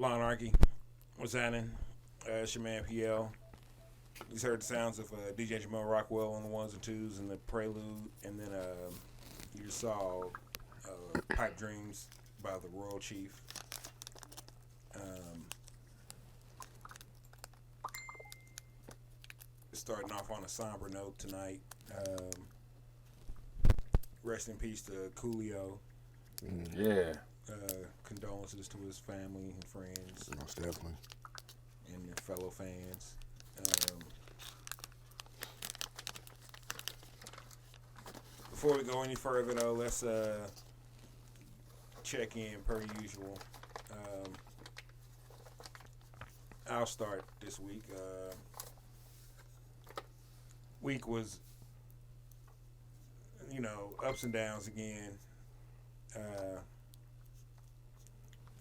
Lawnarchy, what's happening? It's your man PL. You heard the sounds of DJ Jamel Rockwell on the ones and twos and the prelude, and then you saw Pipe Dreams by the Royal Chief. Starting off on a somber note tonight. Rest in peace to Coolio. Yeah. Condolences to his family and friends. Most definitely. And your fellow fans. Before we go any further, though, let's check in per usual. I'll start this week. Week was, ups and downs again.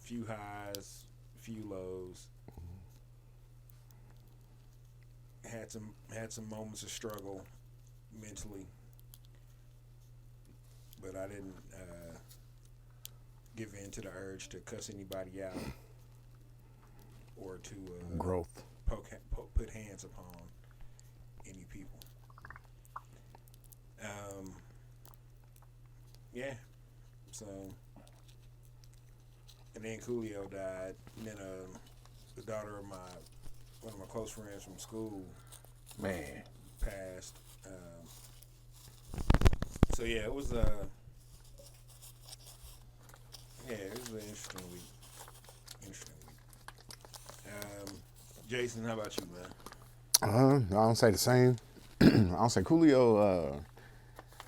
Few highs, few lows. Had some moments of struggle mentally, but I didn't give in to the urge to cuss anybody out or to growth put hands upon any people. Yeah. So, and then Coolio died, and then the daughter of one of my close friends from school, passed. So yeah, it was an interesting week. Jason, how about you, man? I don't say the same. I don't say Coolio.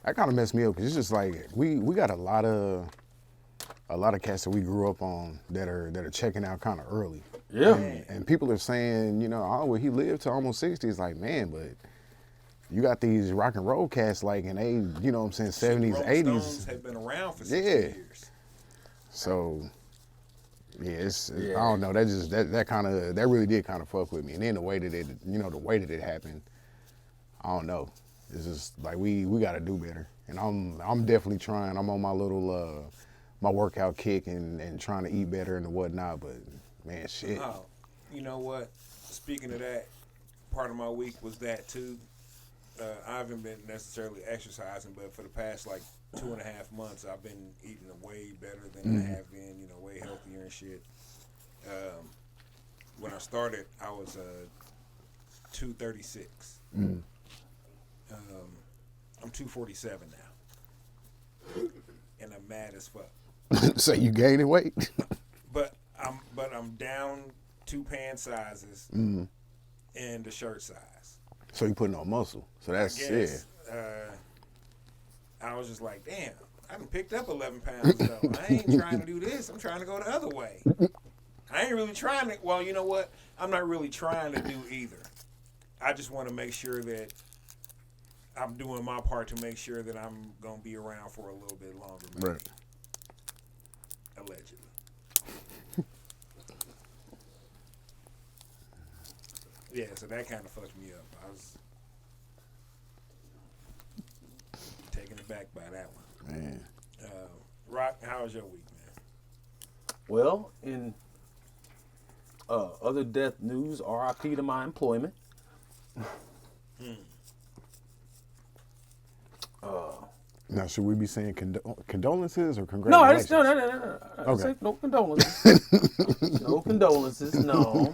That kind of messed me up because it's just like we got a lot of cats that we grew up on that are checking out kind of early. Yeah. And people are saying, oh, well, he lived to almost 60. It's like, man, but you got these rock and roll cats like in you know what I'm saying, 70s, Rolling 80s. Stones have been around for 60 years. So, yeah, I don't know. That really did kind of fuck with me. And then the way that it happened, I don't know. It's just like we got to do better. And I'm definitely trying. I'm on my little my workout kick and trying to eat better and whatnot. But man, shit. Oh, you know what? Speaking of that, part of my week was that too. I haven't been necessarily exercising, but for the past like 2.5 months, I've been eating way better than I have been. Way healthier and shit. When I started, I was 236. I'm 247 now, and I'm mad as fuck. So you gaining weight? But I'm down 2 pant sizes and the shirt size. So you putting on muscle. So that's it. I was just like, damn, I done picked up 11 pounds though. I ain't trying to do this. I'm trying to go the other way. I ain't really trying to. Well, you know what? I'm not really trying to do either. I just want to make sure that I'm doing my part to make sure that I'm gonna be around for a little bit longer. Maybe. Right. Allegedly. Yeah, so that kind of fucked me up. I was taken aback by that one. Man. Rock, how was your week, man? Well, in other death news, R.I.P to my employment. Now, should we be saying condolences or congratulations? No. Okay. Say no condolences. No condolences. No.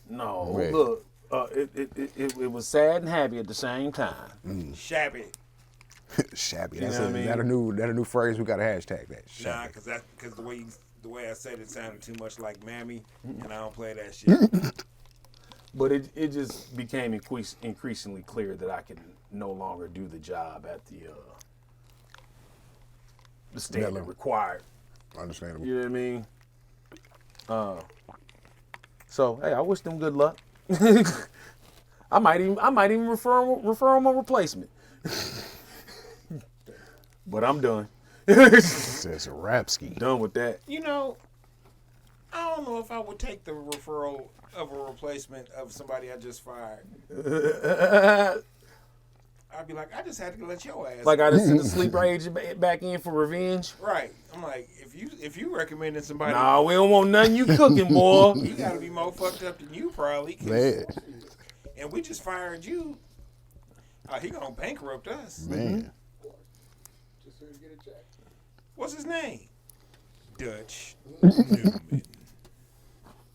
No. Wait. Look, it was sad and happy at the same time. Shabby. Shabby. You That's know what I mean? that a new phrase. We got to hashtag that. Nah, Shabby. because the way I said it sounded too much like Mammy, and I don't play that shit. But it just became increasingly clear that I can no longer do the job at the standard level. required. Understandable. You know what I mean? So hey, I wish them good luck. I might even refer them a replacement. But I'm done. It's a rap ski. Done with that. I don't know if I would take the referral of a replacement of somebody I just fired. I'd be like, I just had to let your ass. Like I just sent the sleeper agent back in for revenge. Right. I'm like, if you recommended somebody, Nah, we don't want nothing you cooking, boy. he got to be more fucked up than you probably. Man. And we just fired you. He gonna bankrupt us. Man. Just so you get a check. What's his name? Dutch Newman.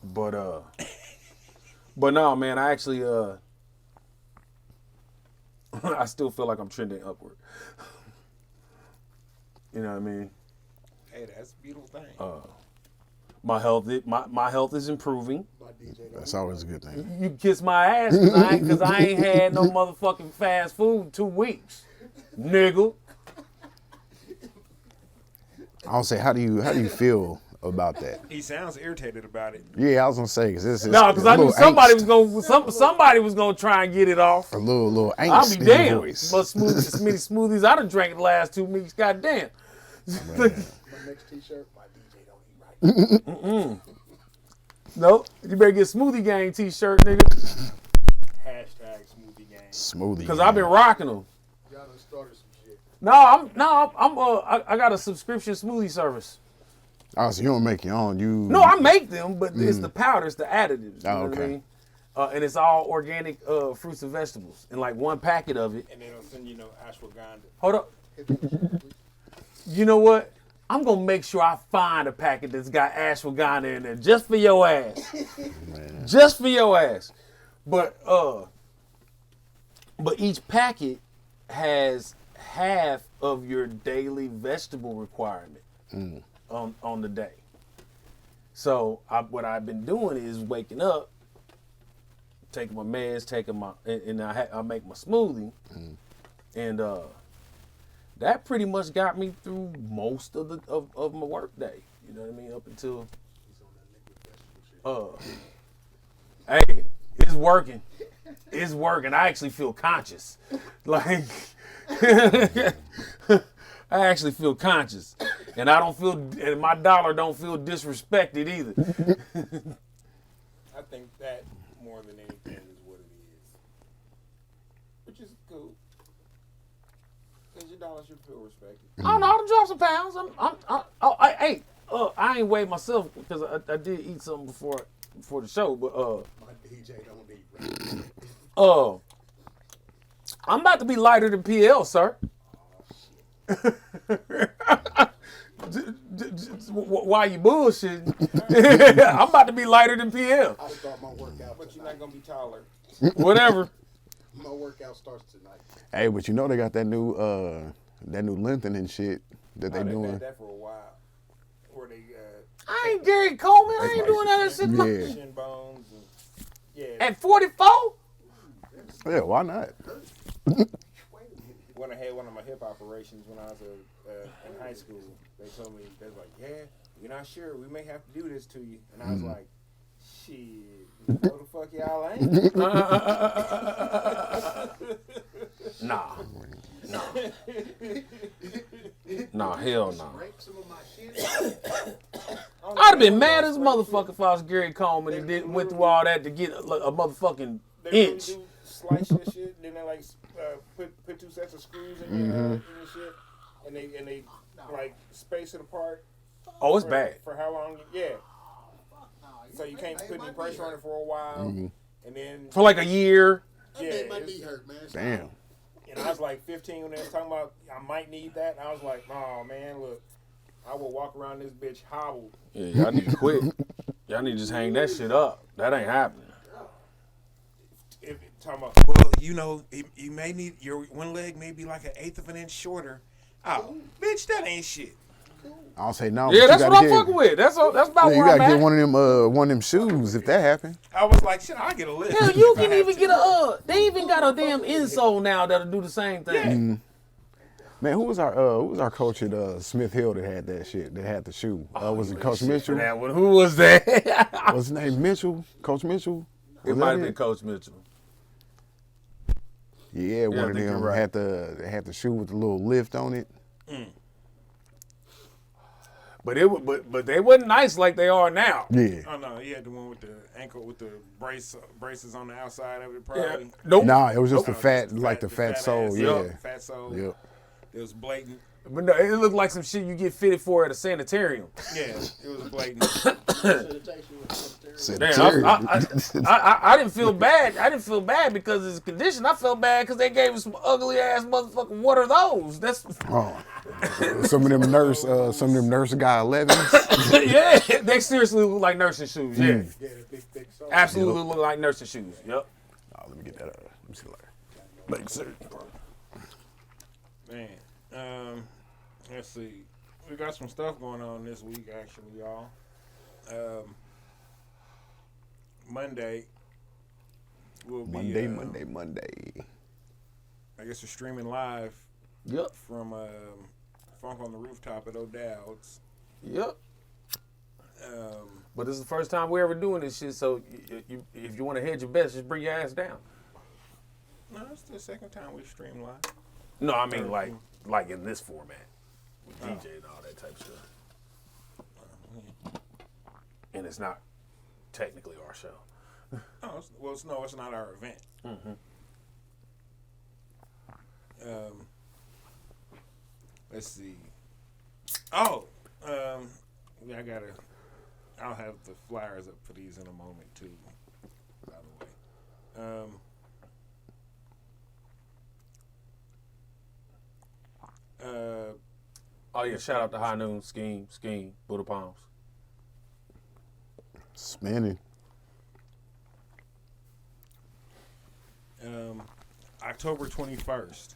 But no, man, I actually I still feel like I'm trending upward. You know what I mean? Hey, that's a beautiful thing. My health is improving. My DJ That's always a good thing. You kiss my ass because I ain't had no motherfucking fast food in 2 weeks, nigga. I'll say, how do you feel about that? He sounds irritated about it. Yeah, I was gonna say, because Because I knew somebody was gonna try and get it off. a little angst I'll be in the damned. voice. But as many smoothies I done drank the last 2 weeks, goddamn. My next t-shirt, my DJ don't eat right. Nope. You better get Smoothie Gang t-shirt, nigga. Hashtag smoothie gang. Smoothie. Because I've been rocking them. Y'all done started some shit. I got a subscription smoothie service. Oh, so you don't make your own? No, I make them, but it's the powders, the additives. You know what I okay. mean? And it's all organic fruits and vegetables. And like one packet of it. And they don't send you no ashwagandha. Hold up. You know what? I'm going to make sure I find a packet that's got ashwagandha in there just for your ass. Just for your ass. But each packet has half of your daily vegetable requirement on the day. So what I've been doing is waking up, taking my meds, and I make my smoothie, and that pretty much got me through most of my work day. You know what I mean? Up until hey, it's working. It's working. I actually feel conscious. Like I actually feel conscious. And and my dollar don't feel disrespected either. I think that more than anything is what it is. Which is cool. Because your dollar should feel respected. I don't know. I done dropped some pounds. I ain't weighed myself because I did eat something before the show, but My DJ don't eat right. I'm about to be lighter than PL, sir. Why you bullshitting? I'm about to be lighter than PL. I start my workout. But you're not going to be taller. Whatever. My workout starts tonight. Hey, but you know they got that new lengthening shit that they They've doing. had that for a while. Where they I ain't Gary Coleman. I ain't doing that shit. Yeah. shin bones. And, yeah. At 44? Yeah, why not? When I had one of my hip operations when I was in high school, they told me, they was like, yeah, we're not sure. We may have to do this to you. And I was like, shit, no the fuck y'all ain't. Nah, hell no. Break some of my shit. I'd have been mad as a motherfucker if I was Gary Coleman and went through all that to get a motherfucking They really inch. do slice your shit, then they like put 2 sets of screws in your shit, and they like space it apart. Oh, it's for, bad. For how long? Yeah. So you can't put any pressure on it for a while, and then For like a year. That yeah. made my knee hurt, man. Damn. And I was like 15 when they was talking about I might need that, and I was like, oh man, look, I will walk around this bitch hobbled. Yeah, y'all need to quit. Y'all need to just hang that shit up. That ain't happening. If talking about, well, you know, you may need your one leg may be like 1/8 of an inch shorter. Oh, bitch, that ain't shit. I'll say no. Yeah, but that's you what gotta I'm get- fucking with. That's about Yeah, you where I'm gotta get at. one of them shoes if that happen. I was like, shit, I'll get a lift. Hell, you if I can have even to. get they even got a damn insole now that'll do the same thing. Man, who was our coach at Smith Hill that had that shit? That had the shoe? Was it Coach Mitchell? That one, who was that? What's his name? Mitchell? Coach Mitchell? It Was might that have been Coach Mitchell. Yeah, one I of think you're them right. had the shoe with the little lift on it. But they wasn't nice like they are now. Yeah. Oh no, he had the one with the ankle with the braces on the outside of it. Probably. Yeah. Nope. Nah, it was just No, the fat, just like the fat sole. ass, Yeah. fat sole. Yep. It was blatant. But no, it looked like some shit you get fitted for at a sanitarium. Yeah, it was blatant. Damn, I didn't feel bad. I didn't feel bad because of his condition. I felt bad because they gave him some ugly ass motherfucking. What are those? That's Some of them nurse guy 11s. yeah. They seriously look like nursing shoes. Yeah, Yeah, the big soul. absolutely look like nursing shoes. Yep. Oh, let me get that. Let me see like. Like, sir. Man, let's see. We got some stuff going on this week, actually, y'all. Monday will be Monday. I guess we're streaming live Yep. from Funk on the Rooftop at O'Dowd's. Yep. But this is the first time we're ever doing this shit. So if you want to hedge your bets, just bring your ass down. No, it's the second time we stream live. No, I mean like in this format with DJ and all that type of stuff. And it's not technically our show. Oh, it's not our event. Mm-hmm. Let's see. Oh, I'll have the flyers up for these in a moment too. By the way, Oh yeah, shout out to High Noon, Scheme, Buddha Palms. Spinning. October 21st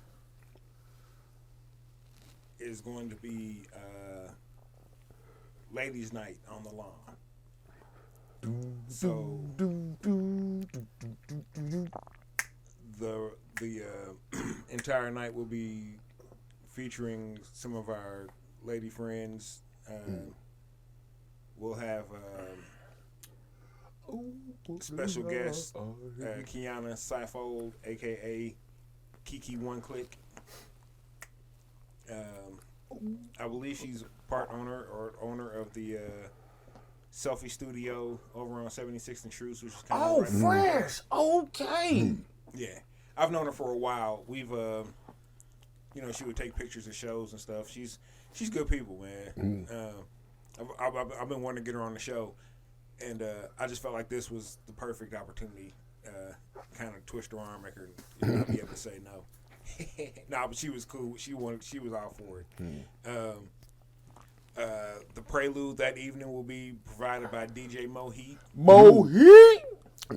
is going to be Ladies' Night on the lawn. So the entire night will be featuring some of our lady friends. We'll have special guest Kiana Seifold, aka Kiki One Click. I believe she's part owner of the Selfie Studio over on 76th and Shrews, which is kind of fresh. Okay. Yeah, I've known her for a while. We've she would take pictures of shows and stuff. She's good people, man. I've been wanting to get her on the show, and I just felt like this was the perfect opportunity. Kind of twist her arm, make her not be able to say no. Nah, but she was cool. She was all for it. The prelude that evening will be provided by DJ Mohit.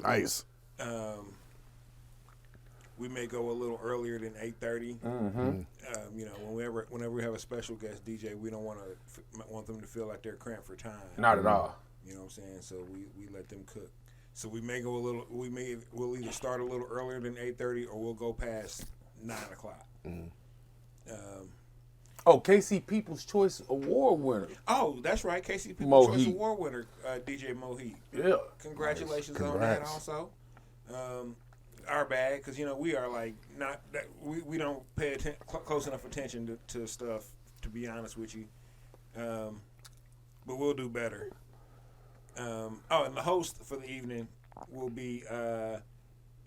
Nice. We may go a little earlier than 8:30. Whenever we have a special guest DJ, we don't want them to feel like they're cramped for time. Not at all. You know what I'm saying? So we let them cook. So we may go we'll either start a little earlier than 8:30 or we'll go past 9 o'clock. KC People's Choice Award winner. Oh, that's right. KC People's Choice Award winner, DJ Mohit. Yeah. Congratulations on that also. Our bad, because we are like not that we don't pay close enough attention to stuff, to be honest with you. But we'll do better. And the host for the evening will be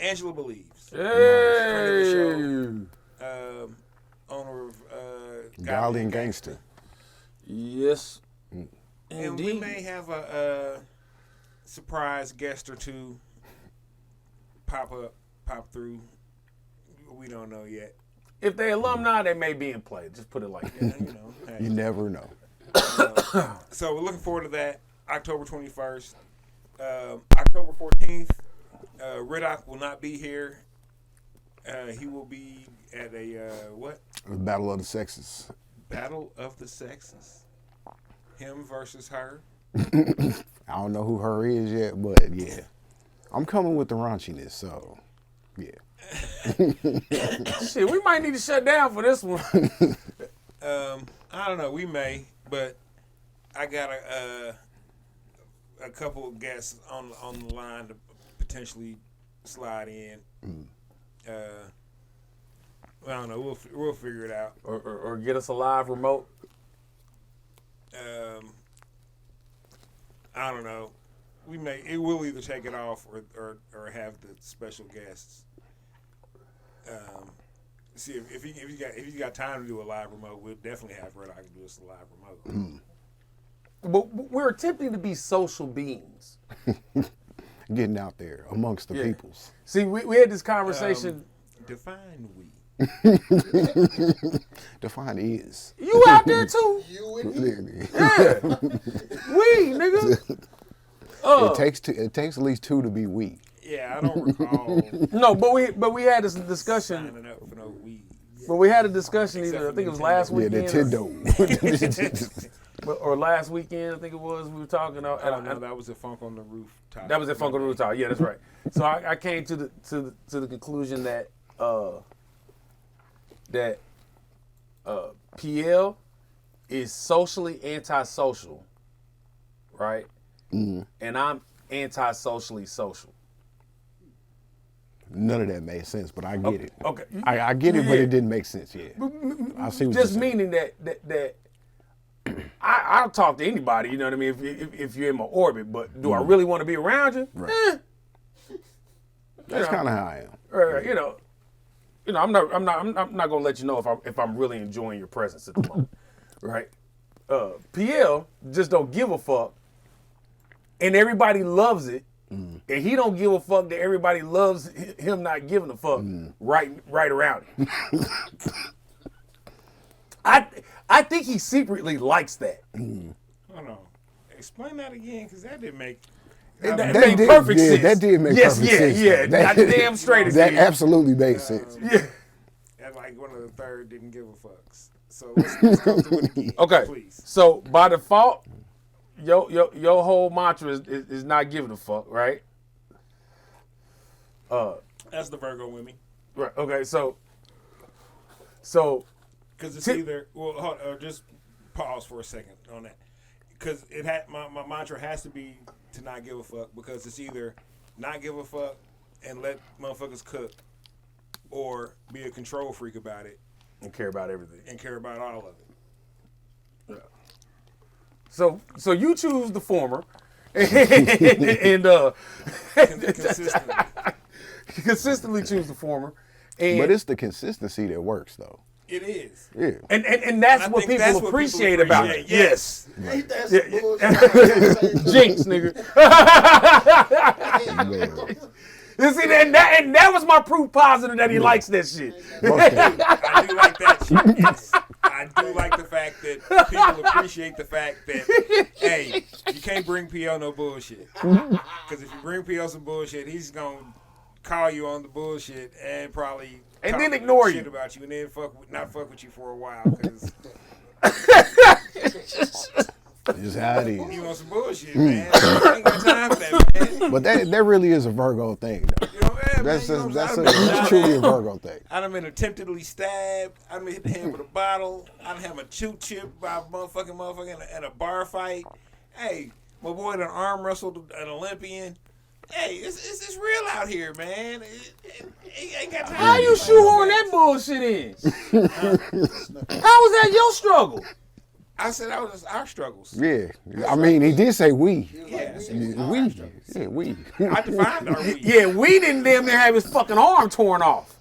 Angela Believes. Hey. Owner of Golly and Gangster. Yes. And we may have a surprise guest or two pop through. We don't know yet. If they alumni, they may be in play. Just put it like that. Hey. You never know. So we're looking forward to that. October 21st. October 14th, J-Ritoc will not be here. He will be at a what? The Battle of the Sexes. Battle of the Sexes. Him versus her. I don't know who her is yet, but yeah. I'm coming with the raunchiness, so yeah. Shit, we might need to shut down for this one. I don't know. We may, but I got a couple of guests on the line to potentially slide in. I don't know. We'll figure it out. Or get us a live remote. I don't know. We'll either take it off or have the special guests. See if he's got time to do a live remote, we'll definitely have Rittoc do us a live remote. But we're attempting to be social beings. Getting out there amongst the peoples. See, we had this conversation. Define we. Define is. You out there too? You and me. Yeah. We, nigga. It takes at least two to be we. Yeah, I don't recall No, but we had this discussion. signing up for no we. But we had a discussion either, I think it was last Yeah, weekend. Nintendo. Or last weekend, I think it was. We were talking. No, that was a Funk on the Roof topic. That was at Funk on the Rooftop. Yeah, that's right. So I came to the conclusion that PL is socially antisocial, right? Mm-hmm. And I'm anti-socially social. None of that made sense, but I get it. Okay, I get it, but Yeah. it didn't make sense. Yeah, I see what just you're saying. meaning that I'll talk to anybody. You know what I mean? If you're in my orbit, but do I really want to be around you? Right. That's kind of how I am. You know, I'm not gonna let you know if I'm really enjoying your presence at the moment, right? PL just don't give a fuck, and everybody loves it, and he don't give a fuck that everybody loves him not giving a fuck right around him. I think he secretly likes that. Hold on. Explain that again, because that didn't make. That That made did- perfect yeah, sense. that did make perfect sense, Yeah, though. yeah. Damn straight it That did. absolutely made sense. Yeah. And like one of the third didn't give a fucks. So let's go through it again. Okay. Please. So by default, your whole mantra is not giving a fuck, right? That's the Virgo with me. Right. Okay. So Because it's either just pause for a second on that. Because my mantra has to be to not give a fuck, because it's either not give a fuck and let motherfuckers cook, or be a control freak about it and care about everything. and care about all of it. So you choose the former, and Consistently. consistently choose the former. And, But it's the consistency that works, though. It is. Yeah. and that's I what think people that's what appreciate about it. appreciate. Yes. Ain't that Yeah, some bullshit? Jinx, nigga. You see, and that was my proof positive that he likes that shit. I do like that shit. Yes. I do like the fact that people appreciate the fact that, hey, you can't bring PL no bullshit. Because if you bring PL some bullshit, he's going to call you on the bullshit and probably And talk then ignore shit you. about you, and then not fuck with you for a while, because Just how it is. you want some bullshit, man. I ain't got time for that, man. But that really is a Virgo thing, though. You know, man, That's man, you know, that's truly a Virgo thing. I done been attemptedly stabbed. I done hit the head with a bottle. I done had my chew chipped by a motherfucking in a bar fight. Hey, my boy done arm wrestled an Olympian. Hey, it's real out here, man. It ain't got time. How you shoehorn that bullshit in? How was that your struggle? I said that was our struggles. Yeah. I mean, he did say we. Yeah, We. Yeah, we. I defined our we. Yeah, we didn't damn near have his fucking arm torn off.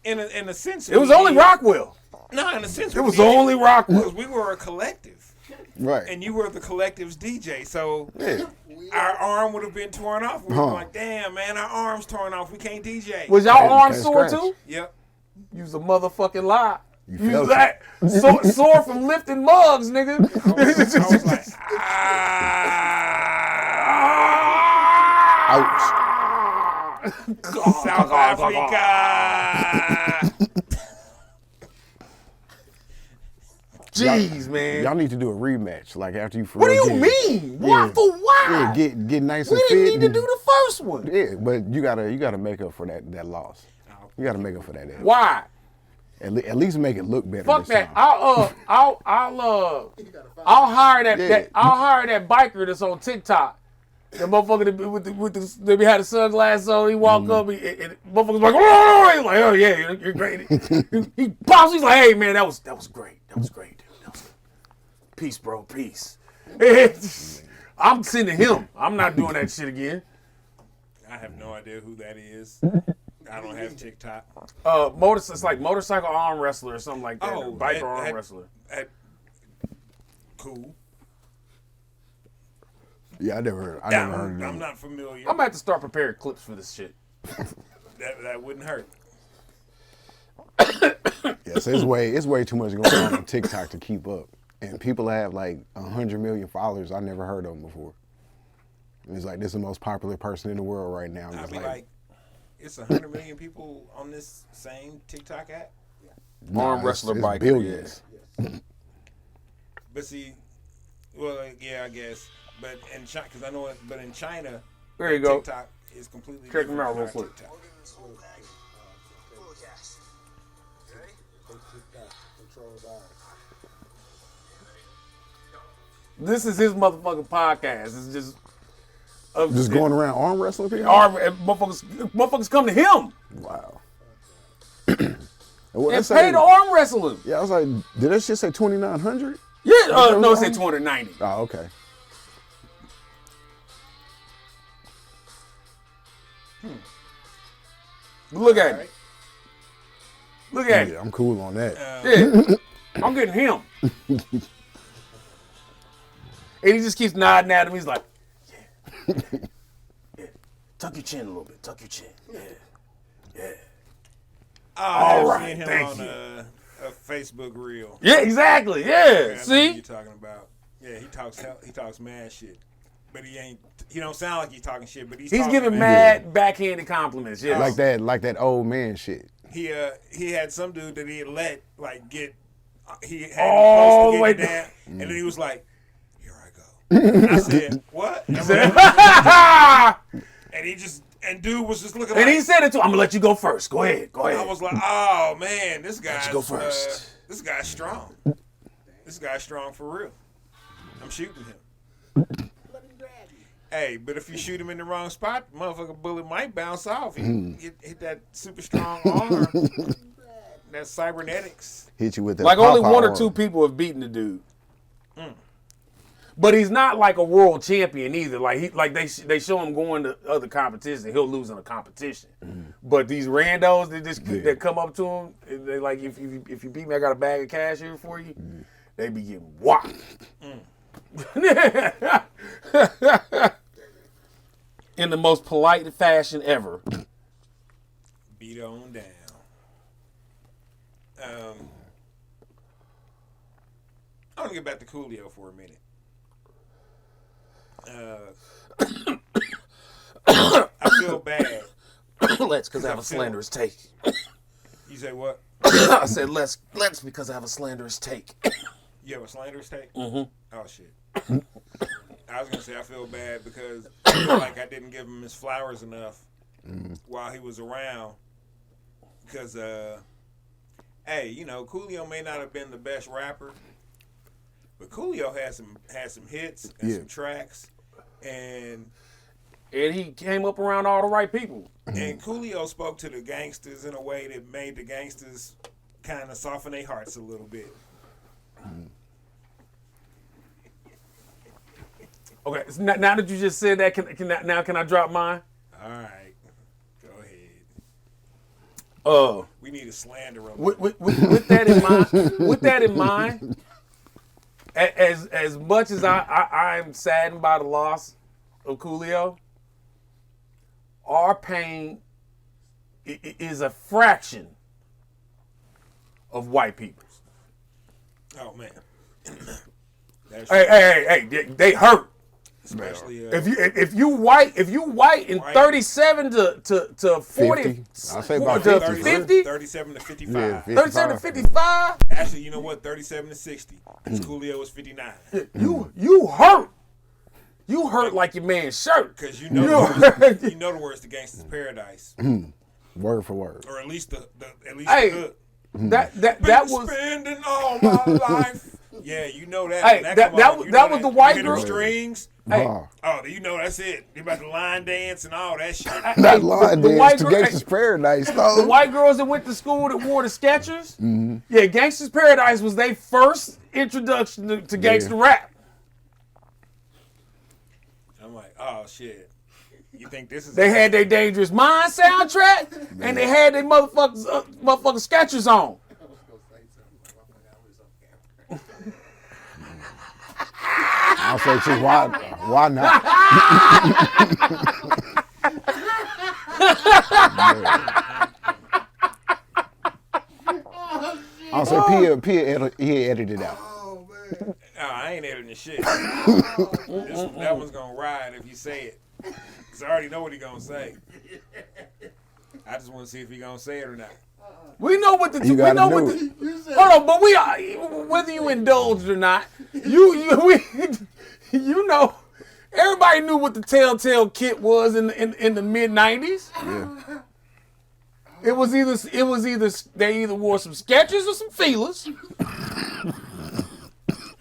In a sense, It was we only did. Rockwell. No, in a sense, It was only Rockwell. because we were a collective, Right. and you were the collective's DJ. So Yeah. our arm would have been torn off. We Huh. were like, damn, man, our arm's torn off. We can't DJ. Was y'all Can't arm sore scratch. too? Yep. You was a motherfucking lie. You You felt was like sore from lifting mugs, nigga. I was like, South Africa. Jeez, man. Y'all need to do a rematch, like after you. What do you mean? Why Yeah. for why? Yeah, get nice We and fit. didn't need to and- do the first one. Yeah, but you gotta make up for that loss. You gotta make up for that. Why? At least make it look better. Fuck this that. time. I'll hire that. Yeah. I'll hire that biker that's on TikTok. That motherfucker with the had the sunglasses on. He walk up, and motherfucker's like, oh, he's like, oh yeah, you're great. he pops. He's like, hey man, that was great. That was great, dude. That was peace, bro, peace. I'm sending him. I'm not doing that shit again. I have no idea who that is. I don't have TikTok. It's like motorcycle arm wrestler or something like that. Oh, biker arm wrestler. Cool. Yeah, I never heard of I'm him. not familiar. I'm about to start preparing clips for this shit. That wouldn't hurt. Yeah, so it's way too much going on TikTok to keep up. And people have like 100 million followers. I never heard of them before. And it's like, this is the most popular person in the world right now. I'd It's be like, like, it's 100 million people on this same TikTok app. Arm wrestler it's biker. billions. But see, well, yeah, I guess. But in China, because I know it, but in China, There you go. TikTok is completely Check them different out real from quick. TikTok. Controls ours. This is his motherfucking podcast. It's just Just going around arm wrestling people? motherfuckers come to him Wow. and pay to arm wrestle him. Yeah, I was like, did that shit say 2,900? Yeah, no, it said 290. Oh, okay. Look at it. Look at it. Yeah, I'm cool on that. Yeah, I'm getting him. And he just keeps nodding at him. He's like, yeah. Yeah. Tuck your chin a little bit. Tuck your chin. Yeah. Yeah. All right, seen him thank on you. a Facebook reel. Yeah, exactly. Yeah. I know who See? you're talking about. Yeah, he talks mad shit, but he don't sound like he's talking shit, but he's He's talking giving mad backhanded compliments. Yeah. Like that old man shit. He had some dude that he had let like get. He had Oh, him close to wait. getting down, and then he was like, "Here I go." And I said, "What?" And he just dude was just looking. And like, he said it too. I'm gonna let you go first. Go ahead. Go I ahead. was like, "Oh man, this guy's you go first. This guy's strong. This guy's strong for real. I'm shooting him." Hey, but if you shoot him in the wrong spot, motherfucker bullet might bounce off. He hit that super strong arm. That cybernetics. Hit you with that. Like only pop-out one or arm. two people have beaten the dude. But he's not like a world champion either. Like they show him going to other competitions and he'll lose in a competition. But these randos that come up to him, they like if you beat me, I got a bag of cash here for you. They be getting whopped. In the most polite fashion ever. Beat on down. I want to get back to Coolio for a minute. I feel bad. Let's because I have a slanderous take. You say what? I said let's because I have a slanderous take. You have a slanderous take? Mm-hmm. Oh, shit. I was going to say I feel bad because I feel like I didn't give him his flowers enough while he was around. Because, hey, you know, Coolio may not have been the best rapper, but Coolio had some hits and some tracks. And he came up around all the right people. And Coolio spoke to the gangsters in a way that made the gangsters kind of soften their hearts a little bit. Okay, so now that you just said that, can I drop mine? All right, go ahead. We need a slander of With that in mind, as much as I'm saddened by the loss of Coolio, our pain is a fraction of white people's. Oh man, Hey, they hurt. Especially If you white in 37 to 40, 50. I'll say about to 50. 50, 37 to 55. Yeah, 37 to 55, Actually, you know what? 37 to 60. Because Coolio was 59. you hurt. You hurt like your man's shirt. Because you know the words to Gangsta's Paradise. Word for word. Or at least the Hey, hook. that Been was spending all my life Yeah, you know that. Hey, when that come on, you know was the white you hear them girl- strings. Hey. Nah. Oh, you know that's it. They about to line dance and all that shit. Not line the dance white to girl- Gangsta's Paradise, though. The white girls that went to school that wore the Skechers. Mm-hmm. Yeah, Gangsta's Paradise was their first introduction to gangsta rap. I'm like, oh shit. You think this is? They had their Dangerous Mind soundtrack, and they had their motherfucking Skechers on. I'll say, shit, why not? I'll say, he edited it out. Oh man. Oh, I ain't editing shit. That one's gonna ride if you say it. Cause I already know what he gonna say. I just want to see if he gonna say it or not. We know what the You we gotta know do what it. the hold on, but we are whether you indulged or not, you know, everybody knew what the Telltale Kit was in the mid '90s. Yeah. It was either they either wore some Skechers or some feelers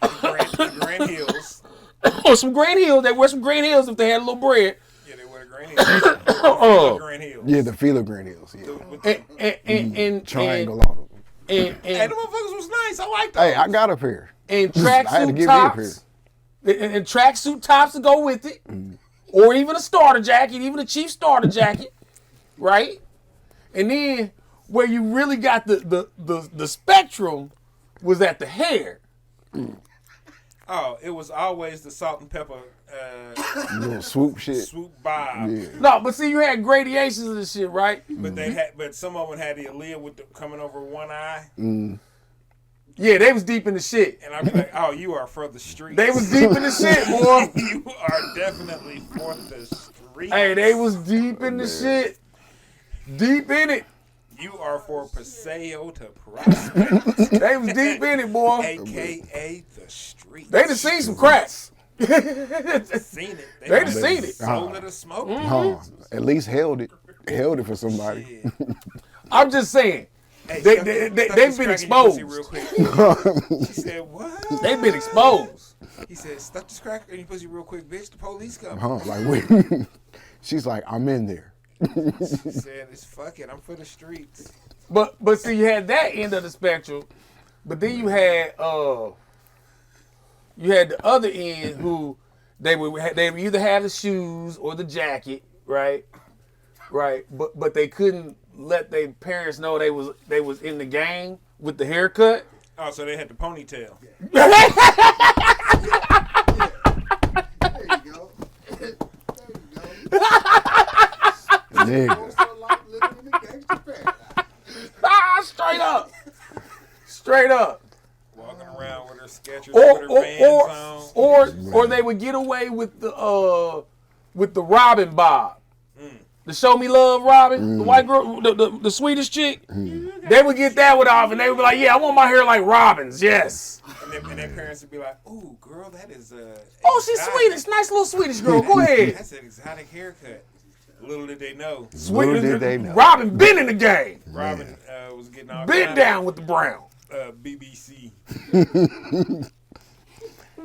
The Grand Hills. or some Grand Hills. They wear some Grand Hills if they had a little bread. Yeah, they wear the Grand Hills. The Grand Hills. Yeah, the Fila Grand Hills. Yeah. And Triangle on them. and Hey, the motherfuckers was nice. I like those. Hey, I got a pair. and I had to tracksuit give tops, and tracksuit tops to go with it, or even a starter jacket, even a cheap starter jacket, right? And then where you really got the spectrum was at the hair. Oh, it was always the salt and pepper Little swoop shit. swoop bob. Yeah. No, but see, you had gradations of this shit, right? But they had, but some of them had the Aaliyah with the coming over one eye, Yeah, they was deep in the shit. and I'd be like, "Oh, you are for the streets. They was deep in the shit, boy. You are definitely for the streets. Hey, they was deep in the shit. Deep in it. You are for Paseo to Prospect, They was deep in it, boy. aka the streets. They done seen some cracks. seen it. They done seen it. Sold it or smoked it. At least held it for somebody. Yeah. I'm just saying. Hey, They- stuff they- this- they- stuff they've this been crack in your pussy exposed. Real quick. She said, "What?" They've been exposed. He said, "Stuff this crack in your pussy real quick, bitch. The police coming." Like, wait. She's like, I'm in there. She said, "It's fuck it. I'm for the streets." But see, you had that end of the spectrum, but then you had the other end who they would either have the shoes or the jacket, right? Right. But they couldn't let their parents know they was in the game with the haircut. Oh, so they had the ponytail. There you go. There you go. Nigga. Also like living in the gangsta paradise. Straight up. Walking around with her Skechers, with her Vans on. Or they would get away with the Robin Bob. The Show Me Love Robin, the white girl, the Swedish chick. They would get that one off and they would be like, yeah, I want my hair like Robin's, yes. And their parents would be like, "Ooh, girl, that is Oh, she's exotic. Swedish, nice little Swedish girl, go ahead. That's an exotic haircut." Little did they know, Little did they know. Robin been in the game. Robin was getting all Been kind down with the Brown. of BBC.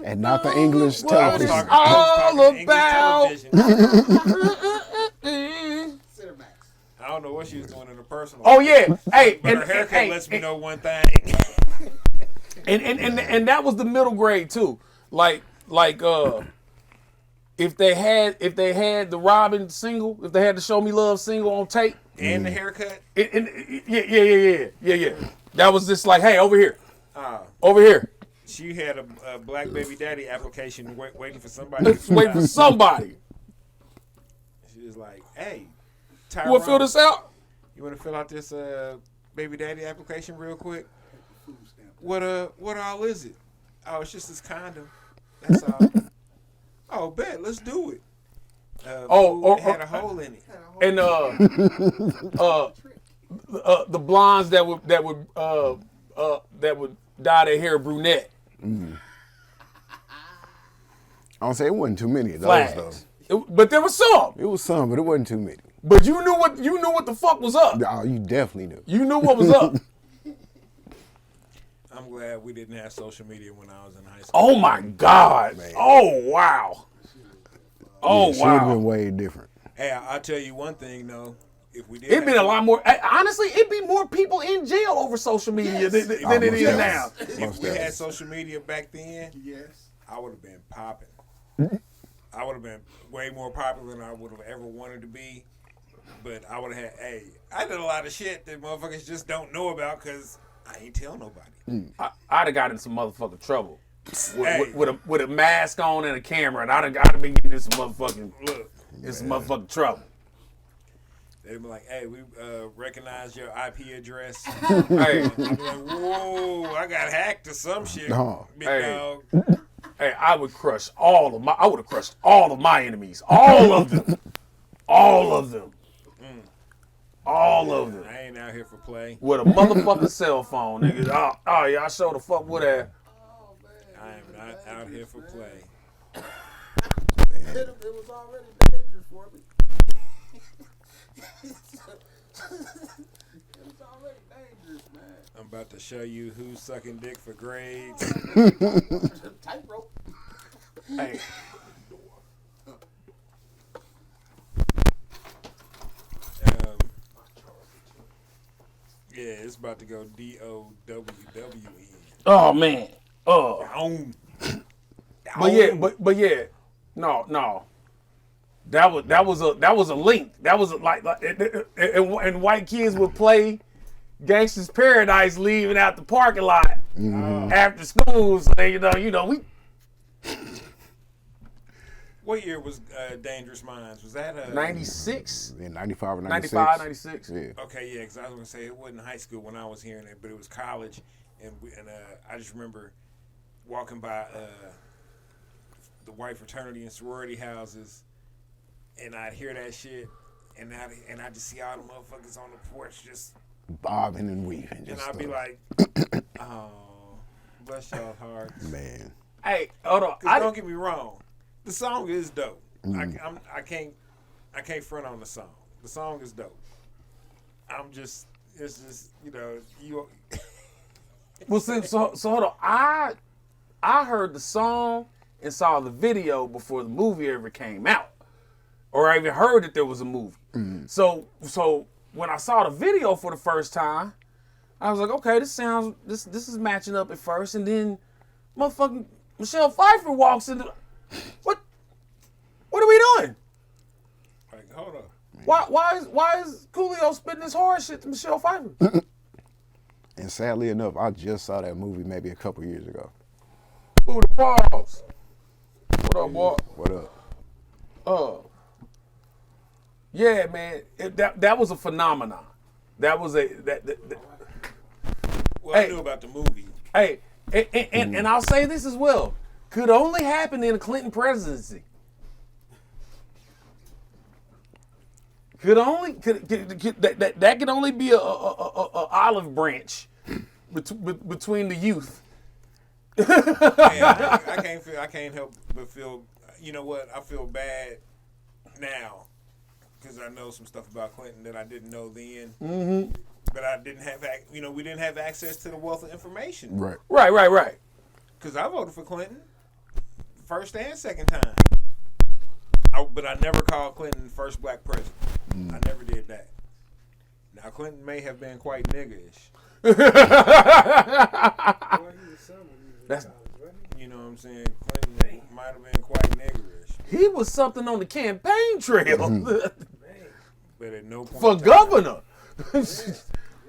And not the English What television. is I was all talking English about? television. Cinemax. I don't know what she was doing in her personal. Oh yeah, hey, But and, her haircut hey, lets me know one thing. and that was the middle grade too. Like if they had the Robin single, if they had the Show Me Love single on tape, And the haircut. yeah. That was just like, hey, over here, Uh, over here. she had a black baby daddy application waiting for somebody. Let's wait for somebody. She was like, "Hey, You want to fill this out? You want to fill out this baby daddy application real quick? What all is it? Oh, it's just this condom. That's all. Oh, bet. Let's do it. It had a hole in it. And the blondes that would dye their hair brunette. I don't say it wasn't too many of those Flags. though. But there was some. It was some, but it wasn't too many. But you knew what the fuck was up. Oh, you definitely knew. You knew what was up. I'm glad we didn't have social media when I was in high school. Oh my God! Man. Oh wow! Oh She would have been wow! way different. Hey, I'll tell you one thing though. If we did, It'd been a lot more. Honestly, it'd be more people in jail over social media than it Most is definitely. now. If Most we definitely. had social media back then, Yes. I would have been popping. I would have been way more popular than I would have ever wanted to be. But I would have had, hey, I did a lot of shit that motherfuckers just don't know about because I ain't tell nobody. I'd have got in some motherfucking trouble Hey. with a mask on and a camera, and I'd have been getting in some motherfucking trouble. They'd be like, hey, we recognize your IP address. Hey, I'd be like, whoa, I got hacked or some shit. No. Big Hey. dog. hey, I would have crushed all of my enemies, all of them, all of them, all of them. I ain't out here for play. With a motherfucking cell phone, nigga. Oh yeah, I sure the fuck would have. I am not out here for play. It was already dangerous for me. It was already dangerous, man. I'm about to show you who's sucking dick for grades. Tightrope. Hey, Yeah, it's about to go DOWWN. oh man. Down. But yeah, no. That was a link. That was and white kids would play Gangsta's Paradise leaving out the parking lot after school. So you know we. What year was Dangerous Minds? Was that 96, In 95 or 96. 95, 96. Yeah. Okay, yeah, because I was going to say it wasn't high school when I was hearing it, but it was college. And I just remember walking by the white fraternity and sorority houses, and I'd hear that shit, and I'd just see all the motherfuckers on the porch just, Bobbing and weaving. and Just I'd be stuff. like, oh, bless y'all hearts. Man. Hey, hold on. 'Cause don't get me wrong, the song is dope. I can't front on the song. The song is dope. It's just you. Well, so hold on. I heard the song and saw the video before the movie ever came out, or I even heard that there was a movie. So when I saw the video for the first time, I was like, okay, this is matching up at first, and then motherfucking Michelle Pfeiffer walks into what are we doing? Like, hold up. Why is Coolio spitting his hard shit to Michelle Pfeiffer? And sadly enough, I just saw that movie maybe a couple years ago. Ooh, the pause. What up, boy? What up? Yeah, man, that was a phenomenon. That was Well, Hey. I knew about the movie. Hey, and I'll say this as well. Could only happen in a Clinton presidency. That could only be a olive branch between the youth. Man, I can't help but feel. You know what? I feel bad now because I know some stuff about Clinton that I didn't know then. Mm-hmm. But I didn't have, we didn't have access to the wealth of information. Right. Right. Because I voted for Clinton, first and second time. But I never called Clinton first black president. I never did that. Now Clinton may have been quite niggish. Boy, he was something when he was in That's- college, wasn't he? You know what I'm saying? Clinton might have been quite niggerish. He was something on the campaign trail But at no point for in time- governor.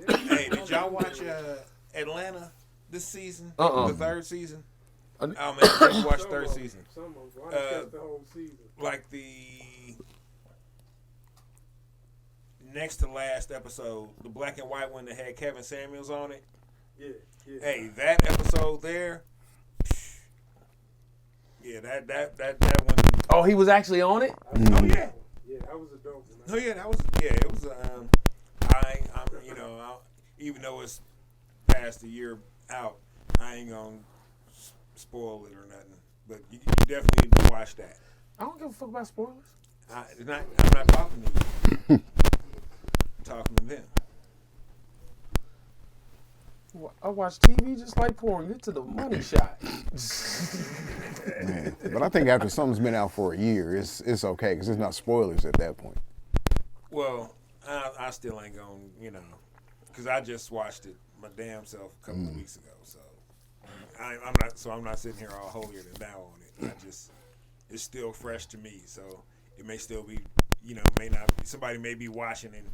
Hey, did y'all watch Atlanta this season? Uh-uh. The third season? Uh, Oh man, I didn't watch third season. Some of them. I didn't catch the whole season. Like the next to last episode, the black and white one that had Kevin Samuels on it. Yeah. Hey, that episode there. Yeah, that one. Oh, he was actually on it? Oh yeah. Yeah, that was a dope one. Oh yeah, that was it was even though it's past a year out, I ain't gonna spoil it or nothing. But you definitely need to watch that. I don't give a fuck about spoilers. I'm not talking to you. I'm talking to them. I watch TV just like porn. Get to the money shot. Man. But I think after something's been out for a year, it's okay because it's not spoilers at that point. Well, I still ain't gonna, because I just watched it my damn self a couple of weeks ago. So I'm not sitting here all holier than thou on it. It's still fresh to me. So it may still be, may not. Somebody may be watching and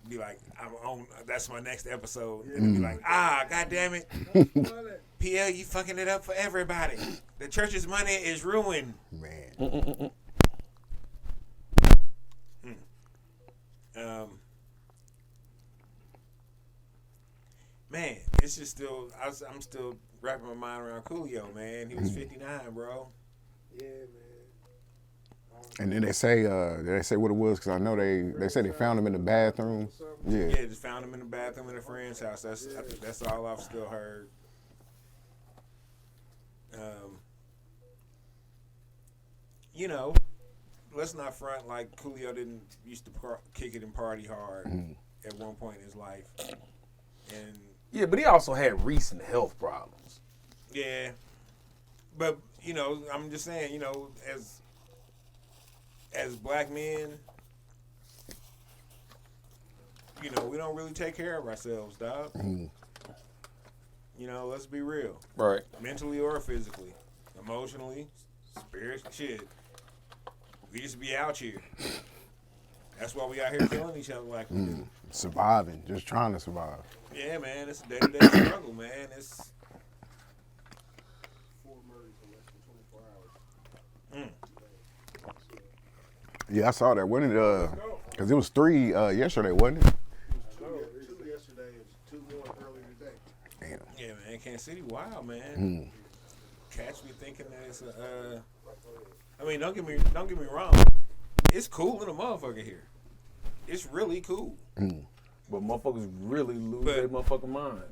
be like, I'm on. That's my next episode, and be like, God damn it, PL, you fucking it up for everybody. The church's money is ruined. Man. Man, it's just still. I'm still wrapping my mind around Coolio, man. He was 59, bro. Yeah, man. And then they say what it was because I know they said they found him in the bathroom. Yeah. Yeah, just found him in the bathroom in a friend's house. I think that's all I've still heard. Let's not front like Coolio didn't used to kick it and party hard at one point in his life. And yeah, but he also had recent health problems. yeah, but I'm just saying, as black men, we don't really take care of ourselves, dog. Let's be real. Right. Mentally or physically, emotionally, spiritually, shit. We just be out here. That's why we out here killing each other like we do. Surviving, just trying to survive. Yeah, man, it's a day-to-day struggle, man. It's 4 murders in less than 24 hours. Yeah, I saw that. When it because it was 3 yesterday, wasn't it? Two yesterday and 2 more earlier today. Damn. yeah, man. Kansas City, wild, man. Cats be thinking that it's I mean, don't get me wrong. It's cool in a motherfucker here. It's really cool. But motherfuckers really lose But- their motherfucking mind at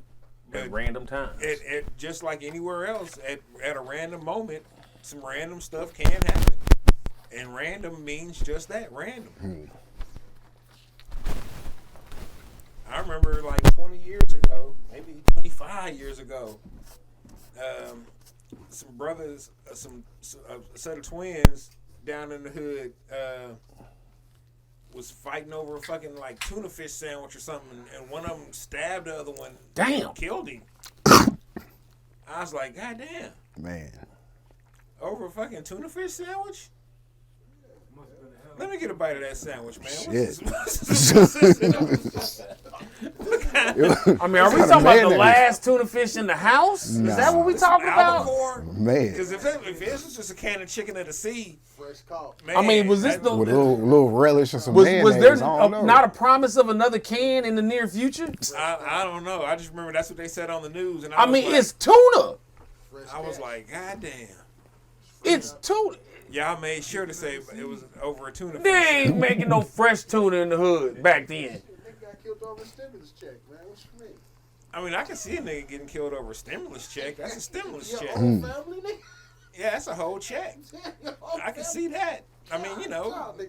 but- random times. It just like anywhere else, at a random moment, some random stuff can happen. And random means just that, random. I remember like 20 years ago, maybe 25 years ago, some brothers, a set of twins down in the hood was fighting over a fucking like tuna fish sandwich or something, and one of them stabbed the other one. Damn. Killed him. I was like, God damn. Man. Over a fucking tuna fish sandwich? Let me get a bite of that sandwich, man. Shit. I mean, are we talking about the last tuna fish in the house? Nah. Is that what we talking about? Albacore? Man. Because if this was just a can of chicken of the sea, Fresh caught. man. I mean, was this that- With a little relish or some Was mayonnaise. there I don't know. not a promise of another can in the near future? I don't know. I just remember that's what they said on the news, and I was mean, like, it's tuna. I was like, God damn. It's tuna. Y'all made sure to say it was over a tuna They fish. ain't making no fresh tuna in the hood back then. Nigga got killed over a stimulus check, man. What you mean? I mean, I can see a nigga getting killed over a stimulus check. That's a stimulus Your check. own family, nigga? Yeah, that's a whole check. Your own I can family? see that. I mean,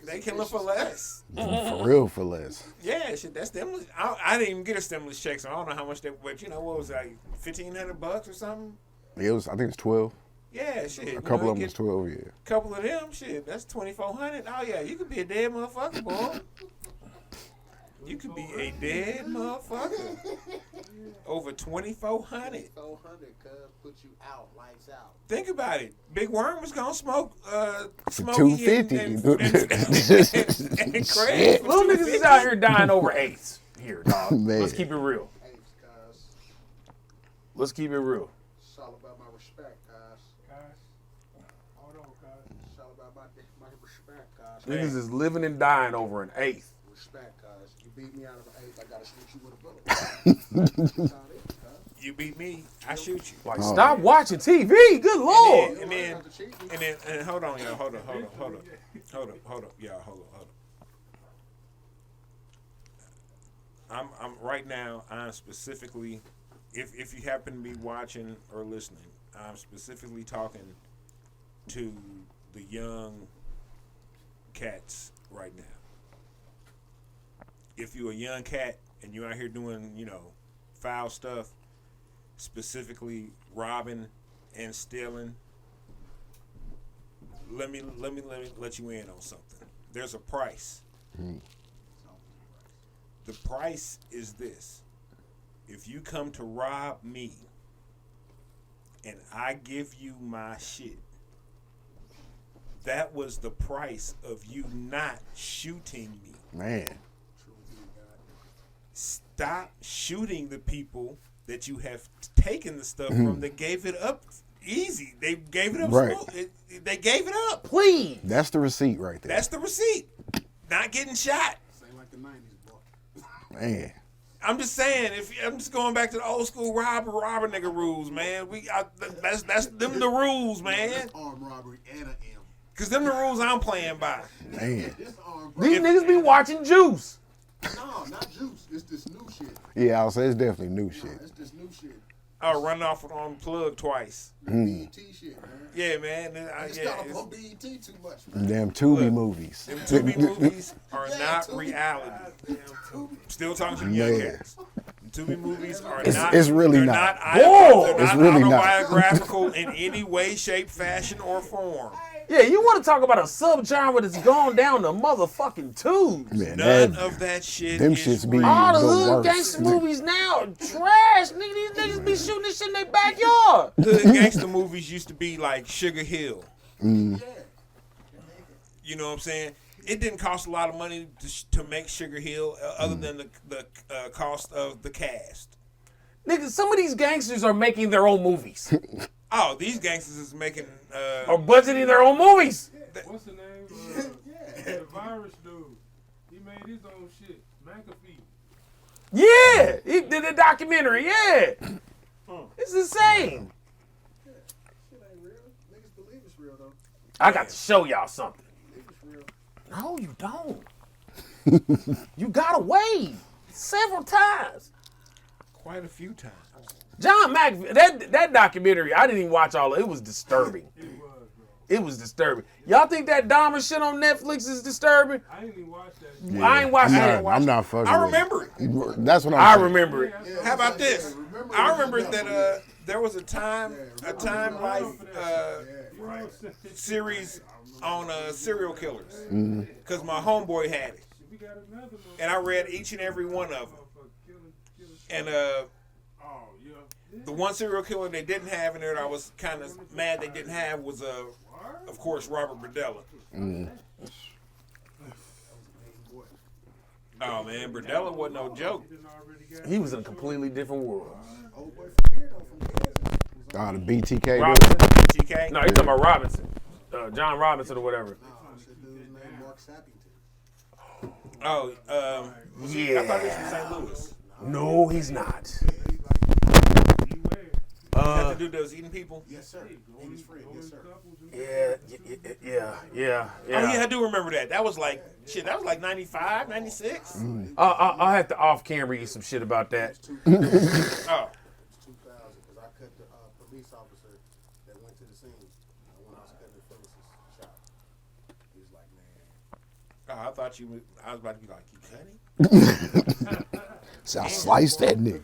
they killing for less. For real, for less. Yeah, shit, that's stimulus. I didn't even get a stimulus check, so I don't know how much that. But what was that, $1,500 or something? It was. I think it's 12. Yeah, shit. A couple of them get was 12. Yeah. a couple of them, shit. That's $2,400. Oh yeah, you could be a dead motherfucker, boy. You could be a dead motherfucker. Over 2,400. 400, cuz, put you out, lights out. Think about it. Big Worm was gonna smoke Smokey $250. and Craig. for Little niggas is $250. out here dying over eighths. Here, dog. Man. Let's keep it real. Hey, cuz, Let's keep it real. it's all about my respect, cuz. Hold on, cuz. It's all about my respect, cuz. Niggas is living and dying over an eighth. Respect, cuz. You beat me out of an 8, I gotta shoot you with a bullet. That's all it is, cuz. You beat me, I shoot you. Like, stop watching TV. Good lord. And then, Have to cheat me. and hold on, y'all. Hold on, y'all. Hold on. I'm right now. I'm specifically, if you happen to be watching or listening, I'm specifically talking to the young cats right now. If you're a young cat and you're out here doing, foul stuff, specifically robbing and stealing, let me let you in on something. There's a price. The price is this. If you come to rob me and I give you my shit, that was the price of you not shooting me. Man. Stop shooting the people that you have taken the stuff from that gave it up easy. They gave it up Right. slow. They gave it up. Please. That's the receipt right there. That's the receipt. Not getting shot. Same like the 90s, boy. Man. I'm just saying. I'm just going back to the old school robber nigga rules, man. That's them the rules, man. Armed robbery and an M. Cause them the rules I'm playing by. Man. This armed These robbery. niggas be watching Juice. No, not juice. It's this new shit. Yeah, I'll say it's definitely new Nah, shit. it's this new shit. I run off on plug twice. The BET shit, man. Yeah, man. It's Yeah, got it's- on BET too much, man. Damn Tubi Look, movies. them Tubi movies are Yeah, not Tubi. reality. Damn Tubi. Still talking to the young Man. cats. The Tubi movies are It's- not. it's really they're not. Whoa! They're It's not really not. autobiographical in any way, shape, fashion, or form. Yeah, you want to talk about a subgenre that's gone down the motherfucking tubes. Man, None that, of that shit. them is shits be real. All the the hood worst. gangster movies now, trash. Nigga, these niggas be shooting this shit in their backyard. Hood gangster movies used to be like Sugar Hill. Yeah. You know what I'm saying? It didn't cost a lot of money to make Sugar Hill, other than the cost of the cast. Nigga, some of these gangsters are making their own movies. Oh, these gangsters is making. Or budgeting their own movies. What's the name? The virus dude. He made his own shit. McAfee. Yeah, he did a documentary. Yeah, it's insane. Shit ain't real. Niggas believe it's real, though. I got to show y'all something. Believe it's real. No, you don't. You got away several times. Quite a few times. John McAfee, that documentary, I didn't even watch all of it. It was disturbing. It was, bro. It was disturbing. Y'all think that Dahmer shit on Netflix is disturbing? I didn't even watch that. Yeah. I ain't watched that. I'm not fucking I with remember it. it. That's what I'm I saying. remember it. Yeah, How about this? Remember I it remember was that enough. there was a time life You know, series on serial killers, because my homeboy had it, we got another one. and I read each and every one of them. Killing And oh, yeah. the one serial killer they didn't have in there that I was kind of mad they didn't have was of course, Robert Berdella. Oh man, Berdella wasn't no joke. He was in a completely different world. Old boy from here, though, from Kansas. The BTK dude. Robinson? TK. No, you talking about Robinson. John Robinson or whatever. Oh, shit, dude's name Mark Sappington. Oh, I thought he was from St. Louis. No, he's not. That the dude that was eating people? Yes, sir. He was friend. Yes, sir. Yeah. Oh yeah, I do remember that. That was like 95, 96. I'll have to off camera you some shit about that. Oh, It's 2000 because I cut the police officer that went to the scene when I was cutting Phyllis's shop. He was like, man, I thought I was about to be like, you cutting? So I sliced that nigga.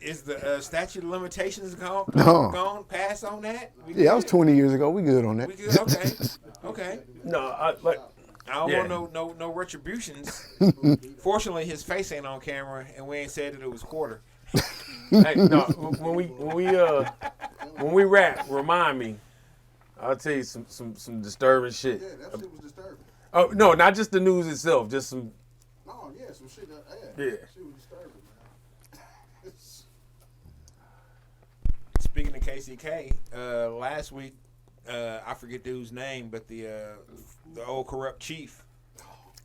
Is the statute of limitations gone? No. Gone? Pass on that? We Yeah, that was good? 20 years ago. We good on that. We good? Okay. Okay. No, I don't Yeah. want no retributions. Fortunately, his face ain't on camera, and we ain't said that it was quarter. hey, no. When we rap, remind me. I'll tell you some disturbing shit. yeah, that shit was disturbing. Oh no, not just the news itself, just some. No, yeah, some shit that, Yeah. That shit was disturbing, man. Speaking of KCK, last week, I forget the dude's name, but the old corrupt chief.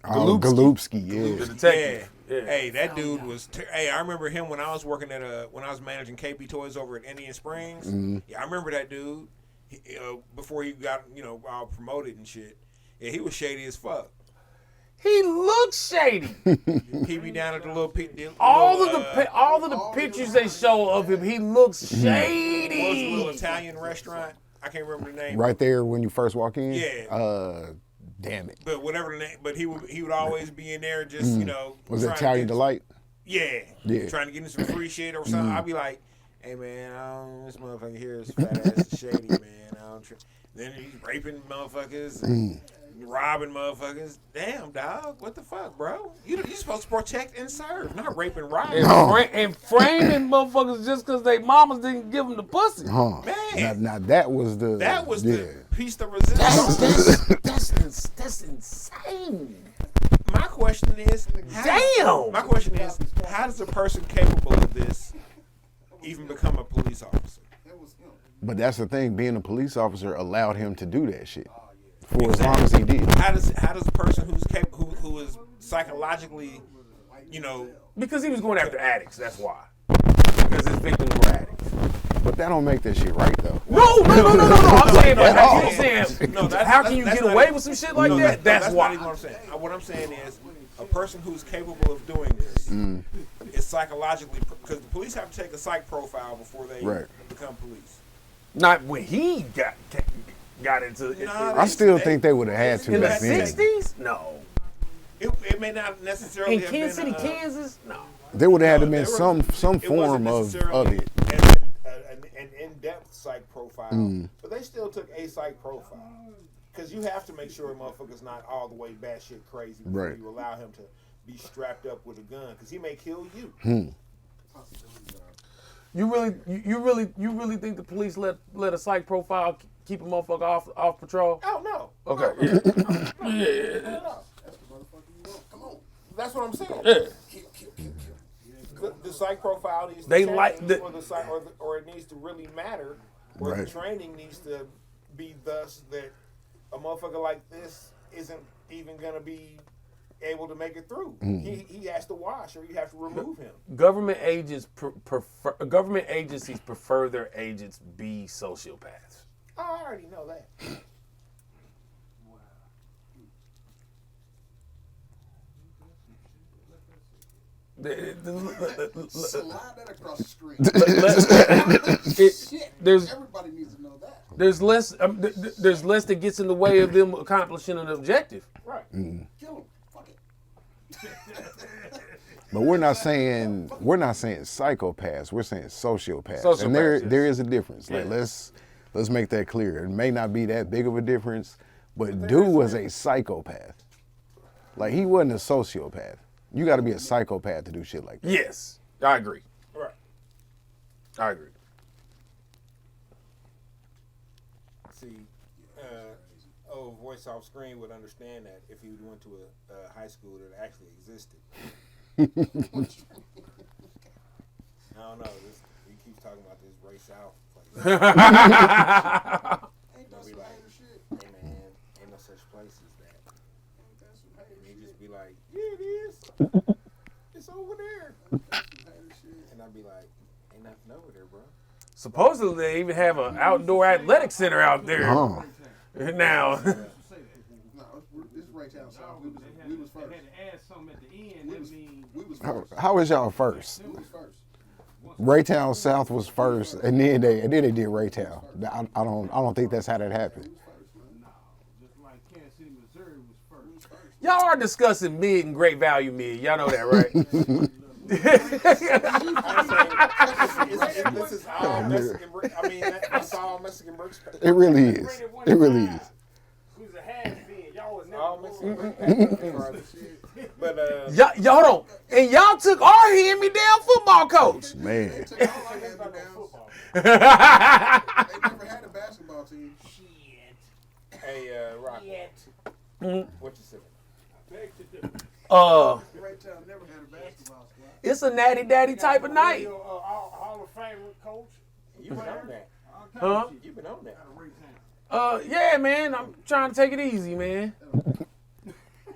Oh, Galupski, yeah. The detective. Yeah. Yeah. Hey, that dude was. Hey, I remember him when I was working at when I was managing KP Toys over at Indian Springs. Yeah, I remember that dude. Before he got all promoted and shit. Yeah, he was shady as fuck. He looks shady. He be down at the little pit. all of the pictures they show of him, he looks shady. What was the little Italian restaurant? I can't remember the name. Right there when you first walk in? Yeah. Damn it. But whatever the name. But he would always be in there, just Was it trying to Italian get- Delight? Yeah. trying to get into some free shit or something, I'll be like, hey man, this motherfucker here is fat ass shady, man. Then he's raping motherfuckers, and robbing motherfuckers. Damn, dog, what the fuck, bro? You're supposed to protect and serve, not rape and rob. And framing motherfuckers just because they mamas didn't give them the pussy. Man, Now that was the the piece of resistance. That's insane. My question is, how does a person capable of this even become a police officer? But that's the thing. Being a police officer allowed him to do that shit for as long as he did. How does a person who is psychologically, Because he was going after addicts. That's why. Because his victims were addicts. But that don't make that shit right though. No. I'm saying, but how can you that's get not away even- with some shit like no, that? That's not why. even what I'm saying. What I'm saying is, a person who's capable of doing this is psychologically, because the police have to take a psych profile before they become police. Not when he got into it. I still think they would have had to In the back then. 60s? No. It may not necessarily In have Kansas been City, Kansas? No. There would have had to there been some it form wasn't of necessarily it. an in-depth psych profile, but they still took a psych profile. Because you have to make sure a motherfucker's not all the way batshit crazy before Right. you allow him to be strapped up with a gun, because he may kill you. You really think the police let a psych profile keep a motherfucker off patrol? Oh no. Okay. No. That's the motherfucker you want. Come on. That's what I'm saying. Yeah. The psych profile needs to They change, like the- or it needs to really matter, or the Right. training needs to be thus that a motherfucker like this isn't even gonna be able to make it through. He has to wash, or you have to remove him. Government agents government agencies prefer their agents be sociopaths. Oh, I already know that. Slide that across the screen. There's Everybody needs to know that. there's less that gets in the way of them accomplishing an objective. Right. Kill him. Fuck it. But we're not saying psychopaths. We're saying sociopaths. Sociopaths, And yes. there is a difference. Like Yeah. let's make that clear. It may not be that big of a difference, but dude was a psychopath. Like he wasn't a sociopath. You got to be a psychopath to do shit like that. Yes, I agree. Right. I agree. See, voice off screen would understand that if he went to a high school that actually existed. I don't know. He keeps talking about this race out. Ain't that They'll be some like, hater shit? hey man, ain't no such place as that. Ain't that some hater And he shit? just be like, yeah, it is. It's over there. Ain't that some hater shit? And I'd be like, ain't nothing over there, bro. Supposedly they even have an outdoor athletic center out there Oh. now. No, this is Raytown South. We was They first. had to add something at the end. That means We was first. How was y'all first? We was first. Raytown South was first, and then they did Raytown. I don't think that's how that happened. no, just like Kansas City, Missouri was first. Y'all are discussing mid and great value mid. Y'all know that, right? This is all Mexican. I mean, that's all Mexican bricks. It really is. It really is. Who's a has-been. Y'all was All never Mexican bricks. But Y'all don't. And y'all took our hand-me-down football coach. Man. They took all our hand-me-downs. They never had a basketball team. hey, Rock, Mhm. what you saying? Raytown never had a basketball squad. It's a natty daddy type of night. Hall of Fame coach. You been on that? Huh? You been on that? Yeah, man. I'm trying to take it easy, man.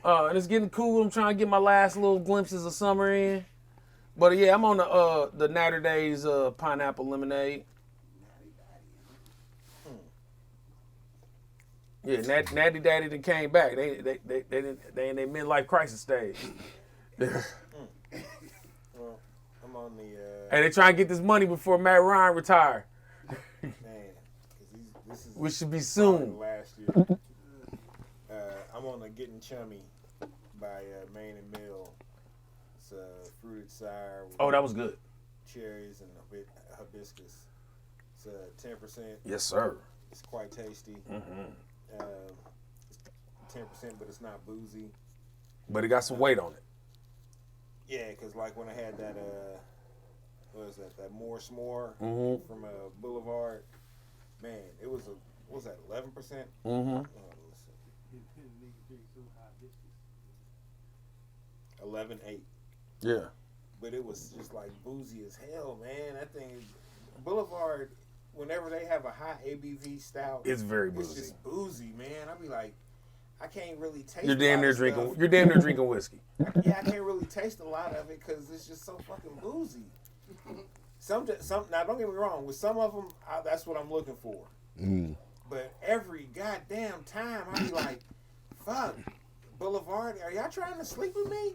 And it's getting cool. I'm trying to get my last little glimpses of summer in. But yeah, I'm on the Natter Days pineapple lemonade. Yeah, Natty Daddy done came back. They in their midlife crisis stage. Well, I'm on the And they trying to get this money before Matt Ryan retire, man. 'Cause this is which should be probably soon. last year. I'm on the Getting Chummy by Main and Mill It's fruited sour. With Oh, that was good. cherries and a bit hibiscus. It's 10%. Yes, sir. It's quite tasty. Mm-hmm. 10%, but it's not boozy. But it got some weight on it. Yeah, because like when I had that, what was that more s'more Mm-hmm. from Boulevard, man, it was what was that, 11%? Mm-hmm. Oh, listen, 11.8. Yeah. But it was just like boozy as hell, man. That thing, Boulevard, whenever they have a high ABV stout, It's very it's boozy. just boozy, man. I be like, I can't really taste. You're a damn lot near of drinking. stuff. You're damn near drinking whiskey. I can't really taste a lot of it because it's just so fucking boozy. Some now don't get me wrong. With some of them, that's what I'm looking for. But every goddamn time, I be like, fuck, Boulevard, are y'all trying to sleep with me?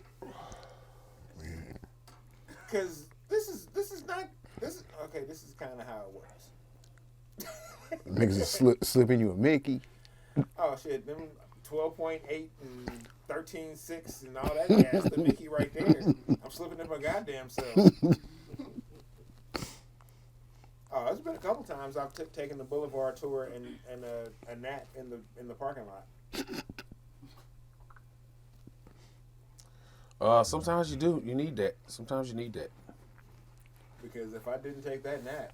Because this is okay. This is kind of how it works. Niggas is slipping you a Mickey. Oh shit, them 12.8 and 13.6 and all that gas, the Mickey right there. I'm slipping in my goddamn self. Oh, it's been a couple times I've taken the Boulevard tour and a nap in the parking lot. Sometimes you do. You need that. Sometimes you need that. Because if I didn't take that nap,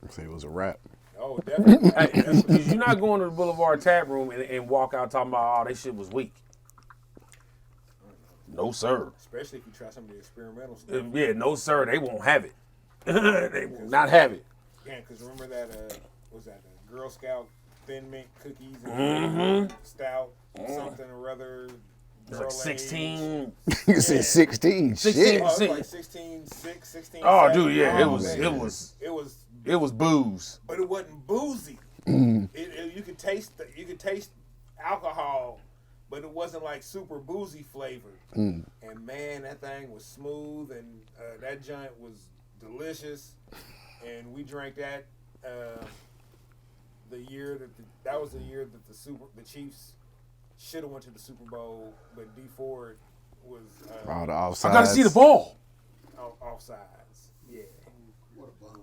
Say it was a wrap. oh definitely. Hey, because you're not going to the Boulevard tap room and walk out talking about, oh, that shit was weak. No, sir. Especially if you try some of the experimental stuff. Yeah, no, sir. They won't have it. They will not have it. Yeah, because remember that, what was that, Girl Scout Thin Mint cookies and stout, something or other. It was like 16. You said 16. 16. Shit. Oh, it was like 16.6, 16. Oh, dude, yeah. Oh, man. It was booze. But it wasn't boozy. You could taste alcohol, but it wasn't like super boozy flavored. And man, that thing was smooth, and that joint was delicious. And we drank that the year that was the year that the Chiefs should have went to the Super Bowl, but D Ford was All the offsides. I got to see the ball. offsides. Yeah. What a bum.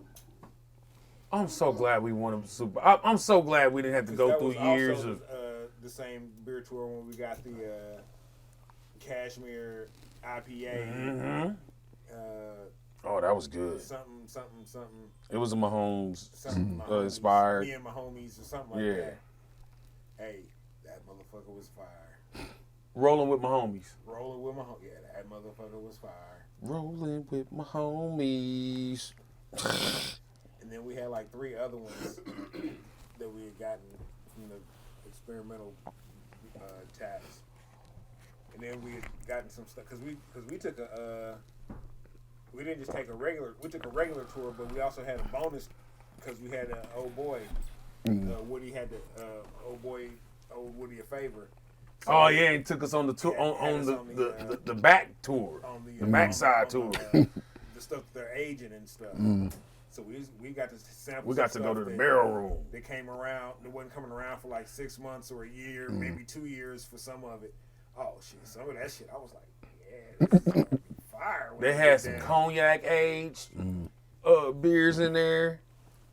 I'm so glad we won a Super Bowl. I'm so glad we didn't have to go That through was years also, of. the same beer tour when we got the Cashmere IPA. Mm-hmm. Uh, Oh, that was good. something. It was a Mahomes Something my homies, inspired. Me and my homies or something like Yeah. that. Hey, that motherfucker was fire. Rolling with my homies. Rolling with my homies. Yeah, that motherfucker was fire. Rolling with my homies. And then we had like 3 other ones that we had gotten from the experimental taps. And then we had gotten some stuff because we took we didn't just take we took a regular tour, but we also had a bonus because we had old boy Woody had old Woody a favor. So Oh yeah, he took us on the tour Yeah, on had us the, on the, the back tour, on the backside tour. The stuff that they're aging and stuff. So we got to sample. We got to some go to stuff the that- barrel room. They came around. They wasn't coming around for like 6 months or a year, maybe 2 years for some of it. Oh shit! Some of that shit, I was like, yeah, this is gonna be fire. when They I had get some down. cognac aged beers in there.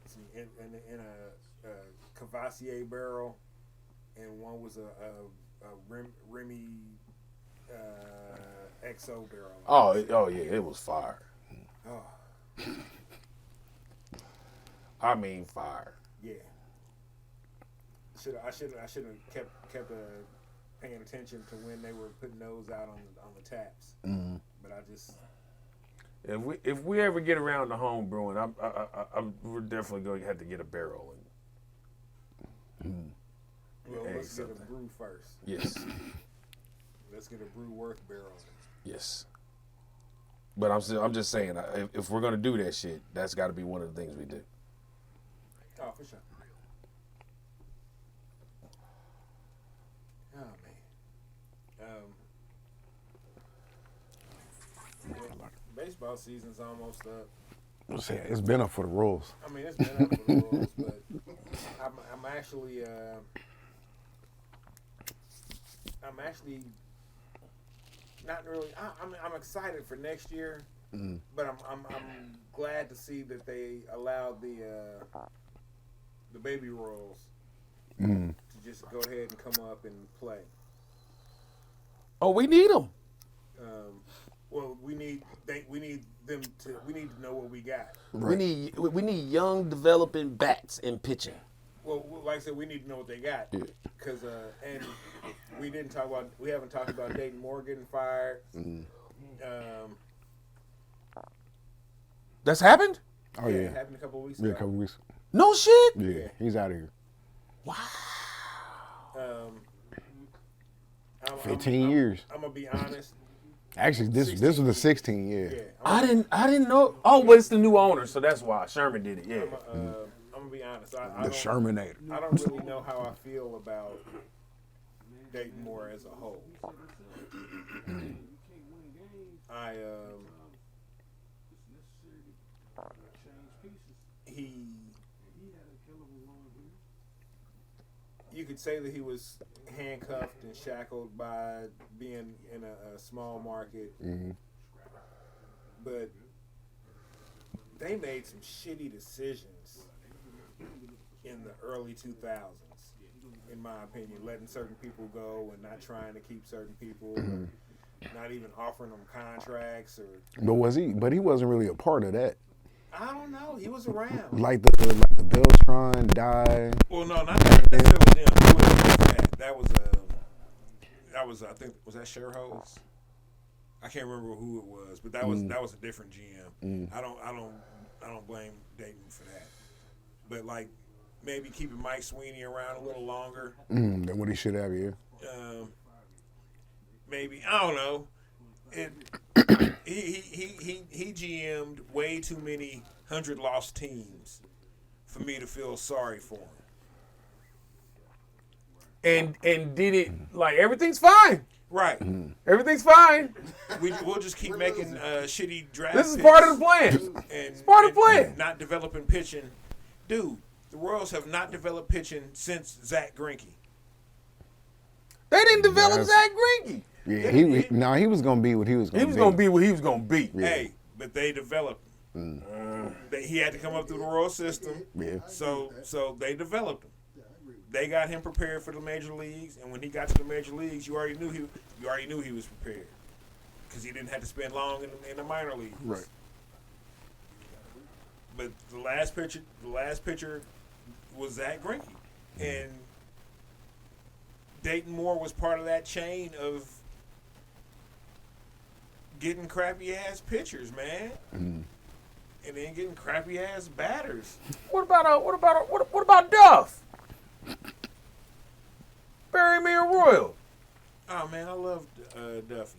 Some in a Cavassier barrel, and one was a Remy XO barrel. Oh yeah, it was fire. Oh, I mean fire. yeah. I should have kept paying attention to when they were putting those out on the taps. But I just If we ever get around to home brewing, we're definitely going to have to get a barrel. well, Hey, let's get a something. brew first. Yes, Let's get a brew worth barrel. yes. But I'm just saying, if we're going to do that shit, that's got to be one of the things we do. Oh, for sure. Oh man. Baseball season's almost up. It's been up for the Royals. I mean, it's been up for the Royals, but I'm actually not really. I'm excited for next year, but I'm glad to see that they allowed the baby royals to just go ahead and come up and play. Oh, we need them. Well, we need them to. We need to know what we got. We need young developing bats in pitching. Well, like I said, we need to know what they got. Because and we haven't talked about Dayton Moore getting fired. That's happened? Oh yeah, yeah. it happened a couple of weeks Yeah, a ago. couple weeks. No shit. Yeah, he's out of here. Wow. 15 years. I'm gonna be honest. Actually, this was the 16 year. Yeah, I didn't know. Oh, but it's the new owner, so that's why Sherman did it. Yeah. I'm gonna be honest. I The don't, Shermanator. I don't really know how I feel about Dayton Moore as a whole. You could say that he was handcuffed and shackled by being in a small market, but they made some shitty decisions in the early 2000s, in my opinion, letting certain people go and not trying to keep certain people, or not even offering them contracts, or But he wasn't really a part of that. I don't know. He was around. Like the Beltron died. Well, no, not necessarily them. It was that was I think, was that Sherho's? I can't remember who it was, but that was a different GM. I don't blame Dayton for that. But like maybe keeping Mike Sweeney around a little longer. Than what he should have, yeah. Maybe, I don't know. He GM'd way too many 100 lost teams for me to feel sorry for him. And did it like everything's fine. Right. Everything's fine. We'll just keep making shitty draft This is picks part of the plan. and, It's part of the plan. and not developing pitching. Dude, the Royals have not developed pitching since Zach Greinke. They didn't develop Yes. Zach Greinke. Yeah, he was gonna be what he was gonna He be. was gonna be what he was gonna be. Yeah. Hey, but they developed him. He had to come up through the Royal system. Yeah. So they developed him. They got him prepared for the major leagues, and when he got to the major leagues, you already knew he was prepared because he didn't have to spend long in the minor leagues. Right. But the last pitcher was Zach Greinke, and Dayton Moore was part of that chain of getting crappy ass pitchers, man, and then getting crappy ass batters. What about Duff? Bury me a Royal. Oh man, I loved Duffy.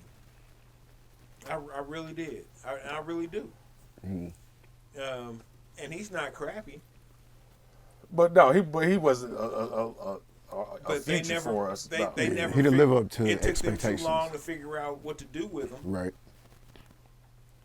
I really did. I really do. And he's not crappy. But no, he wasn't a they future never, for us. They No. never. He didn't live up to It took them expectations. too long to figure out what to do with him Right.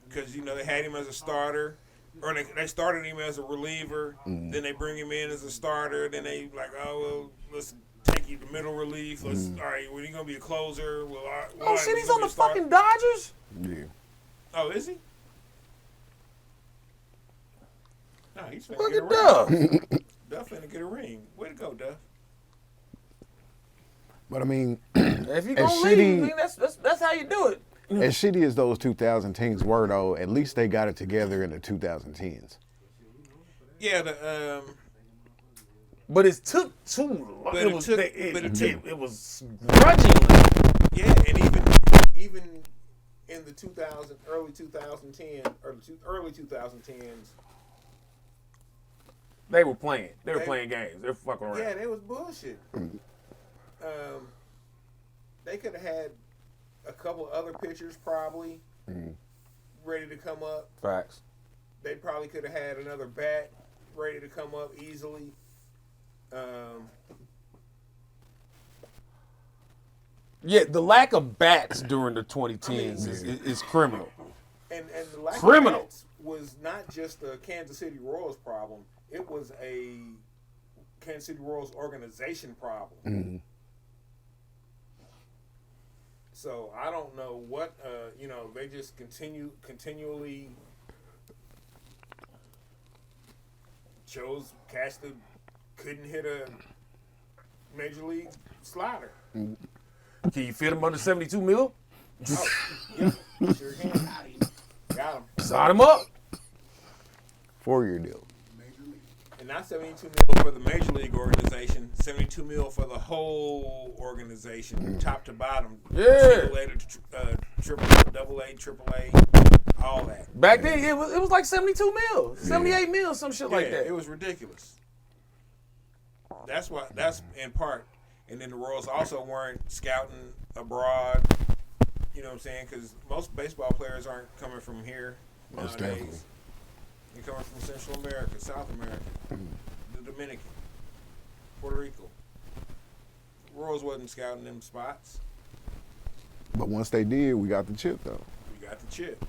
because they had him as a starter, or they started him as a reliever. Then they bring him in as a starter. Then they like, oh well, let's take you to middle relief. All right, when you gonna be a closer? Well, all right, Oh shit, he's he's on gonna the be a starter. fucking Dodgers. Yeah. Oh, is he? No, he's finna Look get a at ring. Duff. Duff finna get a ring. Way to go, Duff. But I mean, If you As gonna leave, shitty- I mean, that's how you do it. as shitty as those 2000 teams were, though, at least they got it together in the 2010s. Yeah, But it took too long. But It was grudgingly. yeah, and even in the early 2010s, They were playing. They were They- playing games. They were fucking around. yeah, that was bullshit. They could have had a couple other pitchers probably ready to come up. Facts. They probably could have had another bat ready to come up easily. Yeah, the lack of bats during the 2010s is criminal. And the lack Criminal. of bats was not just a Kansas City Royals problem. It was a Kansas City Royals organization problem. So I don't know what they just continually chose cats that couldn't hit a major league slider. Can you fit him under 72 mil? Oh, yeah, sure can. Got him. Sign him up. 4-year deal. Major league. And not 72 mil for the major league organization, 72 mil for the whole organization, top to bottom. Yeah. Single A to triple, double A, triple A, all that. Back then, it was like 72 mil, 78 mil, some shit like that. It was ridiculous. That's in part. And then the Royals also weren't scouting abroad. You know what I'm saying? Because most baseball players aren't coming from here Most nowadays. definitely. They're coming from Central America, South America, the Dominican, Puerto Rico. Royals wasn't scouting them spots. But once they did, we got the chip though. We got the chip.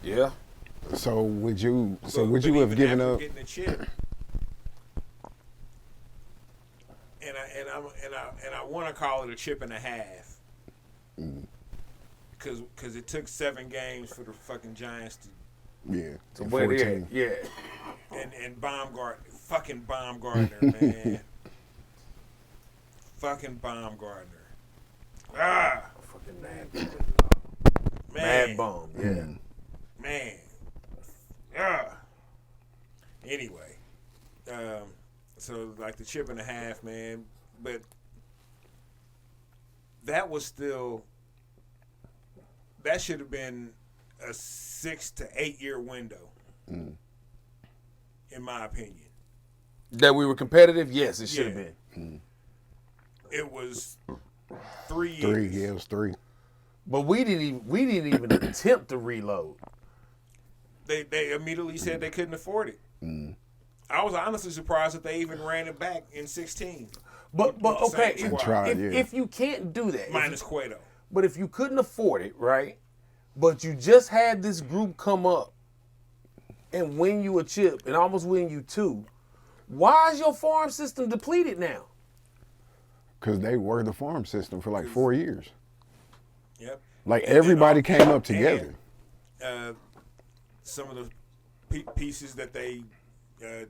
Yeah. So would you But have even given after up? getting the chip? And I want to call it a chip and a half. Because it took 7 games for the fucking Giants to Yeah. So in where they 14. at? Yeah. and fucking Baumgartner, man. Fucking Baumgartner. Ah, Fucking mad. man. Mad bum. Yeah. Man. Ah. Anyway, so like the chip and a half, man. But that was still. That should have been a 6 to 8 year window, in my opinion. That we were competitive? Yes, it should have Yeah. been. It was 3 years. 3, yeah, it was 3. But we didn't even attempt to reload. They immediately said they couldn't afford it. I was honestly surprised that they even ran it back in 16. But With the okay, same squad. tried. if you can't do that, Minus Cueto. but if you couldn't afford it, right? But you just had this group come up and win you a chip and almost win you 2. Why is your farm system depleted now? Because they were the farm system for like 4 years. Yep. Like And then everybody all- came up together. And, some of the pieces that they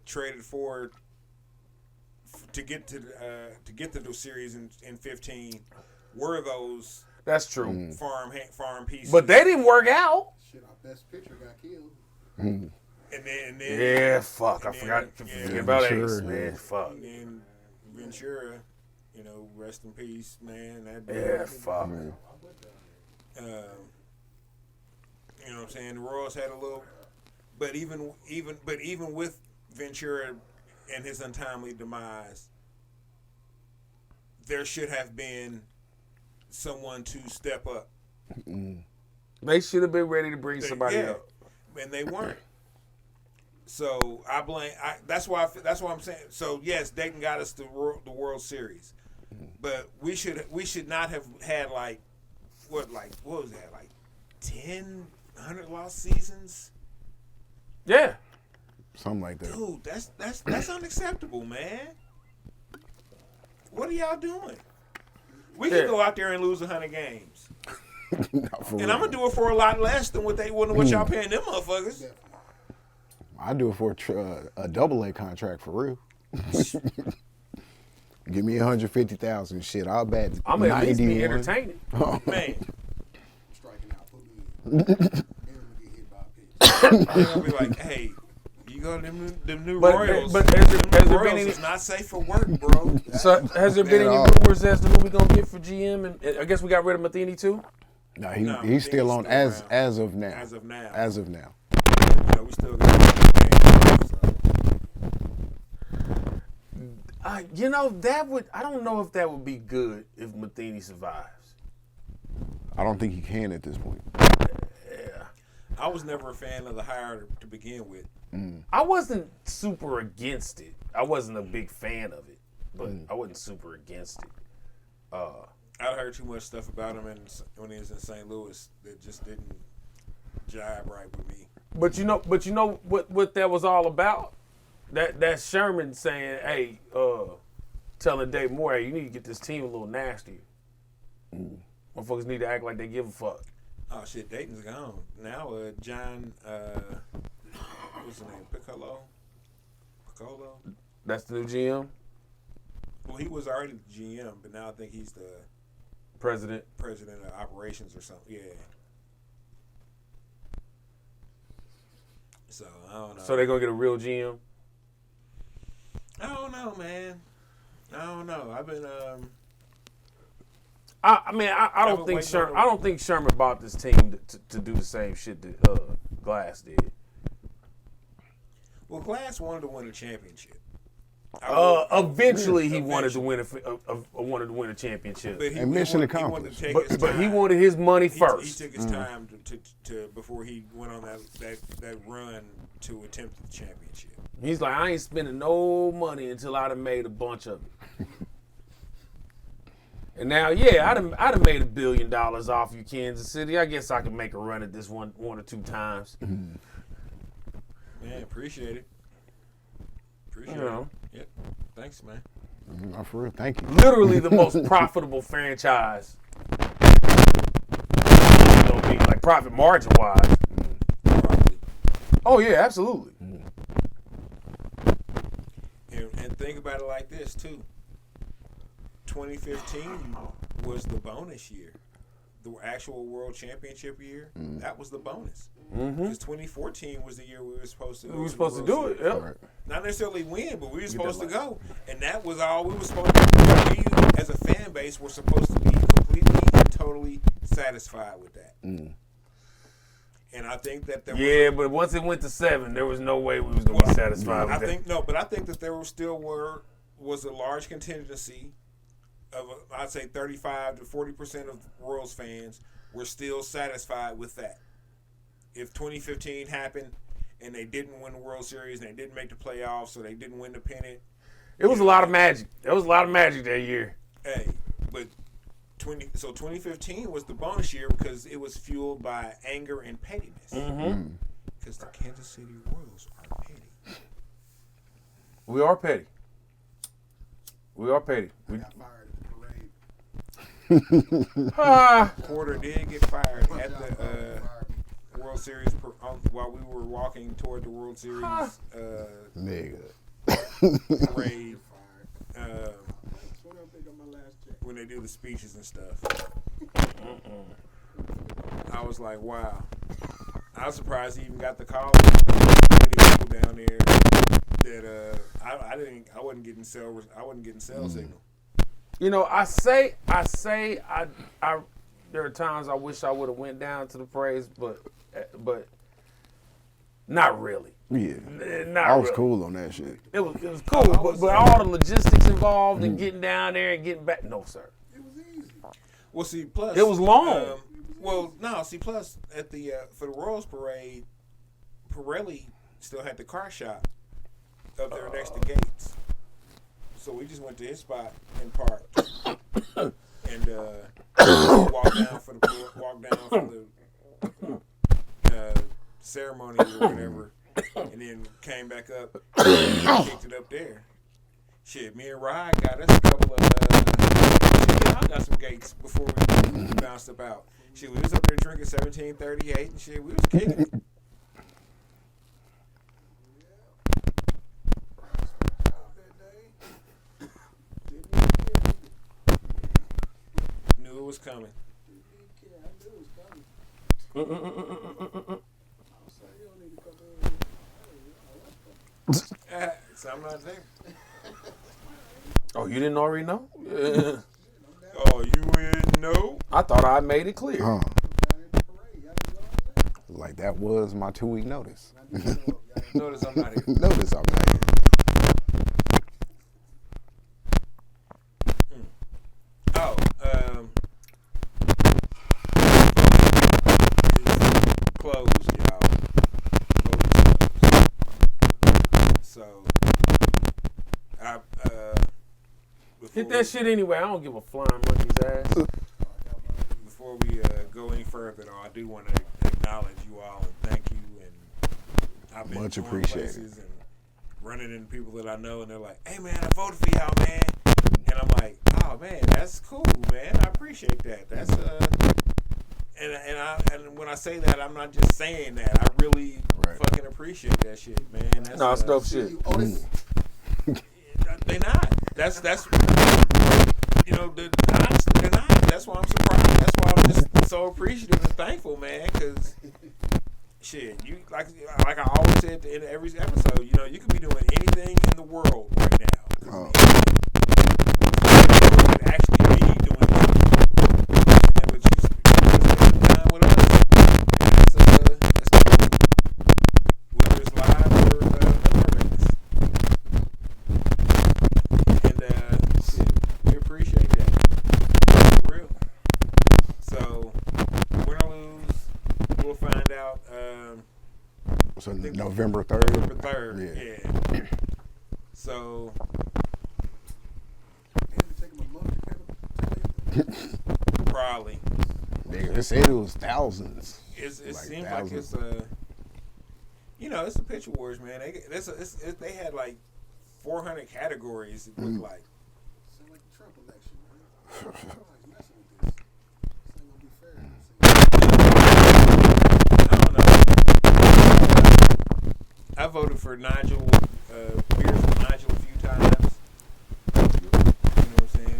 traded for to get to the series in 15 were those That's true. farm pieces. But they didn't work out. Shit, our best pitcher got killed. and then Yeah, fuck. I and forgot then- forget yeah, about sure, Ace, yeah. man. Fuck. and then Ventura, rest in peace, man. That Yeah, fuck. you know what I'm saying? The Royals had a little, but even with Ventura and his untimely demise, there should have been someone to step up. They should have been ready to bring somebody Yeah, up. and they weren't. So I blame. That's why I'm saying. So yes, Dayton got us the World Series, but we should not have had what was that, like 10, 100 lost seasons? Yeah. Something like that. Dude, that's unacceptable, man. What are y'all doing? We Yeah. can go out there and lose 100 games, Not for and real. I'm gonna do it for a lot less than what y'all paying them motherfuckers. I do it for a AA contract for real. Give me 150,000. Shit, I'll bet. I'm at least be 91. entertaining. Man, Striking out, put me in. And we get hit by a pitch. they're gonna be like, hey. You go to them new But- Royals. but has there been Royals any- is not safe for work, bro. So has there been At any all. rumors as to who we gonna get for GM? And I guess we got rid of Matheny too. No, No, he's still on still as around. as of now. As of now. As of now. We still got That would. I don't know if that would be good if Matheny survives. I don't think he can at this point. Yeah. I was never a fan of the hire to begin with. I wasn't super against it. I wasn't a big fan of it, but I wasn't super against it. I'd heard too much stuff about him when he was in St. Louis that just didn't jive right with me. But you know what that was all about? That's Sherman saying, hey, telling Dave Moore, hey, you need to get this team a little nastier. Motherfuckers need to act like they give a fuck. Oh shit, Dayton's gone now. John, what's his name? Piccolo. That's the new GM? Well, he was already the GM, but now I think he's the President. president of operations or something. Yeah. So I don't know. So they gonna get a real GM? I don't know, man. I don't know. I've been I don't think Sherman bought this team to do the same shit that Glass did. Well, Glass wanted to win a championship. Eventually he wanted to win a championship. But And mission accomplished. But he wanted his money first. He took his time to before he went on that run to attempt the championship. He's like, I ain't spending no money until I done made a bunch of it. And now, yeah, I'd have made $1 billion off you, Kansas City. I guess I could make a run at this one or two times. Man, appreciate it. Appreciate You know. it. Yep. Thanks, man. Oh, for real, thank you. Literally the most profitable franchise. Don't be like profit margin wise. Probably. Oh yeah, absolutely. And think about it like this too. 2015 was the bonus year. The actual world championship year, that was the bonus. Because 2014 was the year we were supposed to go. We were supposed to do it. Yep. Right. Not necessarily win, but we were supposed to go. And that was all we were supposed to do. We, as a fan base, were supposed to be completely and totally satisfied with that. And I think that there Yeah, but once it went to 7, there was no way we was gonna be satisfied with that. I think that there was a large contingency of I'd say 35 to 40% of Royals fans were still satisfied with that. If 2015 happened and they didn't win the World Series and they didn't make the playoffs, so they didn't win the pennant, It was a lot of magic. There was a lot of magic that year. hey, but 2015 was the bonus year because it was fueled by anger and pettiness. Because the Kansas City Royals are petty. We are petty. We are petty. I got fired at the parade. Porter did get fired at the World Series while we were walking toward the World Series Nigga. parade. What I think on my last check. When they do the speeches and stuff. I was like, wow. I was surprised he even got the call. Many people down there that I wasn't getting cell signal. You know, I there are times I wish I would have went down to the parades, but not really. Yeah. Not I was really. cool on that shit. It was cool, but all the logistics involved and getting down there and getting back, no sir. It was easy. Well, see, plus It was long. Plus at the for the Royals parade, Pirelli still had the car shop up there next to Gates. So we just went to his spot and parked, and walked down for the ceremony or whatever, and then came back up and kicked it up there. Shit, me and Rod got us a couple of. I got some Gates before we bounced up out. Shit, we was up there drinking 1738 and shit. We was kicking it. Knew it was coming. So I'm not there. Oh, you didn't already know? Yeah. Oh, you didn't know? I thought I made it clear. Huh. Like that was my 2-week notice. Notice I'm not here. Notice I'm not here. Oh, closed, y'all. So, Hit that shit anyway. I don't give a flying monkey's ass. Before we go any further, though, I do want to acknowledge you all and thank you. And I've been Much going appreciated. places and running into people that I know, and they're like, "Hey, man, I voted for y'all, man." And I'm like, "Oh, man, that's cool, man. I appreciate appreciate that. That's and when I say that, I'm not just saying that. I really fucking appreciate that shit, man. That's, No, it's dope shit. They not. That's you know, honestly, they're not. That's why I'm surprised. That's why I'm just so appreciative and thankful, man. Because shit, you like I always said in every episode, you know, you could be doing anything in the world right now. Actually be doing it, but you spend time with us, and that's cool. Whether it's live or other events, and shit, we appreciate that for real. So win or lose, we'll find out. So November 3rd. November 3rd, yeah. So. Probably. Nigga, they said it was thousands. It like seems thousands. like it's you know, it's the Picture Wars, man. They had like 400 categories. It looked like. Sound like the Trump election, man. Somebody's messing with this. This ain't gonna be fair. I voted for Nigel. Beers with Nigel a few times. You know what I'm saying?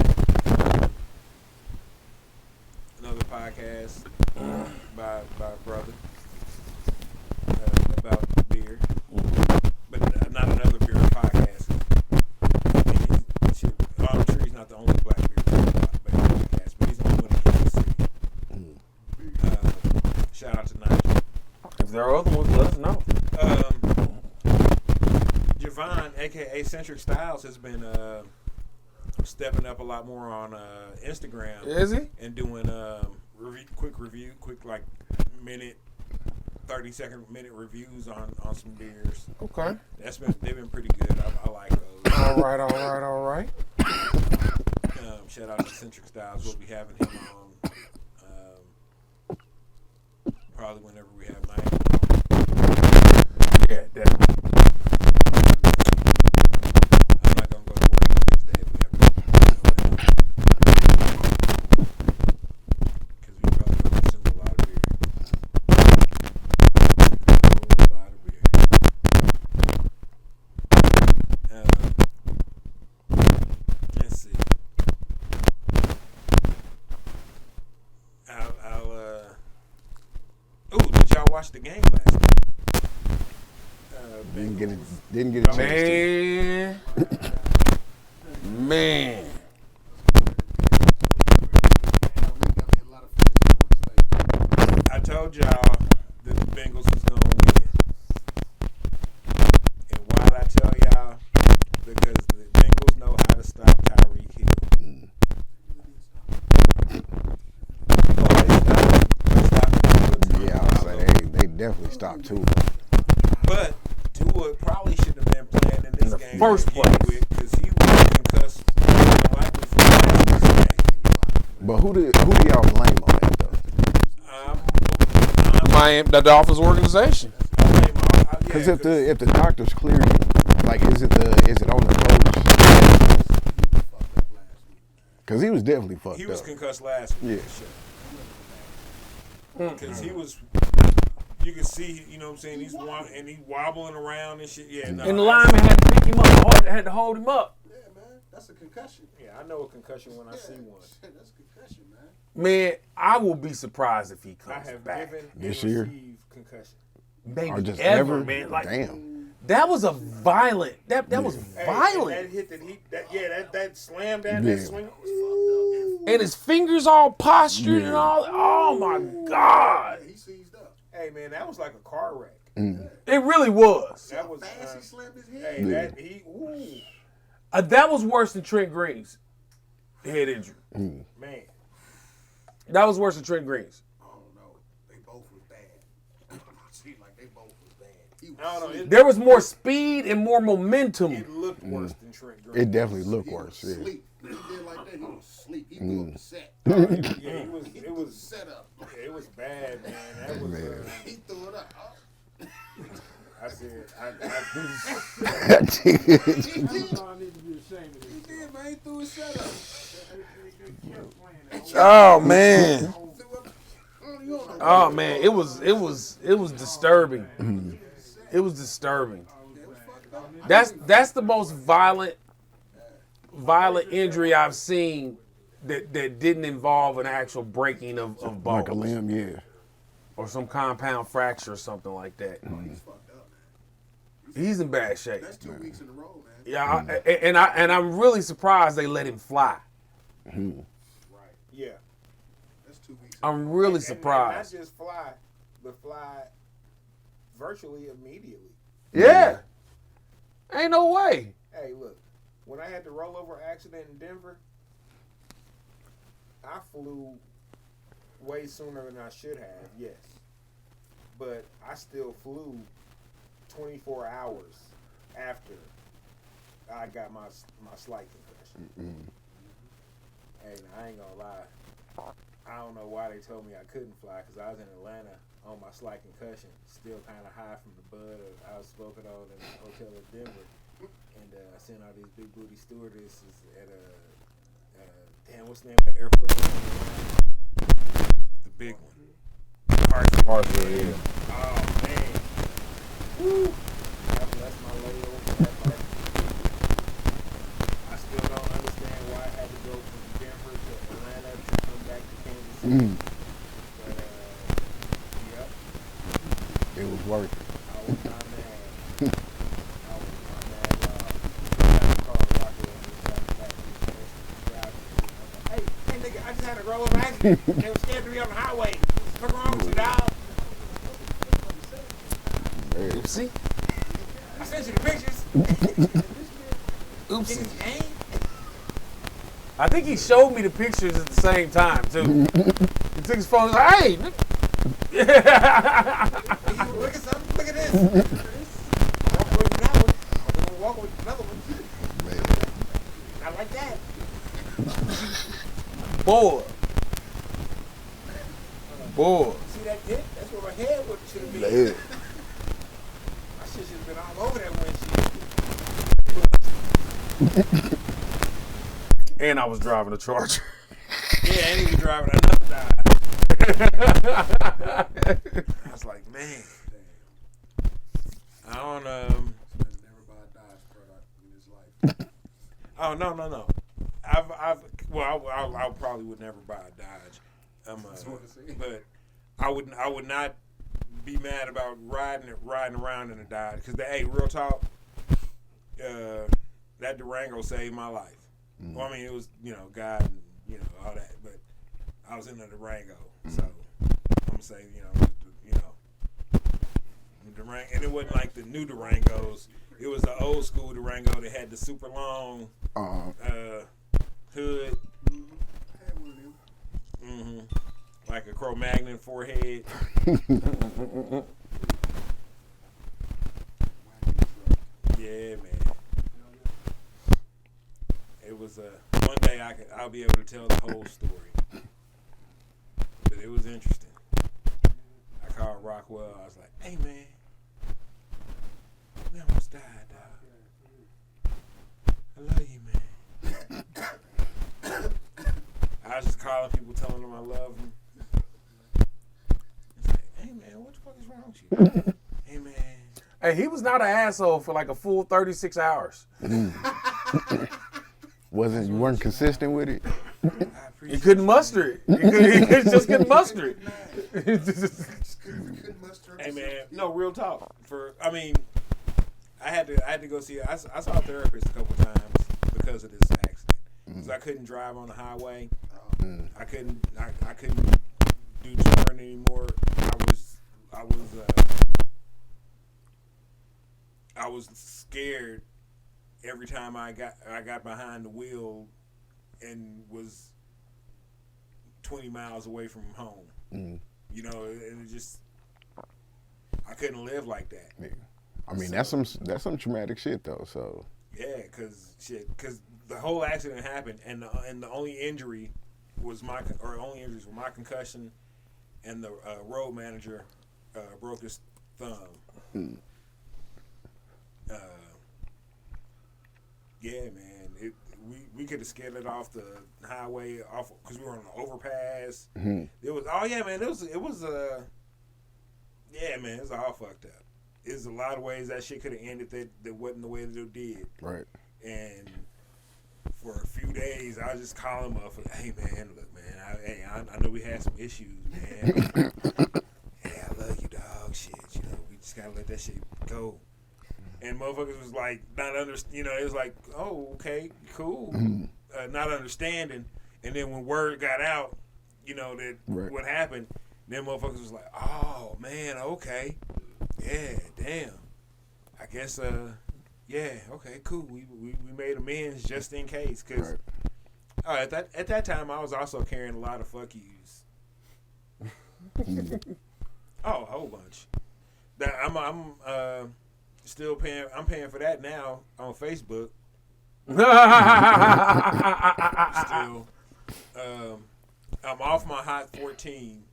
Another podcast by a brother about beer, but not another beer podcast. Olive Tree's not the only black beer podcast, but he's the only one in Kansas City. Shout out to Nigel. If there are other ones, let us know. Javon, aka Centric Styles, has been stepping up a lot more on Instagram. Is he? And doing quick like 30-second minute reviews on some beers. Okay. They've been pretty good. I like those. All right. Shout out to Centric Styles. We'll be having him on probably whenever we have night. Yeah, definitely. I'm not gonna go to work the next day if we have because we probably gonna consume a lot of beer. Let's see. Did y'all watch the game last night? Didn't get a chance to. Man. I told y'all that the Bengals was going to win. And why did I tell y'all? Because the Bengals know how to stop Tyreek Hill. Yeah, I'll say they definitely stopped too. But Tua probably shouldn't have been playing in this game first to begin place. with, because he was concussed likely for last week's game. But who do y'all blame on that though? The Dolphins organization. Because if the doctors clear you, like is it on the coach? Because he was definitely fucked up. He was concussed last week. Yeah. Because he was, you can see, you know what I'm saying, he's wobbling around and shit. Yeah, no. And the lineman had to pick him up, had to hold him up. Yeah, man. That's a concussion. Yeah, I know a concussion when I see one. Shit, that's a concussion, man. Man, I will be surprised if he I comes have back. given This and year? received concussion. Maybe Or just ever, ever? man. Like, Damn. that was a violent. That was violent. That hit that slam down Yeah. that swing. And his fingers all postured and all. Oh my God! He seized up. Hey man, that was like a car wreck. It really was. That was Fast he slammed his head. hey, that he ooh, That was worse than Trent Green's head injury. man. That was worse than Trent Green's. I don't know. They both was bad. Seemed like they both was bad. He was I don't know. There was more speed and more momentum. It looked worse than Trent Green. It definitely looked he worse. was Yeah. sleep. When he did like that, he was sleep. He blew up the set. Yeah, it was Set up. it was bad, man. That was He threw it up. I said I That's all I need to be ashamed of He this. did, man. He threw his set up. They kept playing that. Oh man. Oh man, it was disturbing. It was disturbing. That's the most violent injury I've seen that didn't involve an actual breaking of bones. Like a limb, yeah. Or some compound fracture or something like that. He's in bad shape. That's 2 weeks in a row, man. Yeah, and I'm really surprised they let him fly. Yeah. That's 2 weeks. I'm really And surprised. not just fly, but fly virtually immediately. Yeah. Ain't no way. Hey, look, when I had the rollover accident in Denver, I flew way sooner than I should have, yes. But I still flew 24 hours after I got my slight concussion. And I ain't gonna lie, I don't know why they told me I couldn't fly, because I was in Atlanta on my slight concussion, still kind of high from the bud I was smoking on in the hotel in Denver. And I seen all these big booty stewardesses at damn, what's the name of the airport? The big one. Hartsfield, yeah. Oh man. Woo. That's my layover. I still don't understand why I had to go from Denver to Atlanta to come back to Kansas City. But yep. It was worth it. I was not mad. I was not mad at all. I got to call Rockwell and got back to the Hey, nigga, I just had a rollover accident. They were scared to be on the highway. What's wrong with you, dog? Oopsie. I sent you the pictures. Oopsie. Niggas ain't. I think he showed me the pictures at the same time, too. He took his phone and was like, hey. Look at something. Look at this. Walk with that one. I'm gonna walk with another one. Not like that. Boy. See that dip? That's where my head should have been. Yeah. My shit should have been all over that windshield. And I was driving a Charger. Yeah, and he was driving another Dodge. I was like, man. I don't Never buy a Dodge product in his life. Oh no. I probably would never buy a Dodge. But I would not be mad about riding around in a Dodge, because hey, real talk, that Durango saved my life. Well, I mean, it was, God and all that, but I was in a Durango, so I'm gonna say Durango, and it wasn't like the new Durangos. It was the old school Durango that had the super long hood. Mm-hmm. Like a Cro-Magnon forehead. Yeah, man. It was one day I'll be able to tell the whole story. But it was interesting. I called Rockwell. I was like, hey, man. We almost died, dog. I love you, man. I was just calling people, telling them I love them. It's like, hey, man, what the fuck is wrong with you? Hey, man. Hey, he was not an asshole for like a full 36 hours. You weren't consistent with it? He couldn't muster it. He just couldn't muster it. Hey, man, no, real talk. I had to go see. I saw a therapist a couple times because of this accident. Because I couldn't drive on the highway. I couldn't do touring anymore. I was scared every time I got behind the wheel and was 20 miles away from home. And it just, I couldn't live like that. Yeah. I mean, that's some traumatic shit though. So yeah, cause the whole accident happened, and the only injuries were my concussion, and the road manager broke his thumb. Yeah, man, we could have skidded off the highway off because we were on the overpass. Mm-hmm. It was yeah, man, it was all fucked up. There's a lot of ways that shit could have ended that wasn't the way that it did. Right. And for a few days, I was just calling motherfuckers, hey man, look man, I know we had some issues, man. Hey, I love you, dog. Shit, you know, we just gotta let that shit go. And motherfuckers was like not it was like, oh, okay, cool, not understanding. And then when word got out, you know that what happened, then motherfuckers was like, oh man, okay, yeah, damn. I guess yeah, okay, cool. We made amends just in case, cause at that time I was also carrying a lot of fuck yous. Oh, a whole bunch. That I'm still paying. I'm paying for that now on Facebook. Still, I'm off my Hot 14,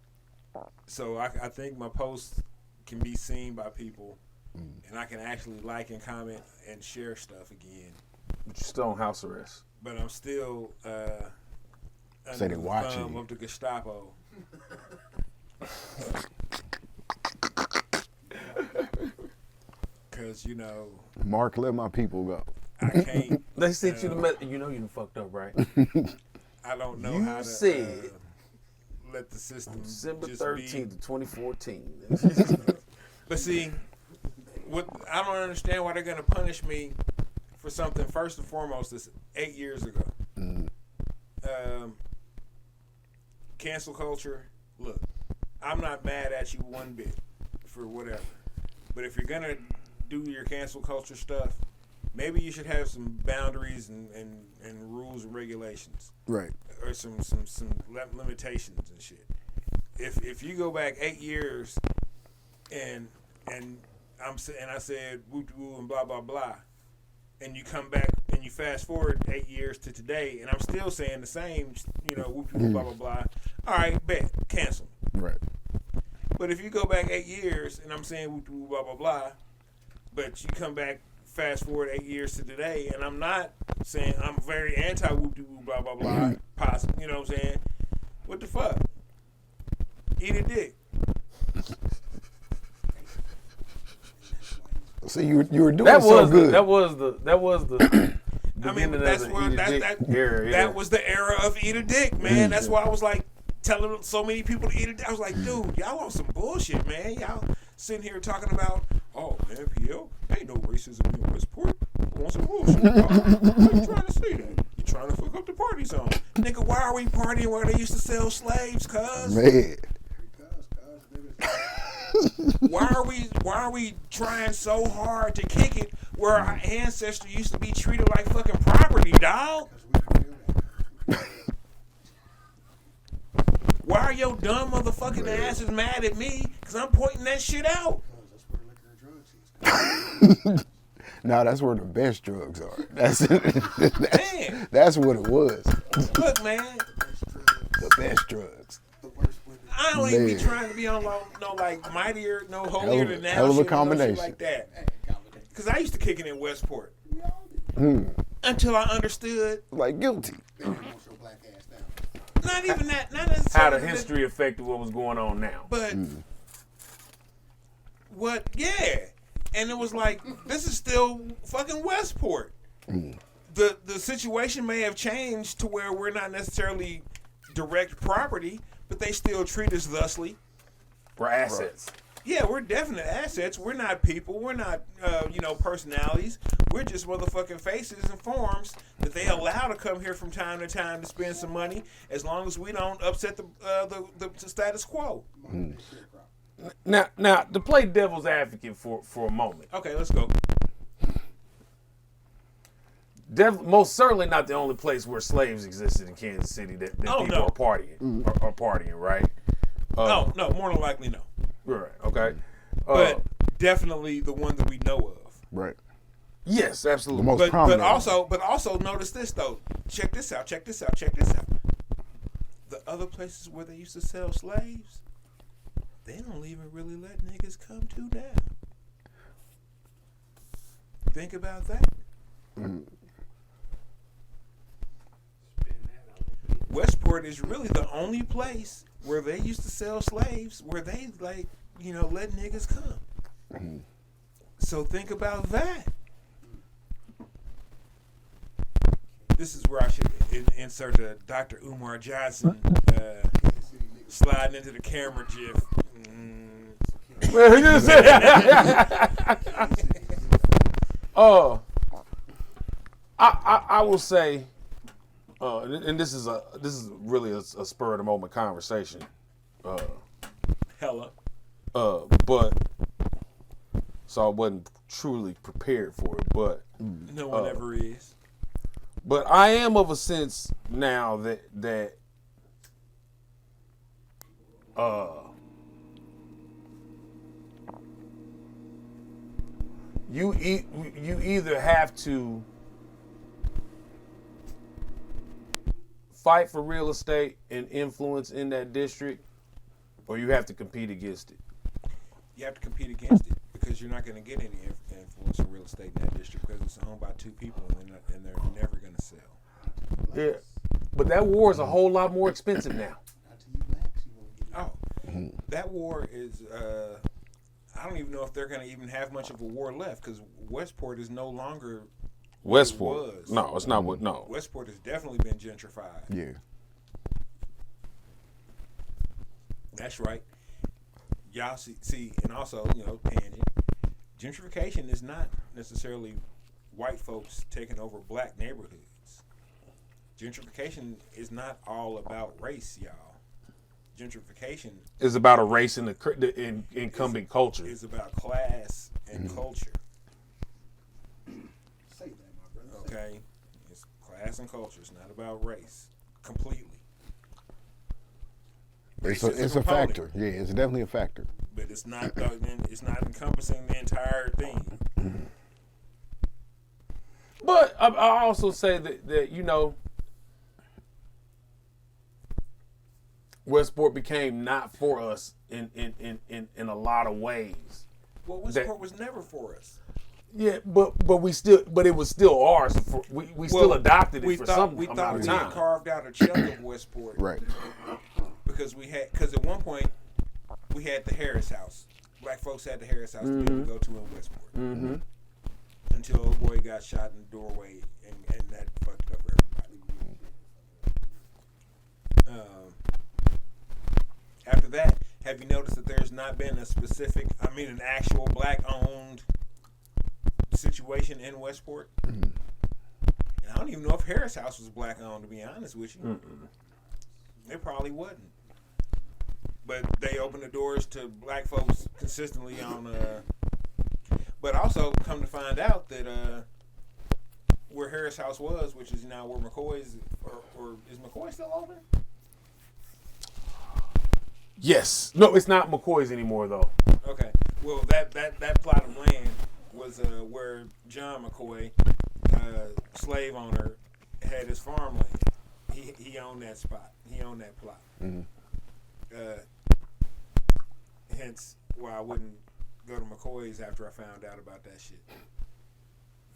so I think my posts can be seen by people, and I can actually like and comment and share stuff again. But you're still on house arrest. But I'm still Say they watching thumb you. of the Gestapo. Cause Mark, let my people go. I can't. They sent you the message. You know you done fucked up, right? I don't know You how to said let the system December just 13th of 2014. But see, what I don't understand why they're gonna punish me for something. First and foremost, this 8 years ago. Cancel culture. Look, I'm not mad at you one bit for whatever. But if you're gonna do your cancel culture stuff, maybe you should have some boundaries and rules and regulations. Right. Or some limitations and shit. If you go back 8 years and I said woo woo and blah blah blah, and you come back and you fast forward 8 years to today, and I'm still saying the same, woo woo blah blah blah. All right, bet, cancel. Right. But if you go back 8 years and I'm saying woo woo blah blah blah, but you come back fast forward 8 years to today, and I'm not saying I'm very anti woo woo blah blah blah, possible. You know what I'm saying? What the fuck? Eat a dick. See, you were doing so good. That was the I mean, that's where that was the era of eat a dick, man. That's why I was like telling so many people to eat a dick. I was like, dude, y'all on some bullshit, man. Y'all sitting here talking about, oh man, PL, ain't no racism in Westport. On some bullshit. How you trying to say that? You trying to fuck up the party zone, nigga? Why are we partying where they used to sell slaves, cuz? Man. Why are we trying so hard to kick it where our ancestors used to be treated like fucking property, dog? Why are your dumb motherfucking asses mad at me? Cause I'm pointing that shit out. No, that's where the best drugs are. That's Man. That's what it was. Look, man, The best drugs. I don't even be Man. trying to be on no like mightier, no holier than thou hell of a shit, no combination. shit like that. Cause I used to kick it in Westport until I understood. Like guilty. Not even that. Not how necessarily. the history affected what was going on now. But what? Yeah, and it was like this is still fucking Westport. The situation may have changed to where we're not necessarily direct property, but they still treat us thusly. We're assets. Yeah, we're definite assets. We're not people. We're not personalities. We're just motherfucking faces and forms that they allow to come here from time to time to spend some money, as long as we don't upset the status quo. Now, to play devil's advocate for a moment. Okay, let's go. Most certainly not the only place where slaves existed in Kansas City that people no. are partying, right? No, more than likely no. Right. Okay. But definitely the one that we know of. Right. Yes, The absolutely. most But prominent. also notice this though. Check this out. The other places where they used to sell slaves, they don't even really let niggas come to now. Think about that. Westport is really the only place where they used to sell slaves, where they let niggas come. So think about that. This is where I should insert the Dr. Umar Johnson sliding into the camera gif. I will say, and this is really a spur of the moment conversation. Hella. But so I wasn't truly prepared for it, but No one ever is. But I am of a sense now that you either have to fight for real estate and influence in that district, or you have to compete against it. You have to compete against it because you're not going to get any influence in real estate in that district because it's owned by two people and they're never going to sell. Yeah, but that war is a whole lot more expensive now. Oh, that war is. I don't even know if they're going to even have much of a war left because Westport is no longer. Westport. Was. No, it's not what. No. Westport has definitely been gentrified. Yeah. That's right. Y'all see, and also, tangent. Gentrification is not necessarily white folks taking over black neighborhoods. Gentrification is not all about race, y'all. Gentrification is about a race in the incumbent culture. It's about class and culture. Say that, my brother. Okay? It's class and culture. It's not about race. Completely. It's a factor. Yeah, it's definitely a factor. But it's not encompassing the entire thing. But I also say that Westport became not for us in a lot of ways. Well, Westport was never for us. Yeah, but it was still ours. We still adopted it for some amount of time. We had carved out a chunk of Westport, Right? Because at one point we had the Harris House. Black folks had the Harris House to be able to go to in Westport. Mm-hmm. Until old boy got shot in the doorway, and that fucked it up for everybody. After that, have you noticed that there's not been an actual black-owned situation in Westport? And I don't even know if Harris House was black-owned, to be honest with you. It probably wasn't. But they opened the doors to black folks consistently on. But also, come to find out that where Harris House was, which is now where McCoy's, or is McCoy still open? Yes. No, it's not McCoy's anymore, though. Okay. Well, that plot of land was where John McCoy, slave owner, had his farmland. He owned that spot. He owned that plot. Mm-hmm. Hence why I wouldn't go to McCoy's after I found out about that shit.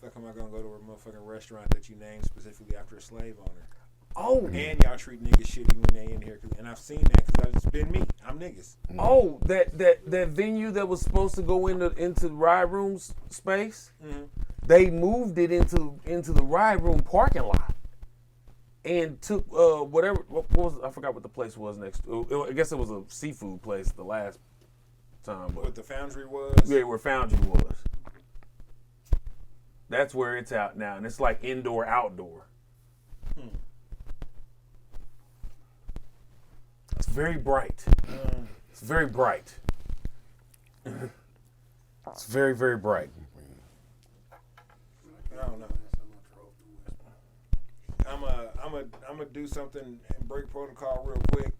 Fuck, am I gonna go to a motherfucking restaurant that you named specifically after a slave owner? Oh, and y'all treat niggas shitty when they in here, and I've seen that because it's been me. I'm niggas. Oh, that venue that was supposed to go into the ride room space, they moved it into the ride room parking lot, and took whatever. What was, I forgot what the place was next. I guess it was a seafood place the last time. But what the Foundry was? Yeah, where Foundry was. That's where it's out now, and it's like indoor outdoor. It's very bright. It's very bright. It's very, very bright. I don't know. I'm gonna do something and break protocol real quick.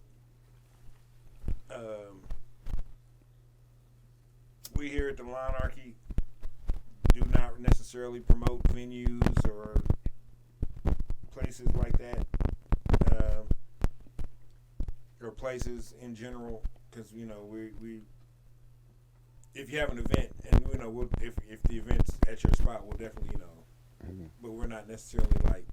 We here at the Lawnarchy do not necessarily promote venues or places like that, or places in general, because we if you have an event and if the event's at your spot, we'll definitely but we're not necessarily like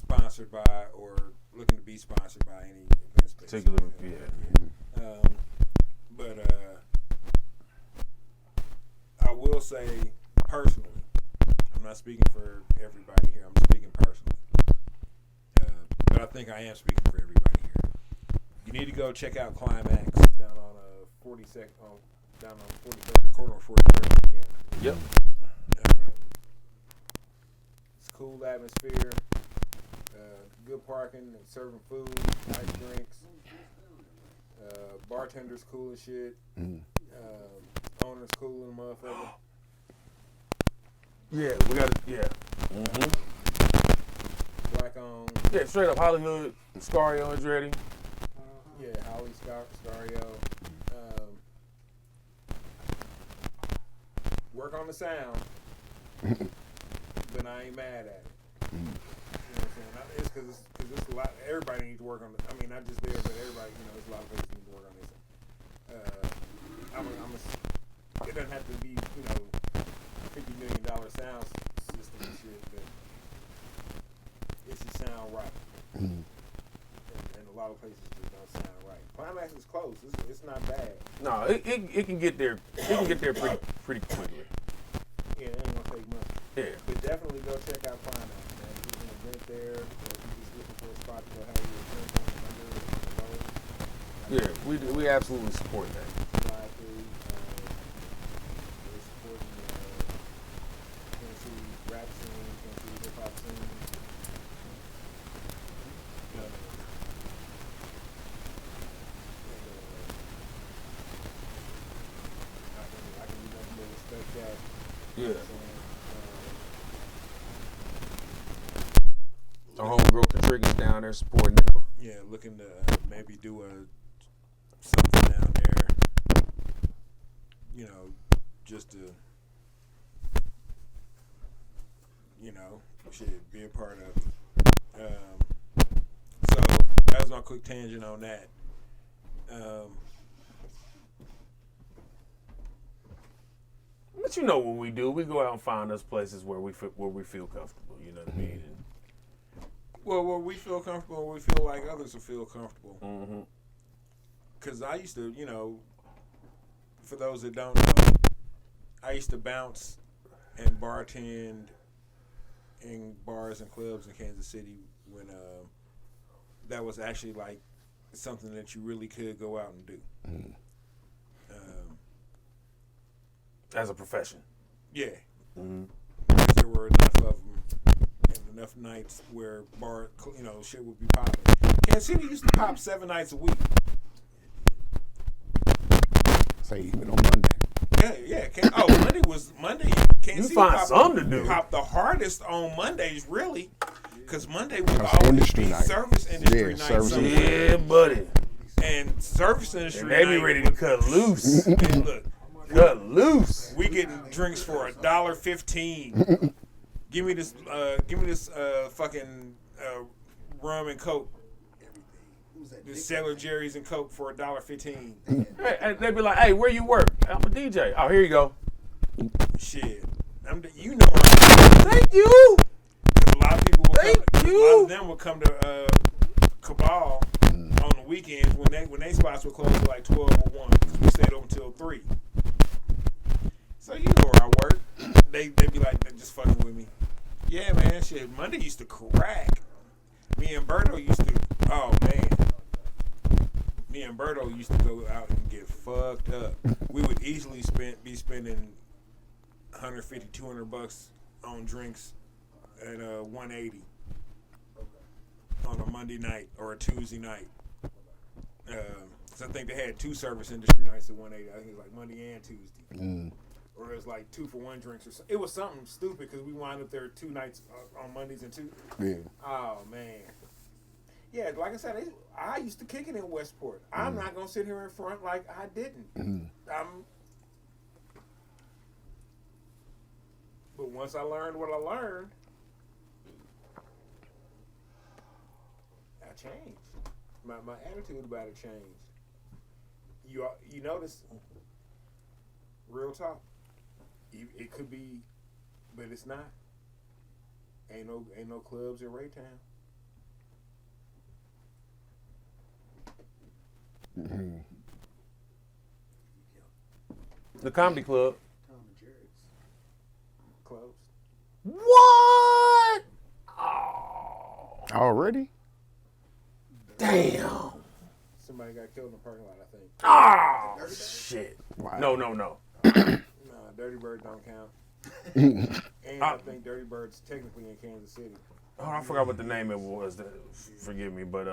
sponsored by or looking to be sponsored by any event space. Particular, yeah. But I will say personally, I'm not speaking for everybody here. I'm speaking personally. But I think I am speaking for everybody here. You need to go check out Climax down on 42nd, down on 43rd corner of 43rd again. Yep. It's a cool atmosphere. Good parking, serving food, nice drinks. Bartender's cool as shit. Owner's cool and motherfucker. Yeah, we got it. Yeah. Black on. Yeah, straight up Hollywood. Scario is ready. Yeah, Holly Scario. Work on the sound, but I ain't mad at it. You know what I'm saying? It's because it's a lot. Everybody needs to work on it. I mean, not just there, but everybody. There's a lot of places need to work on this. It doesn't have to be, $50 million sound system and shit, but it should sound right. And a lot of places just don't sound right. Climax is close. It's not bad. No, it can get there. It can get there pretty quickly. Yeah, it ain't gonna take much. Yeah. But definitely go check out Climax, man. If there's an event there, or if you're just looking for a spot to go have your drink on the road. Yeah, we absolutely support that. Slide through. We're supporting Kansas City rap scene, Kansas City hip hop scene. I can do nothing but respect that. Yeah. So, Our homegirl Katrina's down there supporting them. yeah, looking to maybe do something down there, just to, shit, be a part of it. So that was my quick tangent on that. But you know what we do? We go out and find us places where we feel comfortable. You know what I mean? Well, where we feel comfortable, we feel like others will feel comfortable. Mm-hmm. Because I used to, for those that don't know, I used to bounce and bartend in bars and clubs in Kansas City when that was actually like something that you really could go out and do. As a profession. Yeah. Mm-hmm. Because there were enough of them and enough nights where shit would be popping. Kansas City used to pop 7 nights a week. Say even on Monday. Yeah. Monday. Kansas City find something to do. Popped the hardest on Mondays, really, because Monday would That's always industry be night. service industry Yeah, night. service somewhere. Yeah, buddy. And service industry And they be night ready to cut loose. And look, Cut loose. we getting drinks for $1.15. Give me this fucking rum and Coke. The Sailor Jerry's and Coke for $1.15. And they be like, "Hey, where you work?" I'm a DJ. Oh, here you go. Shit, you know where I'm at. Thank you. A lot of people will Thank a lot you. of them will come to Cabal on the weekends when they spots were closed at like 12 or 1 because we stayed open till 3. So you know where I work. They be like, "They're just fucking with me." Yeah, man, shit. Monday used to crack. Me and Berto used to. Oh man. Me and Berto used to go out and get fucked up. We would easily be spending $150, $200 on drinks at 180 on a Monday night or a Tuesday night. So I think they had 2 service industry nights at 180. I think it was like Monday and Tuesday. Or it was like 2-for-1 drinks or something. It was something stupid because we wound up there 2 nights on Mondays and 2. Yeah. Oh man. Yeah, like I said, I used to kick it in Westport. I'm not gonna sit here in front like I didn't. But once I learned what I learned, I changed. My attitude about it changed. You notice, real talk. It could be, but it's not. Ain't no clubs in Raytown. The Comedy Club. Tom and Jerry's. Close. What? Oh, Already? damn. Somebody got killed in the parking lot, I think. Oh, shit. Wow. No. Nah, Dirty Bird don't count. And I think Dirty Bird's technically in Kansas City. Oh, I forgot what the name it was. Forgive me, but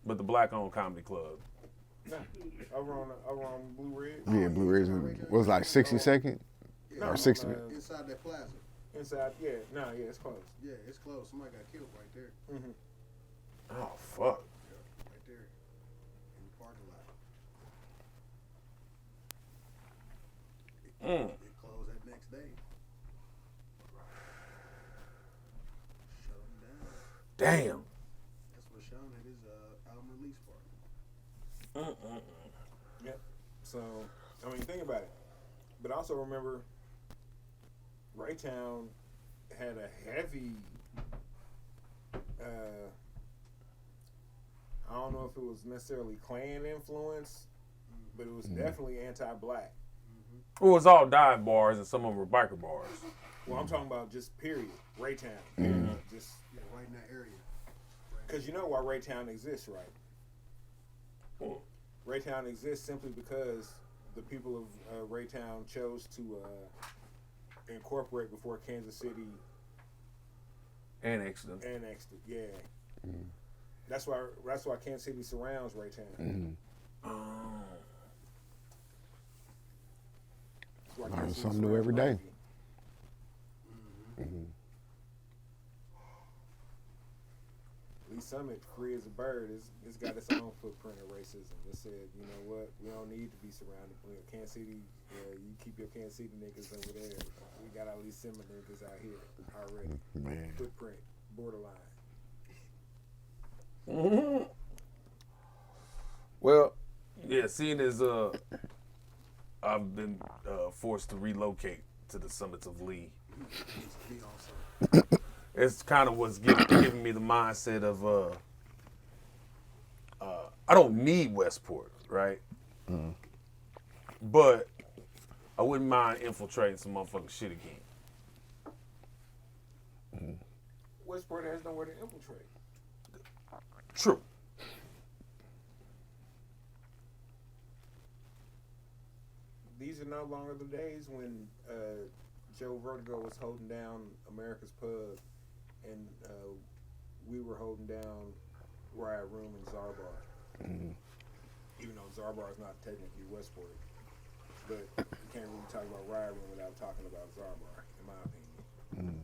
the black-owned comedy club. Nah, over on Blue Ridge. Yeah, Blue Ridge was like 62nd No, or 60. Inside that plaza. Inside, yeah, it's close. Yeah, it's close. Somebody got killed right there. Oh, fuck. Right there. In the parking lot. It closed that next day. Shut them down. Damn. That's what Sean at his album release party. Yep. So, I mean, think about it. But also remember, Raytown had a heavy, I don't know if it was necessarily Klan influence, but it was definitely anti-black. It was all dive bars and some of them were biker bars. Well, I'm talking about just period. Raytown. Just Yeah, right in that area. because you know why Raytown exists, right? Raytown exists simply because the people of Raytown chose to incorporate before Kansas City Annexed them. annexed it. Yeah, that's why Kansas City surrounds Raytown. That's why Learn Kansas City something new surrounds every day. Lawnarchy. Lee Summit, free as a bird, it's got its own footprint of racism. It said, you know what, we don't need to be surrounded. Kansas City, you keep your Kansas City niggas over there. We got all these similar niggas out here already. Man. Footprint, borderline. Well, yeah, seeing as I've been forced to relocate to the summits of Lee, Me also. it's kind of what's giving me the mindset of I don't need Westport, right? But I wouldn't mind infiltrating some motherfucking shit again. Westport has nowhere to infiltrate. True. These are no longer the days when J-Ritoc was holding down America's Pub and we were holding down Riot Room and Zarbar. Even though Zarbar is not technically Westport. But you can't really talk about Riot Room without talking about Zarbar, in my opinion.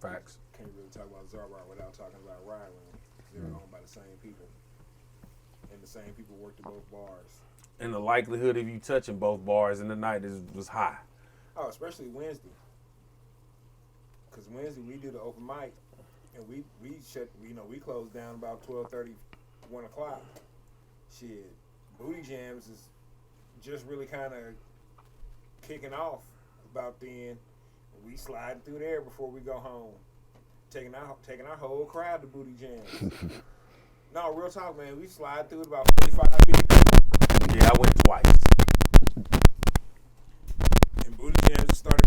Facts. Can't really talk about Zarbar without talking about Riot Room. They're owned by the same people. And the same people worked at both bars. And the likelihood of you touching both bars in the night was high. Oh, especially Wednesday. Because Wednesday we do the open mic, and we shut. We close down about 12:30, 1 o'clock. Shit, Booty Jams is just really kind of kicking off about then. We slide through there before we go home, taking our whole crowd to Booty Jams. No, real talk, man. We slide through it about 45 people. Yeah, I went twice. And Booty Jams started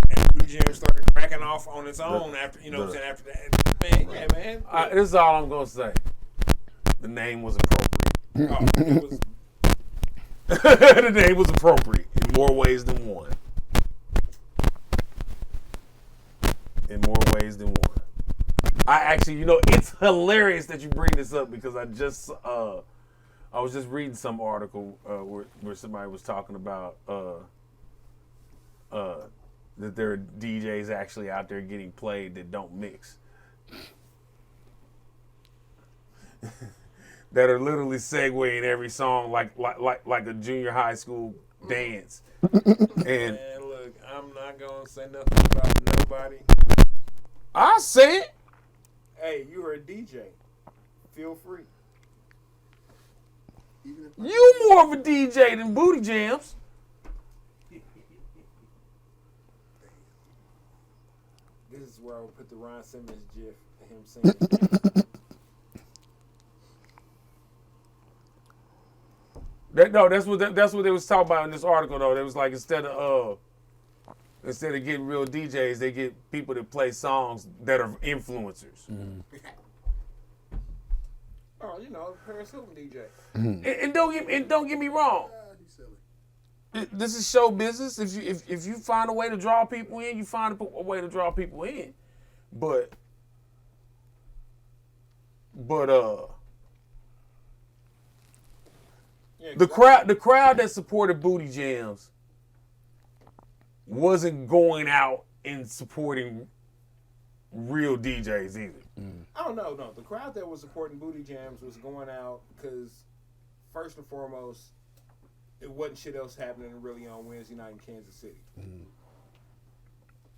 cracking off on its own after after that. Man, yeah, man. This is all I'm gonna say. The name was appropriate. Oh, it was. The name was appropriate in more ways than one. In more ways than one. I actually, it's hilarious that you bring this up because I was just reading some article where somebody was talking about that there are DJs actually out there getting played that don't mix. That are literally segueing every song like a junior high school dance. And Man, look, I'm not gonna say nothing about nobody. I say it. Hey, you are a DJ. Feel free. Even if You more of a DJ than Booty Jams. This is where I would put the Ron Simmons gif of him singing. That's what they was talking about in this article though. They was like instead of getting real DJs, they get people to play songs that are influencers. Oh, Paris Hilton DJ. And don't get me wrong. He's silly. This is show business. If you find a way to draw people in, you find a way to draw people in. But Yeah, the crowd that supported Booty Jams wasn't going out and supporting real DJs either. Oh no. The crowd that was supporting Booty Jams was going out because, first and foremost, it wasn't shit else happening really on Wednesday night in Kansas City.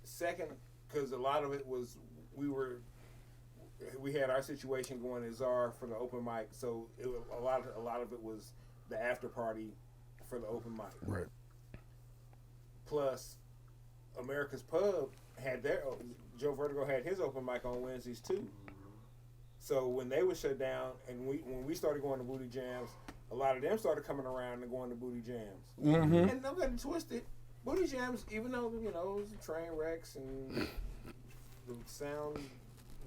Second, because a lot of it was we had our situation going at Czar for the open mic, so a lot of it was the after party for the open mic. Right. Plus, America's Pub had J-Ritoc had his open mic on Wednesdays too. So when they were shut down, and when we started going to Booty Jams, a lot of them started coming around and going to Booty Jams. Mm-hmm. And don't get it twisted, Booty Jams, even though it was train wrecks and the sound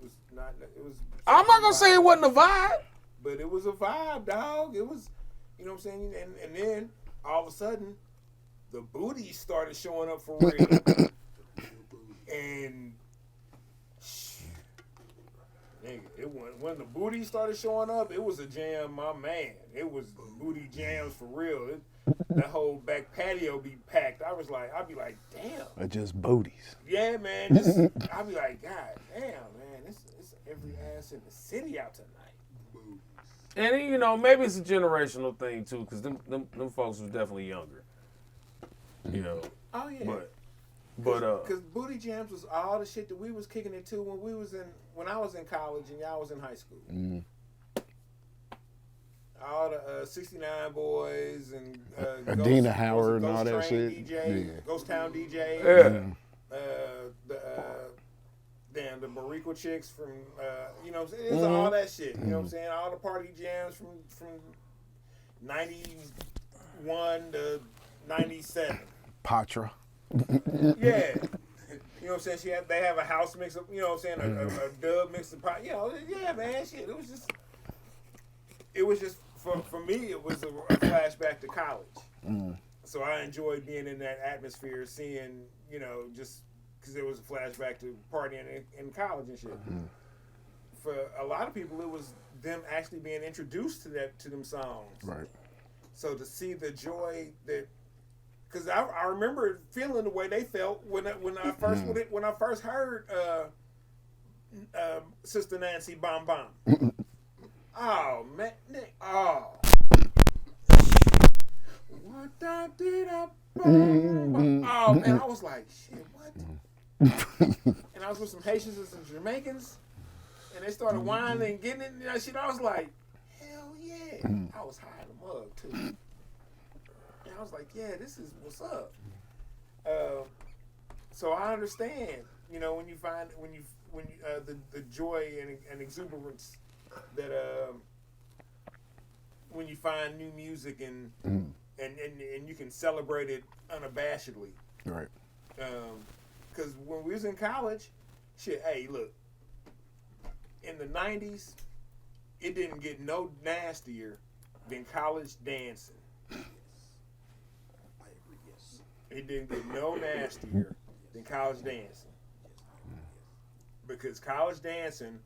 was not, it was. I'm not gonna say it wasn't a vibe. But it was a vibe, dog. It was, you know what I'm saying? And then all of a sudden, the booties started showing up for real. And nigga, when the booties started showing up, it was a jam, my man. It was Booty Jams for real. That whole back patio be packed. I'd be like, damn. Or just booties. Yeah, man. I'd be like, God damn, man. It's every ass in the city out tonight. And maybe it's a generational thing too, because them folks was definitely younger. Oh yeah. But because Booty Jams was all the shit that we was kicking it to when I was in college and y'all was in high school. All the 69 Boys and Adina Howard and all that shit. DJ, Ghost Town DJ. The Barico chicks from it's all that shit. You know what I'm saying? All the party jams from 91 to 97. Patra. Yeah. You know what I'm saying? They have a house mix up, you know what I'm saying? A dub mix of pot. Yeah, man, shit. It was just for me, it was a flashback to college. So I enjoyed being in that atmosphere, seeing, just because it was a flashback to partying in college and shit. For a lot of people, it was them actually being introduced to them songs. Right. So to see the joy that, because I remember feeling the way they felt when I first heard Sister Nancy Bom Bom. Oh man, what I did I? Oh man, I was like, shit, what? And I was with some Haitians and some Jamaicans, and they started whining and getting it and that shit. I was like, hell yeah! I was high in the mug too. And I was like, yeah, this is what's up. So I understand, when you find the joy and exuberance that when you find new music and you can celebrate it unabashedly. Right. Because when we was in college, shit, hey, look, in the 90s, it didn't get no nastier than college dancing. I agree, yes. It didn't get no nastier than college dancing. Because college dancing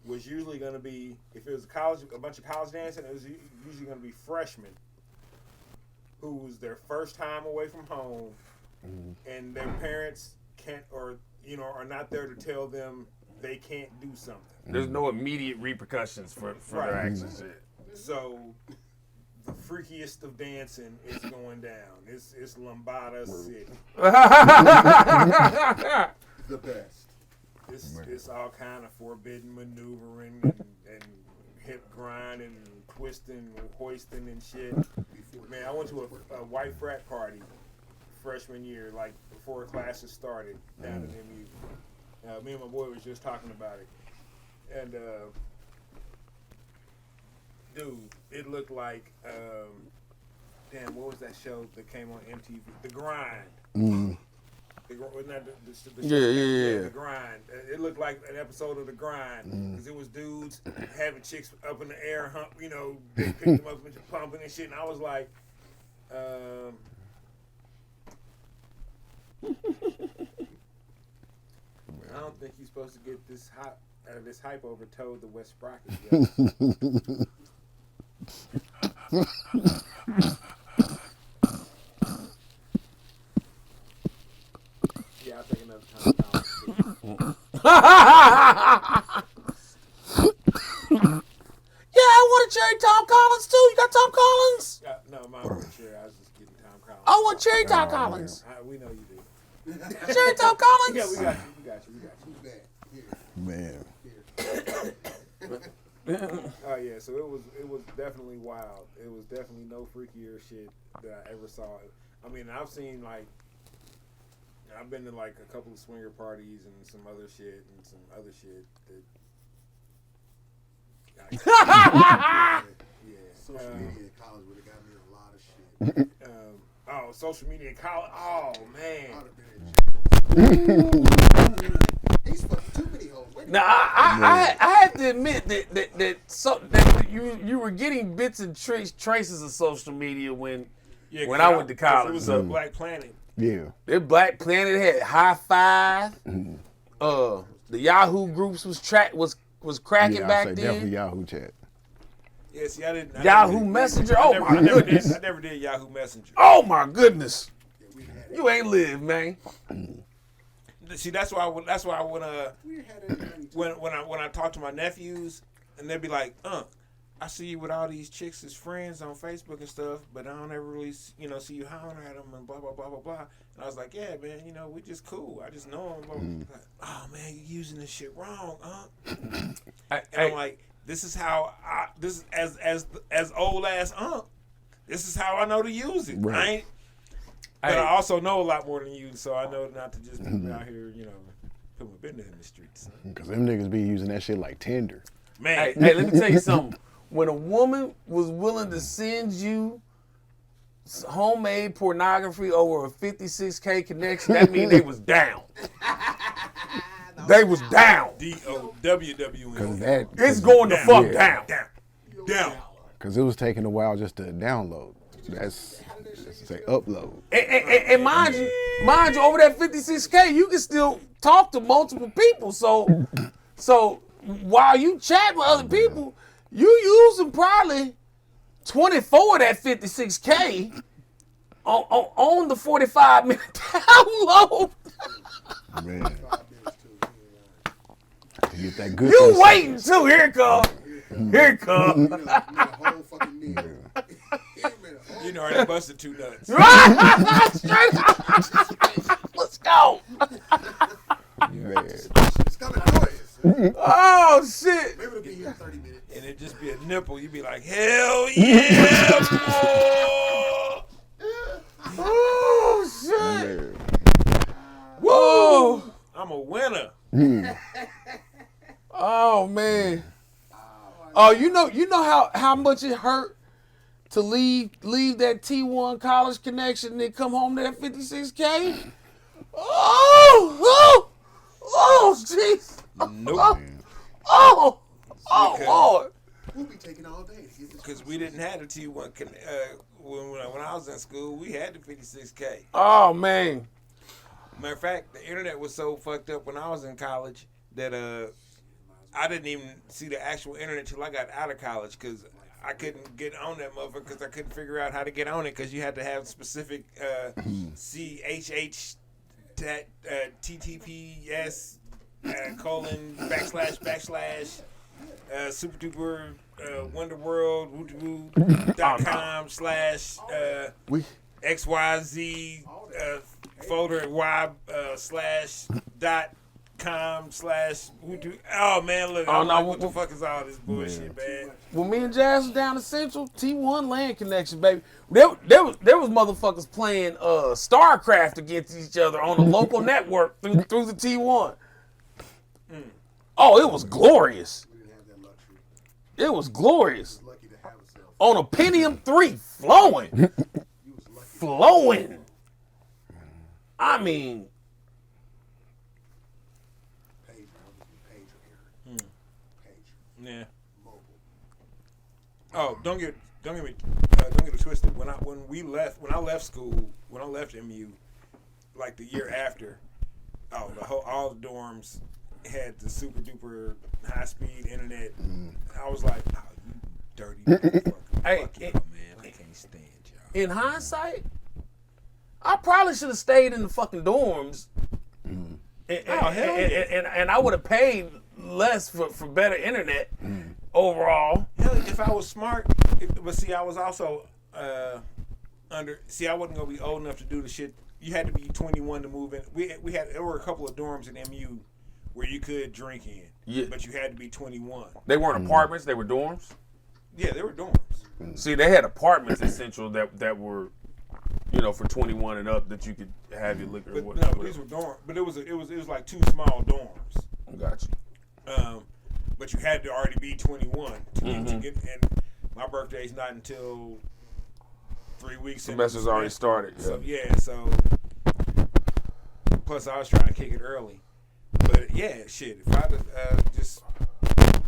was usually going to be, if it was a bunch of college dancing, it was usually going to be freshmen who was their first time away from home, and their parents can't are not there to tell them they can't do something. There's no immediate repercussions for their actions. So the freakiest of dancing is going down. It's Lambada City. The best. It's all kind of forbidden maneuvering and hip grinding and twisting and hoisting and shit. Man, I went to a white frat party freshman year, like before classes started down in MU. Me and my boy was just talking about it. And, dude, it looked like damn, what was that show that came on MTV? The Grind. Wasn't that the show? Yeah. The Grind. It looked like an episode of The Grind because it was dudes having chicks up in the air, you know, they picked them up and pumping and shit, and I was like, I don't think you're supposed to get this hype over Toad the West Sprocket. Yeah, I'll take another time. Yeah, I want a cherry Tom Collins too. You got Tom Collins? No, mine wasn't cherry. I was just getting Tom Collins. I want cherry Tom Collins. We know you do. Cherry Tom Collins? Yeah, we got you. Man. Oh yeah, so it was definitely wild. It was definitely no freakier shit that I ever saw. I mean, I've been to like a couple of swinger parties and some other shit that. Social media in college would have got me in a lot of shit. Social media in college. Oh man. I would have been in jail. He's fucking too many hoes. Now I have to admit that you were getting bits and traces of social media when I went to college. It was a Black Planet. Yeah. The Black Planet had High Five. The Yahoo groups was cracking back I'd say then. definitely Yahoo chat. Yeah, see, I didn't. Yahoo Messenger. Oh my goodness. I never did Yahoo Messenger. Oh my goodness. You ain't lived, man. See, that's why I when I talk to my nephews and they'd be like, I see you with all these chicks as friends on Facebook and stuff, but I don't ever really, see you hollering at them and blah blah blah blah blah. And I was like, yeah, man, we just cool. I just know them. Like, oh man, you using this shit wrong, and I'm like, this is how this is as old as this is how I know to use it. Right. But I also know a lot more than you, so I know not to just be out here, put my business in the streets. Because them niggas be using that shit like Tinder. Man. Hey, let me tell you something. When a woman was willing to send you homemade pornography over a 56K connection, that means they was down. They was down. DOWWN. It's going the fuck down. Down. Because it was taking a while just to download. That's say upload. And mind you, over that 56K, you can still talk to multiple people. So while you chat with other people, you using probably 24 of that 56K on the 45-minute download. Man. To get that good. You waiting too. Here it come. Here it come. I already busted 2 nuts. Straight up. Let's go. Man. It's coming noise. Oh shit. Maybe it'll be here in 30 minutes. And it'd just be a nipple. You'd be like, hell yeah, boy. Oh shit. Man. Whoa. I'm a winner. Oh man. Oh, you know how much it hurt to leave that T1 college connection and then come home to that 56K? Oh, jeez. Nope. Oh, Lord. We'll be taking all day. Because we didn't have the T1. When I was in school, we had the 56K. Oh, man. Matter of fact, the internet was so fucked up when I was in college that I didn't even see the actual internet till I got out of college because I couldn't get on that motherfucker because I couldn't figure out how to get on it because you had to have specific CHH TTPS colon / super duper wonderworld.com / XYZ folder y /.com / oh man, look, I'm like, what the fuck is all this bullshit, man? When me and Jazz was down to Central, T1 LAN connection, baby. There was motherfuckers playing StarCraft against each other on a local network through the T1. Oh, it was glorious. We didn't have that luxury. It was glorious. Lucky to have a cell on a Pentium 3, flowing. Flowing. I mean, Yeah. Oh, don't get it twisted. When I left school, when I left MU, like the year after, all the dorms had the super duper high speed internet. I was like, oh, you dirty motherfucker. Hey, Fuck y'all, man. I can't stand y'all. in hindsight, I probably should have stayed in the fucking dorms. And I would have paid less for better internet overall. Hell, if I was smart, but see, I was also I wasn't gonna be old enough to do the shit. You had to be 21 to move in. There were a couple of dorms in MU where you could drink in, but you had to be 21. They weren't apartments; they were dorms. Yeah, they were dorms. See, they had apartments in Central that were, for 21 and up that you could have your liquor. But or whatever. no, these were dorms. But it was like two small dorms. Got you. But you had to already be 21 to get. And my birthday's not until 3 weeks. Semester's already started. Yeah. So plus I was trying to kick it early. But yeah, shit. If I'd just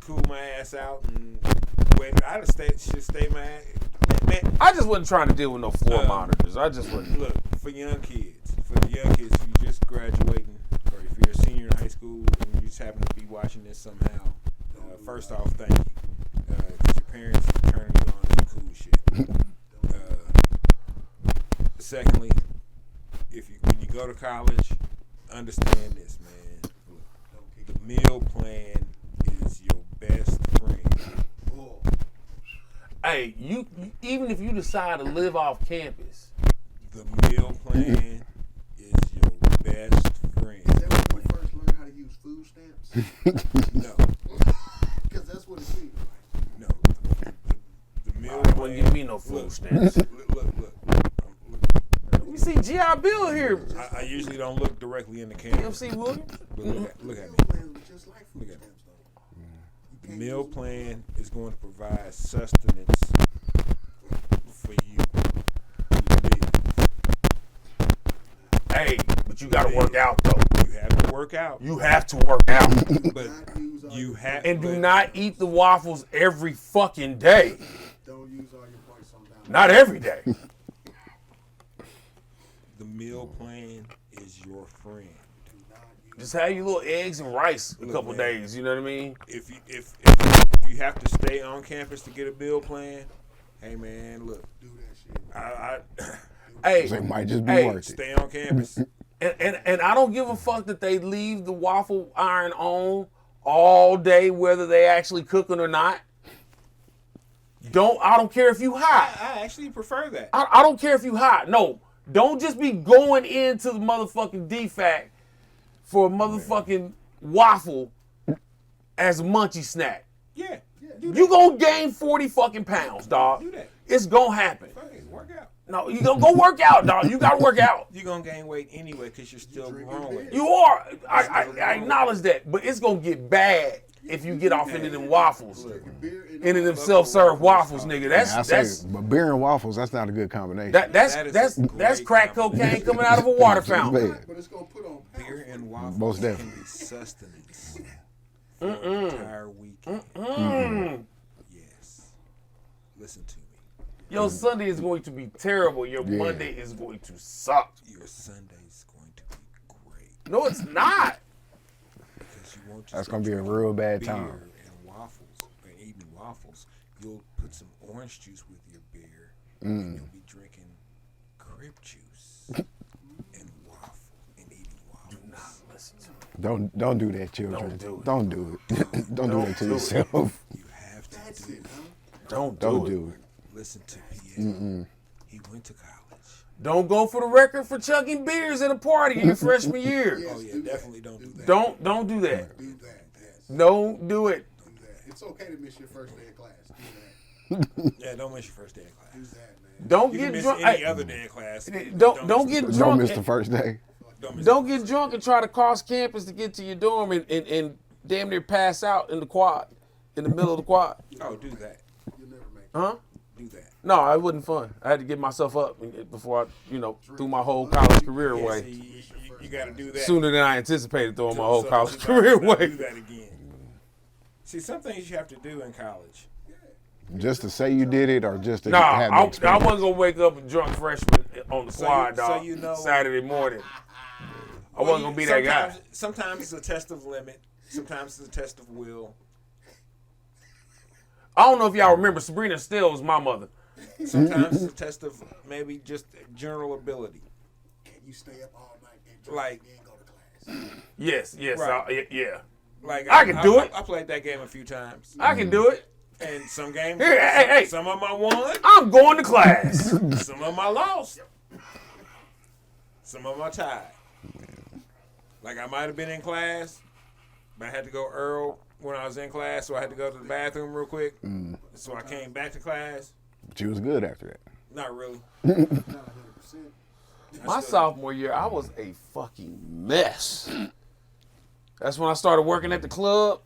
cool my ass out and wait, I'd have stayed my ass. Man, I just wasn't trying to deal with no floor monitors. I just wasn't. Look, for the young kids, if you're just graduating, or if you're a senior in high school and you just happen to be watching this somehow, first off, thank you. Because your parents are turning you on to cool shit. Secondly, when you go to college, understand this, man. The meal plan is your best friend. Hey, you even if you decide to live off campus, the meal plan is your best friend. Is that when you first learned how to use food stamps? No. Because that's what it seems like. No. The meal I plan. wouldn't give me no food stamps. Look. You see G.I. Bill here. I usually don't look directly in the camera. MC Williams. But look at me. Meal plan was just like food Look at me. stamps, though. The meal plan is going to provide sustenance for you to live. Hey, but you gotta work out though. You have to work out. You have to work out. But you have And do not eat the waffles every fucking day. Don't use all your points on down. Not every day. the meal plan is your friend. Just have your little eggs and rice a Look, couple man, days. You know what I mean? If you have to stay on campus to get a meal plan, hey man, look, Do that shit. Hey, It might just be worth it. stay on campus. and I don't give a fuck that they leave the waffle iron on all day, whether they actually cooking or not. I don't care if you hot. I actually prefer that. I don't care if you hot. No, don't just be going into the motherfucking DFAC for a motherfucking waffle as a munchy snack. Yeah, do You gonna gain 40 fucking pounds, dog. Do that. It's gonna happen. Fucking work out. No, you gonna go work out, dog. You gotta work out. You're gonna gain weight anyway because you're still growing. You are. I acknowledge that, but it's gonna get bad if you get off into them waffles, into them self-serve waffles, nigga. But beer and waffles, that's not a good combination. That's crack cocaine coming out of a water fountain. But it's going to put on pounds. Beer and waffles Most can definitely. be sustenance for an entire weekend. Yes. Listen to me. Your Sunday is going to be terrible. Your Monday is going to suck. Your Sunday's going to be great. No, it's not. Because you won't just That's gonna be a real bad time. beer and waffles and eating waffles. You'll put some orange juice with your beer and you'll be drinking grape juice and eating waffles. Do not listen to me. Don't do that, children. Don't do it. Don't do it to yourself. You have to do it. Don't do it. Listen to Pierre. He went to college. Don't go for the record for chugging beers at a party in your freshman year. Oh yeah, definitely don't do that. Don't do that. Do that. Yes. Don't do it. Do that. It's okay to miss your first day of class. Do that. Yeah, don't miss your first day of class. Do that, man. Don't You can get miss drunk. any other day of class. Don't get Don't drunk. miss the first day. Don't get drunk and try to cross campus to get to your dorm and damn near pass out in the quad, in the middle of the quad. Oh, do that. You'll never make it. Huh? do that. No, it wasn't fun. I had to get myself up before I, threw my whole college career Yeah, away. see, you got to do that. Sooner than I anticipated throwing my whole So college you career gotta away. do that again. See, some things you have to do in college. Just to say you did it, or just to Nah, have the I experience? wasn't gonna wake up a drunk freshman on the quad, so dog. you know- Saturday morning. I wasn't gonna be that guy. Sometimes it's a test of limit. Sometimes it's a test of will. I don't know if y'all remember, Sabrina Steele was my mother. Sometimes it's a test of maybe just general ability. Can you stay up all night and drink Like- and then go to class? Yes, Right. yeah. Like I can do it. I played that game a few times, I can do it. and some games, Here, hey. some of them I won, I'm going to class. some of them I lost, some of them I tied. Like I might have been in class, but I had to go early when I was in class, so I had to go to the bathroom real quick. So I came back to class. But you was good after that. Not really. Not 100%. My sophomore year, I was a fucking mess. That's when I started working at the club.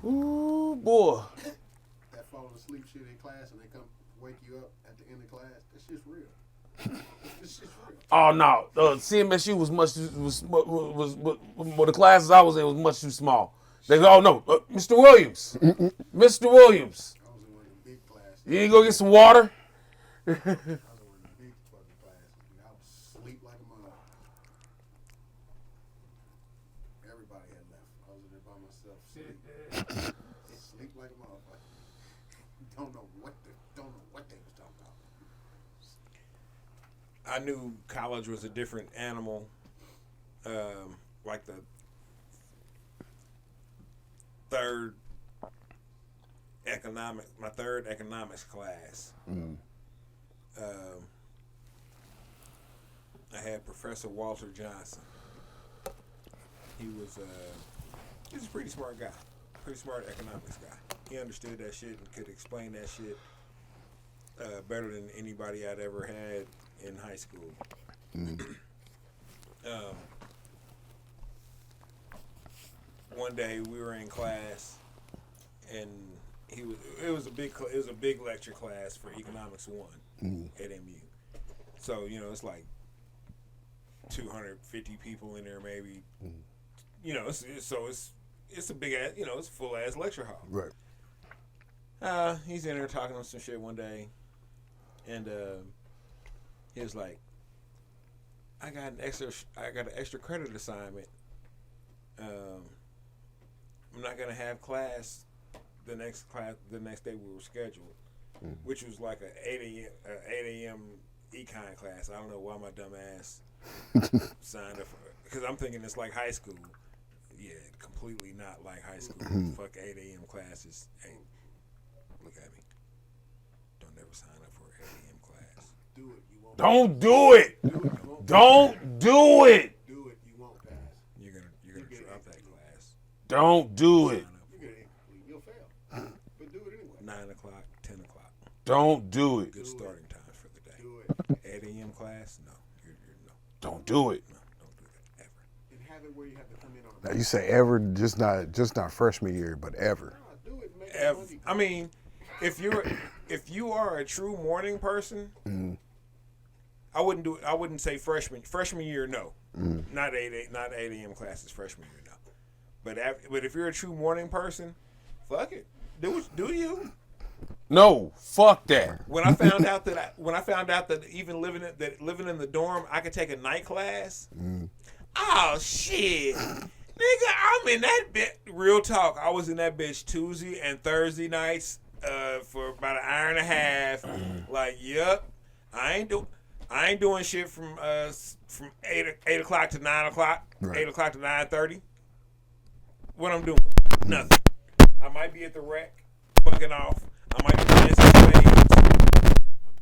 Ooh, boy. That falling asleep shit in class and they come wake you up at the end of class, that shit's real. This shit's real. Oh no, CMSU was the classes I was in was much too small. They go, oh no, Mr. Williams, Mr. Williams, I was in one of the big classes. you need to go get some water. I was in one of the big fucking classes. I was asleep like a mother. Everybody had left. I was in there by myself, sleep like a motherfucker. Don't know what they was talking about. I knew college was a different animal. Like the my third economics class. I had Professor Walter Johnson. He was a pretty smart guy, pretty smart economics guy. He understood that shit and could explain that shit better than anybody I'd ever had in high school. One day we were in class, and it was a big lecture class for Economics 1 at MU. So it's like 250 people in there maybe. It's a big ass, it's a full ass lecture hall. Right. He's in there talking on some shit one day, and he was like, I got an extra credit assignment. I'm not gonna have class the next day we were scheduled, which was like a 8 a.m. econ class. I don't know why my dumb ass signed up for it, because I'm thinking it's like high school. Yeah, completely not like high school. Fuck 8 a.m. classes. Hey, look at me. Don't ever sign up for an 8 a.m. class. Do it, you won't. Don't do it. Don't do it. Do it, you won't pass. You're gonna drop that class. Don't do it. You'll fail. But do it anyway. 9 o'clock, 10 o'clock. Don't do it. Good starting times for the day. Do it. 8 a.m. class? No. You're no. Don't do it. No, don't do that ever. And have it where you have to come in on Now you say ever, just not freshman year, but ever. do it, make it Ever. Monday. I mean, if you are a true morning person, I wouldn't do it. I wouldn't say freshman year. No, not 8 a.m. classes freshman year. No, but if you're a true morning person, fuck it. Do you? No, fuck that. When I found out that even living in the dorm, I could take a night class. Oh shit, nigga, I'm in that bitch. Real talk, I was in that bitch Tuesday and Thursday nights for about an hour and a half. Like, yep, I ain't doing shit from 8 o'clock to 9 o'clock, Right. 8 o'clock to 9:30. What I'm doing? Nothing. I might be at the rec, fucking off. I might be playing some spades. I'm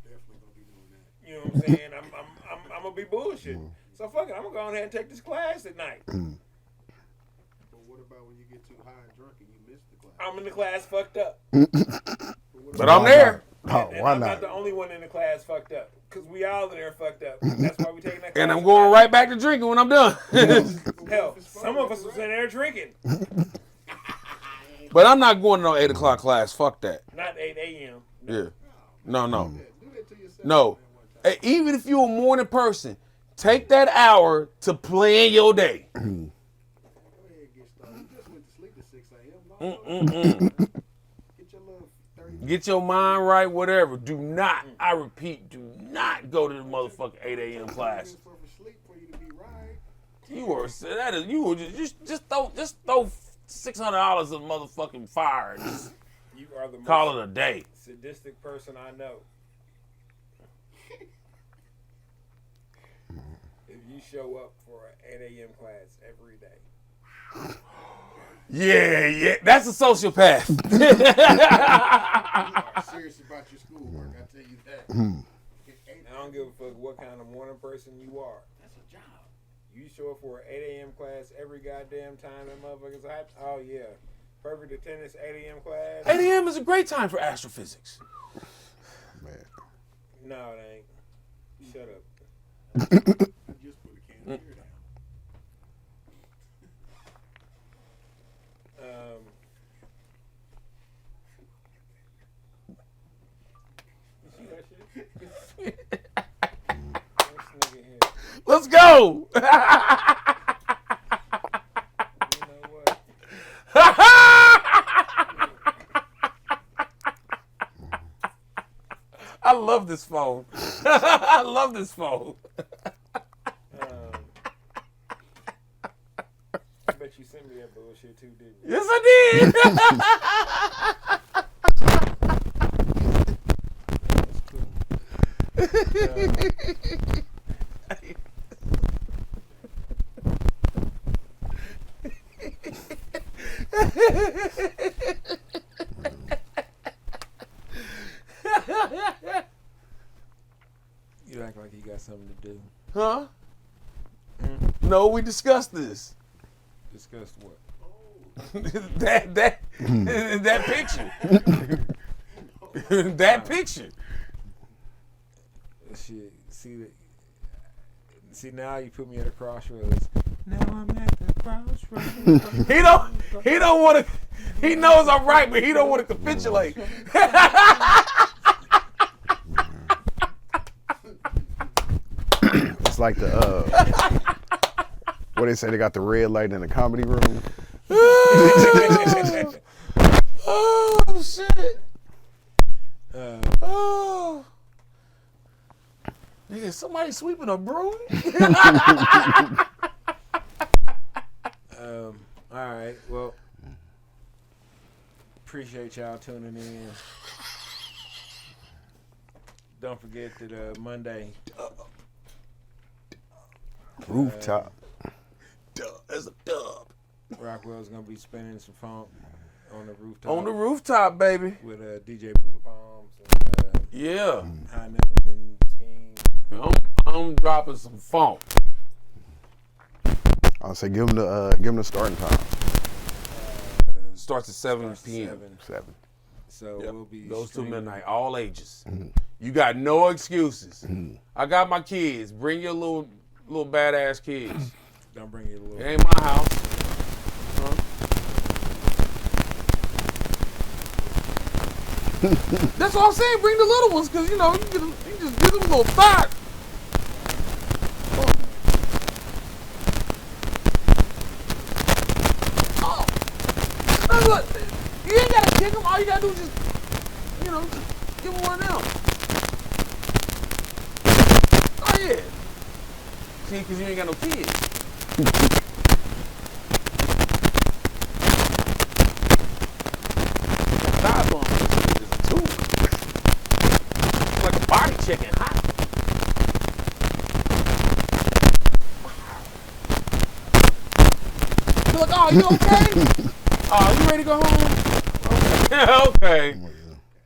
definitely gonna be doing that. You know what I'm saying? I'm gonna be bullshit. So fuck it, I'm gonna go ahead and take this class at night. But what about when you get too high and drunk and you miss the class? I'm in the class fucked up. But I'm there. Oh, And why I'm not not? the only one in the class fucked up. Because we all in there fucked up. That's why we taking that class. And I'm going right back to drinking when I'm done. Hell, some of us was in there drinking. But I'm not going to no 8 o'clock class. Fuck that. Not 8 a.m. Yeah. No. Do that to yourself. No. Even if you're a morning person, take that hour to plan your day. Go ahead and get started. You just went to sleep at 6 a.m. Get your little 30 minutes. Get your mind right, whatever. Do not, I repeat, do not go to the motherfucking 8 a.m. class. For sleep for you to be right. You were just throw $600 of motherfucking fire. And just You are the most call it a day. sadistic person I know. If you show up for an 8 a.m. class every day. Yeah, that's a sociopath. You are serious about your schoolwork, I tell you that. I don't give a fuck what kind of morning person you are. That's a job. You show up for an 8 a.m. class every goddamn time that motherfuckers hype. Oh yeah. Perfect attendance 8 a.m. class. 8 a.m. is a great time for astrophysics. Man. No, it ain't. Shut up. I just put a can of beer down. You see that shit? This nigga here. Let's go. You know what? I love this phone. I love this phone. I bet you sent me that bullshit too, didn't you? Yes, I did. You act like you got something to do. Huh? No, we discussed this. Discussed what? that picture. That picture. Shit. See now you put me at a crossroads. Now I'm at the crossroads. He don't want to. He knows I'm right, but he don't want to capitulate. It's like the what they say, they got the red light in the comedy room. Oh shit. Oh. Nigga, somebody sweeping a broom? All right. Well, appreciate y'all tuning in. Don't forget that Monday. Rooftop. That's a dub. Rockwell's gonna be spinning some funk on the rooftop. On the rooftop, baby. with DJ Buddha Palms and Yeah. High Note and Scheme. I'm dropping some funk. I'll say give them the starting time. Starts at 7 p.m. 7. So Yep. we'll be Goes to streaming. midnight, all ages. You got no excuses. I got my kids. Bring your little badass kids. Don't bring your little. It ain't my house. Huh? That's what I'm saying. Bring the little ones, cause you just give them a little thought. Oh, now look, you ain't gotta kick them. All you gotta do is just give them one of them. Oh yeah. See, cause you ain't got no kids. Thigh bump is a tool. It's like a body check and hot. You're like, oh, you okay? Oh, you ready to go home? Okay.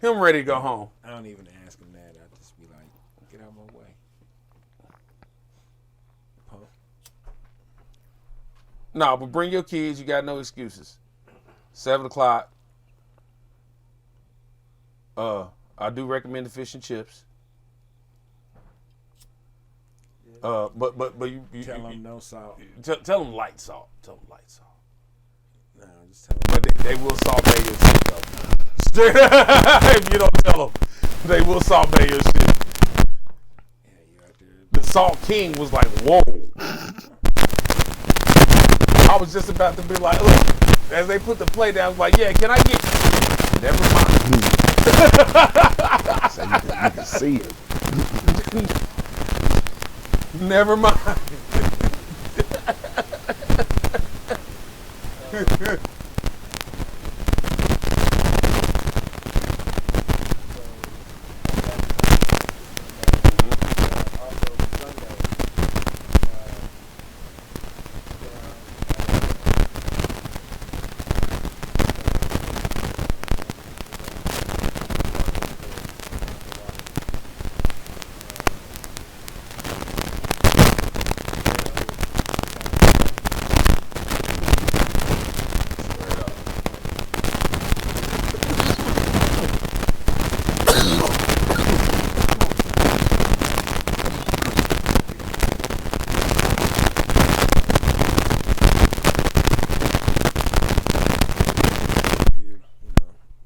Him ready to go home. I don't even ask him that. I just be like, get out of my way. Pump. No, but bring your kids. You got no excuses. 7 o'clock. I do recommend the fish and chips. But you Tell them no salt. tell them light salt. Tell them light salt. No, just tell But they will saute your shit though. Straight up, if you don't tell them, they will saute your shit. Yeah, you out there. The Salt King was like, whoa. I was just about to be like, look, as they put the plate down, I was like, yeah, can I get? Never mind. So you can see it. Never mind.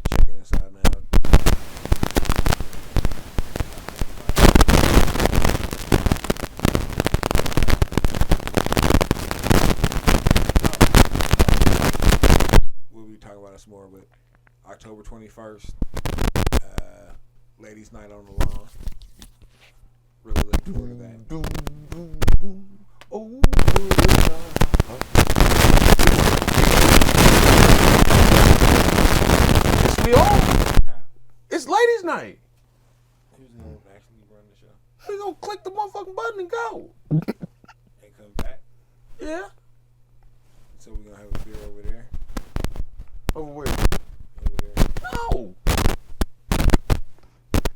Checking us out now. We'll be talking about this more, but October 21st, ladies' night on the lawn. Really looking forward to that. Boom, boom, boom. Oh, yes, we are. It's ladies' night. Who's going to actually run the show? We gonna click the motherfucking button and go. And come back. Yeah. So we're going to have a beer over there. Over where? Over there. No.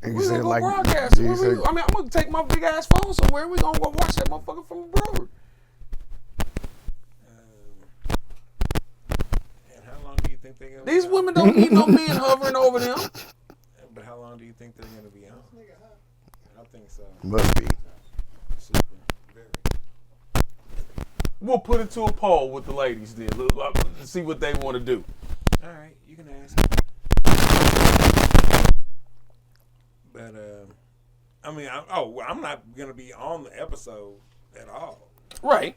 And We you gonna said go like, broadcast. you said, I'm gonna take my big ass phone somewhere. We gonna go watch that motherfucker from the brewery. And how long do you think they're going to These women don't need no men hovering over them. But how long do you think they're going to be on? I think so. must be. Super. Very. We'll put it to a poll with the ladies then. See what they want to do. All right, you can ask. But I mean, I'm not gonna be on the episode at all. Right.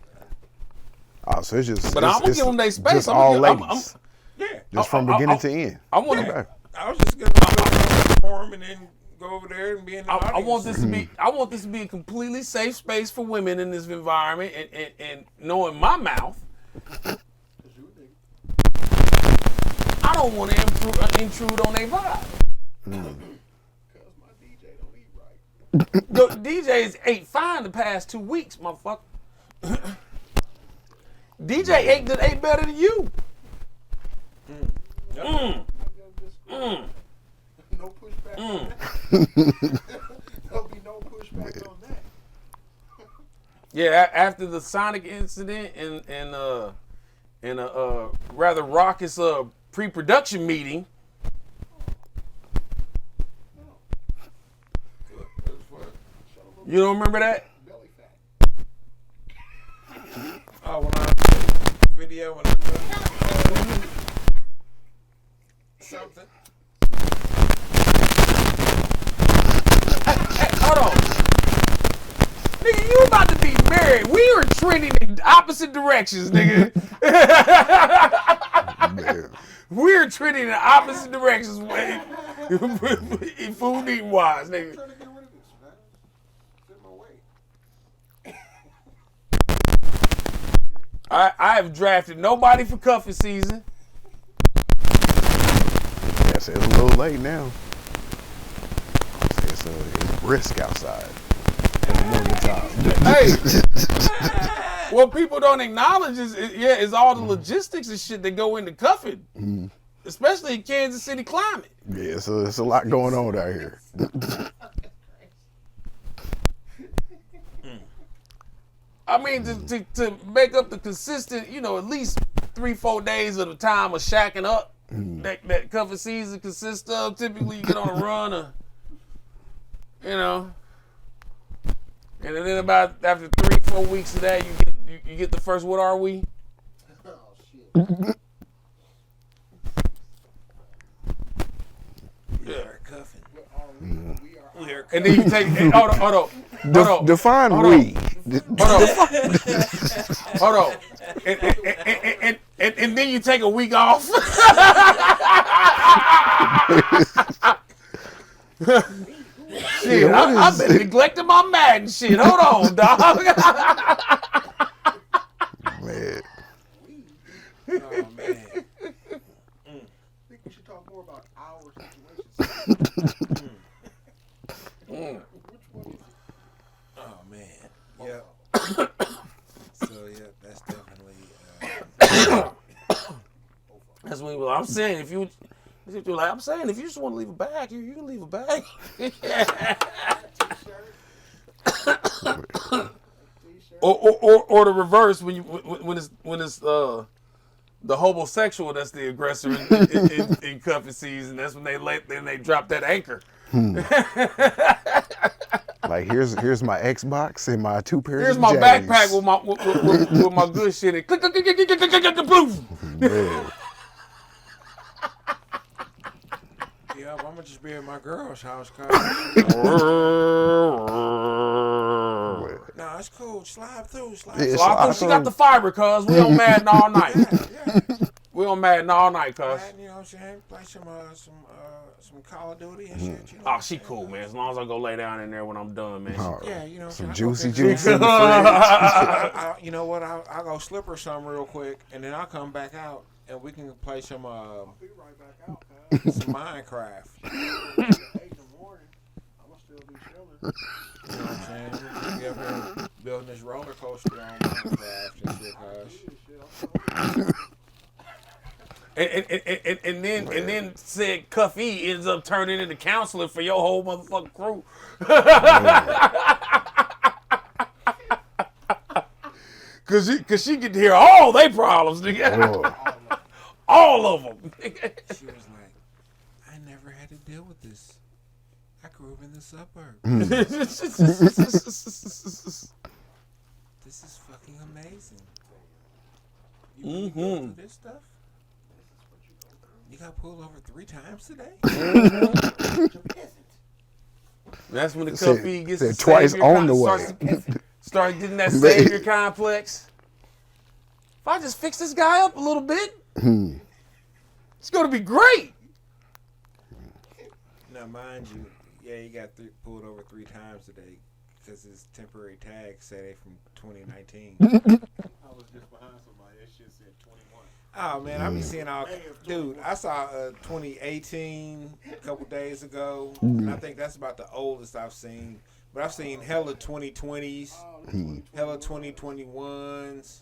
Oh, so it's just. But I'm gonna give them their space. Just I'm all gonna give- ladies. Yeah, Just from beginning to end. I want yeah. to. I was just gonna perform and then go over there and be in the audience. I want this to be. I want this to be a completely safe space for women in this environment, and knowing my mouth, I don't want to intrude on their vibe. Cause my DJ don't eat right. The DJs ate fine the past 2 weeks, motherfucker. DJ ate better than you. Yep. No pushback on that. There'll be no pushback on that. Yeah, after the Sonic incident and a rather raucous pre-production meeting. You don't remember that? Belly fat. Oh, when I video and something. Hey, hold on. Nigga, you about to be married. We are trending in opposite directions, nigga. Man. We're trending in opposite directions, food eating wise, nigga. I'm trying to get rid of this, man. It's in my way. I have drafted nobody for cuffing season. Yes, it's a little late now. It's brisk outside. In the morning time. Hey, what people don't acknowledge is all the logistics and shit that go into cuffing, especially in Kansas City climate. Yeah, so it's a lot going on out here. I mean, to make up the consistent, at least 3-4 days at a time of shacking up that cuffing season consists of. Typically, you get on a run, and then about after 3-4 weeks of that, you get the first. What are we? Oh shit. work. And then you take. Hold on. Define Hold on. we. Hold on. And then you take a week off. Shit, I've been neglecting my Madden shit. Hold on, dog. Man. Oh man. I think we should talk more about our situations. Which one is it? Oh man. Yep. So yeah, that's definitely. That's what I'm saying. If you just want to leave a bag, you can leave a bag. or the reverse when it's the homosexual that's the aggressor in cuffing season. That's when they drop that anchor. Like here's my Xbox and my 2 pairs. Here's of my J's. backpack with my good shit. And click, click, click, click, click, click, click, click, boom. Man. Yeah, I'm gonna just be at my girl's house, cuz. Nah, it's cool. Slide through. Yeah, So she got the fiber, cuz. We on Madden all night. Yeah. We on Madden all night, cuz. And, you know what I'm saying? Play some Call of Duty and shit. You know Oh, she cool, man. As long as I go lay down in there when I'm done, man. Oh, Yeah, you know what some I'm juicy saying? juice in the fridge. You know what? I'll go slipper some real quick, and then I'll come back out, and we can play some Be right back out, cuz. some Minecraft. 8 in the morning. I'm gonna still be chilling. You know what I'm saying? We'll be up here building this roller coaster on Minecraft and shit, cuz. And then said Cuffy ends up turning into counselor for your whole motherfucking crew. Cause she get to hear all they problems, nigga. Oh, All of them. She was like, I never had to deal with this. I grew up in the suburbs. This is fucking amazing. You really go through this stuff? You got pulled over 3 times today? That's when the Said- Cuffy gets said the twice savior on the way. Start getting that savior complex. If I just fix this guy up a little bit, it's gonna be great. Now, mind you, yeah, he got pulled over 3 times today because his temporary tags say they from 2019. I was just behind somebody. That shit said 21. Oh man, I be seeing all. Dude, I saw 2018 a couple days ago. And I think that's about the oldest I've seen. But I've seen hella 2020s, hella 2021s.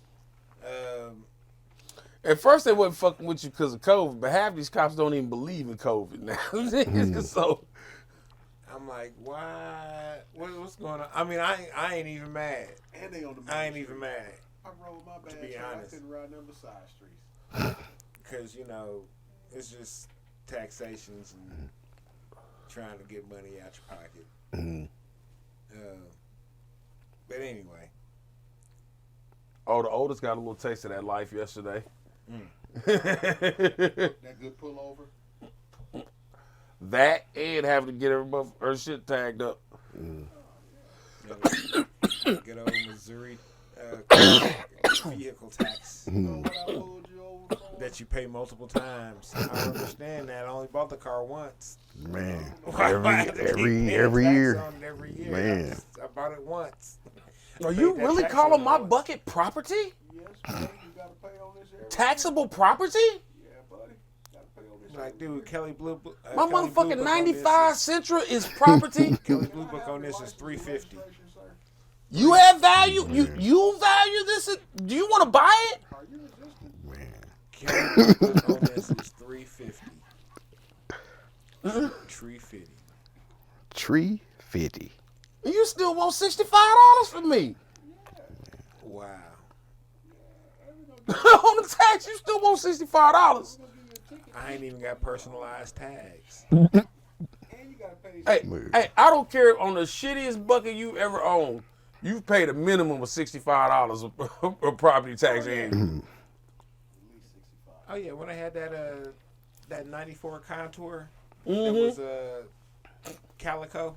At first they wasn't fucking with you because of COVID, but half these cops don't even believe in COVID now. So I'm like, why? What's going on? I mean, I ain't even mad. And they on the main I ain't street. even mad. I rolled my bad. be So I honest. couldn't ride none but side streets. Because, you know, it's just taxations and trying to get money out your pocket. But anyway. oh, the oldest got a little taste of that life yesterday. That good pullover. That and having to get her shit tagged up. Good old Missouri vehicle tax You know what I pulled you over for? that you pay multiple times. I don't understand that. I only bought the car once. man. Why do I have to keep paying Every tax year. on it every year? Man. I bought it once. Are Paid you that really tax calling on my it once. bucket property? Yes, man. You gotta pay on this every Taxable property? Yeah, buddy. Gotta pay on this. Like, dude, Kelly Blue. My Kelly Blue motherfucking Book on 95 this Sentra is property. is- Kelly Blue Book on this is $350. You have value? You value this? Do you want to buy it? Are you resistant? Man. Kelly Blue Book on this is $350. $350. Tree 50. You still want $65 from me. Wow. On the tax, you still want $65. I ain't even got personalized tags. And you gotta pay. Hey, I don't care on the shittiest bucket you ever owned. You've paid a minimum of $65 of property tax annually. Oh yeah, when I had that '94 Contour, it was Calico.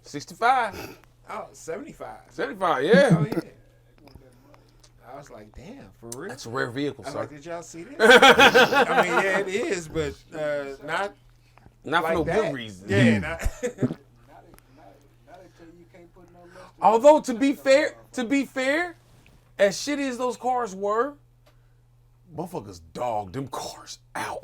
65. Oh, 75. 75, Oh, yeah. yeah. I was like, damn, for real? That's a rare vehicle, I was sir. like, did y'all see this? I mean, yeah, it is, but not Not for like no that. good reason. Yeah, not. Now they tell you can't put no luster. Although to be fair, as shitty as those cars were, motherfuckers dogged them cars out.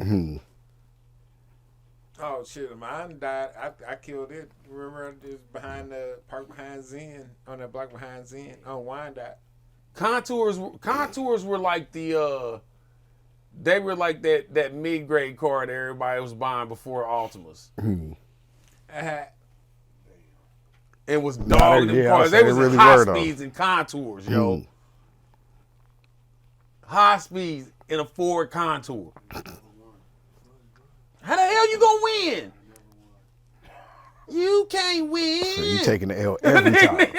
Oh shit, mine died. I killed it. Remember, just behind the park behind Zen on that block behind Zen on Wyandotte. Contours were like the they were like that mid-grade car that everybody was buying before Altimas. And was dogging them cars. They was really in high were, though. speeds and contours, yo. High speeds in a Ford Contour. How the hell you gonna win? You can't win. So you taking the L every time.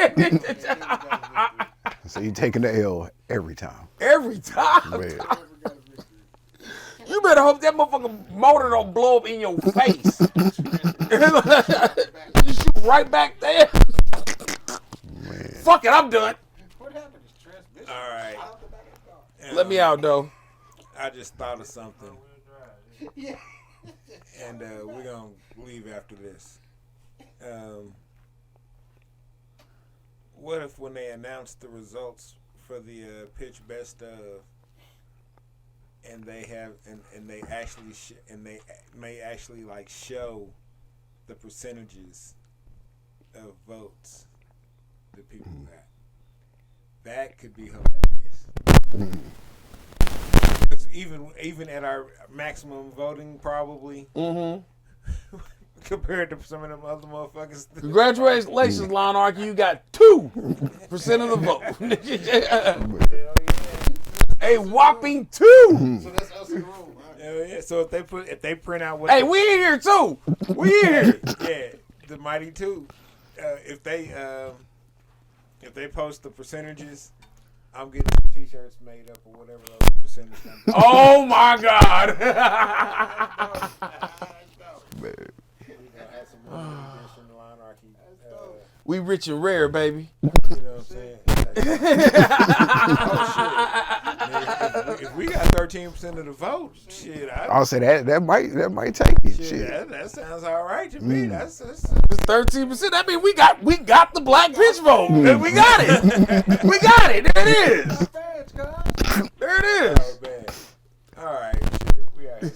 So you taking the L every time. Every time. Man. You better hope that motherfucking motor don't blow up in your face. You shoot right back there. Man. Fuck it, I'm done. What happened? It's transmission. All right. Out the back of the car. Let me out, though. I just thought of something, Yeah. and we're gonna leave after this. What if when they announce the results for the pitch best of, and they have and they actually and they may actually like show the percentages of votes that people got. That could be hilarious. Because even at our maximum voting, probably compared to some of them other motherfuckers. Congratulations, Lawnarchy. You got 2% of the vote. A whopping 2. So that's us in the room, right? Yeah. So if they print out what Hey, we in here too. We in here. yeah, the mighty two. If they post the percentages, I'm getting T-shirts made up or whatever those percentage numbers. Oh my God. Man. We gonna have some limited edition Lawnarchy. We rich and rare, baby. You know what I'm saying? Oh shit! If we got 13% of the vote, shit, I'll say that might take it. Shit. that sounds all right to me. That's 13%. That means we got the black pitch vote. We got it. We got it. There it is. There it is. oh, man. All right, shit, we out here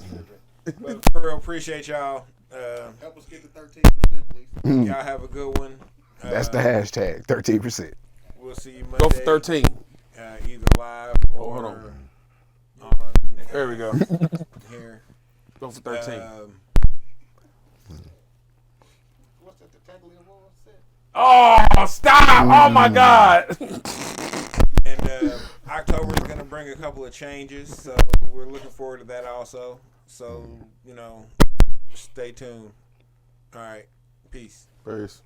tripping. But for real, appreciate y'all. Help us get to 13%, please. Y'all have a good one. That's the hashtag, 13%. We'll see you Monday. Go for 13. Either live or hold on. There we go. Here. Go for 13. What's that, the Tackling Award set? Oh, stop. Oh, my God. And October is going to bring a couple of changes, so we're looking forward to that also. So, stay tuned. All right. Peace. Peace.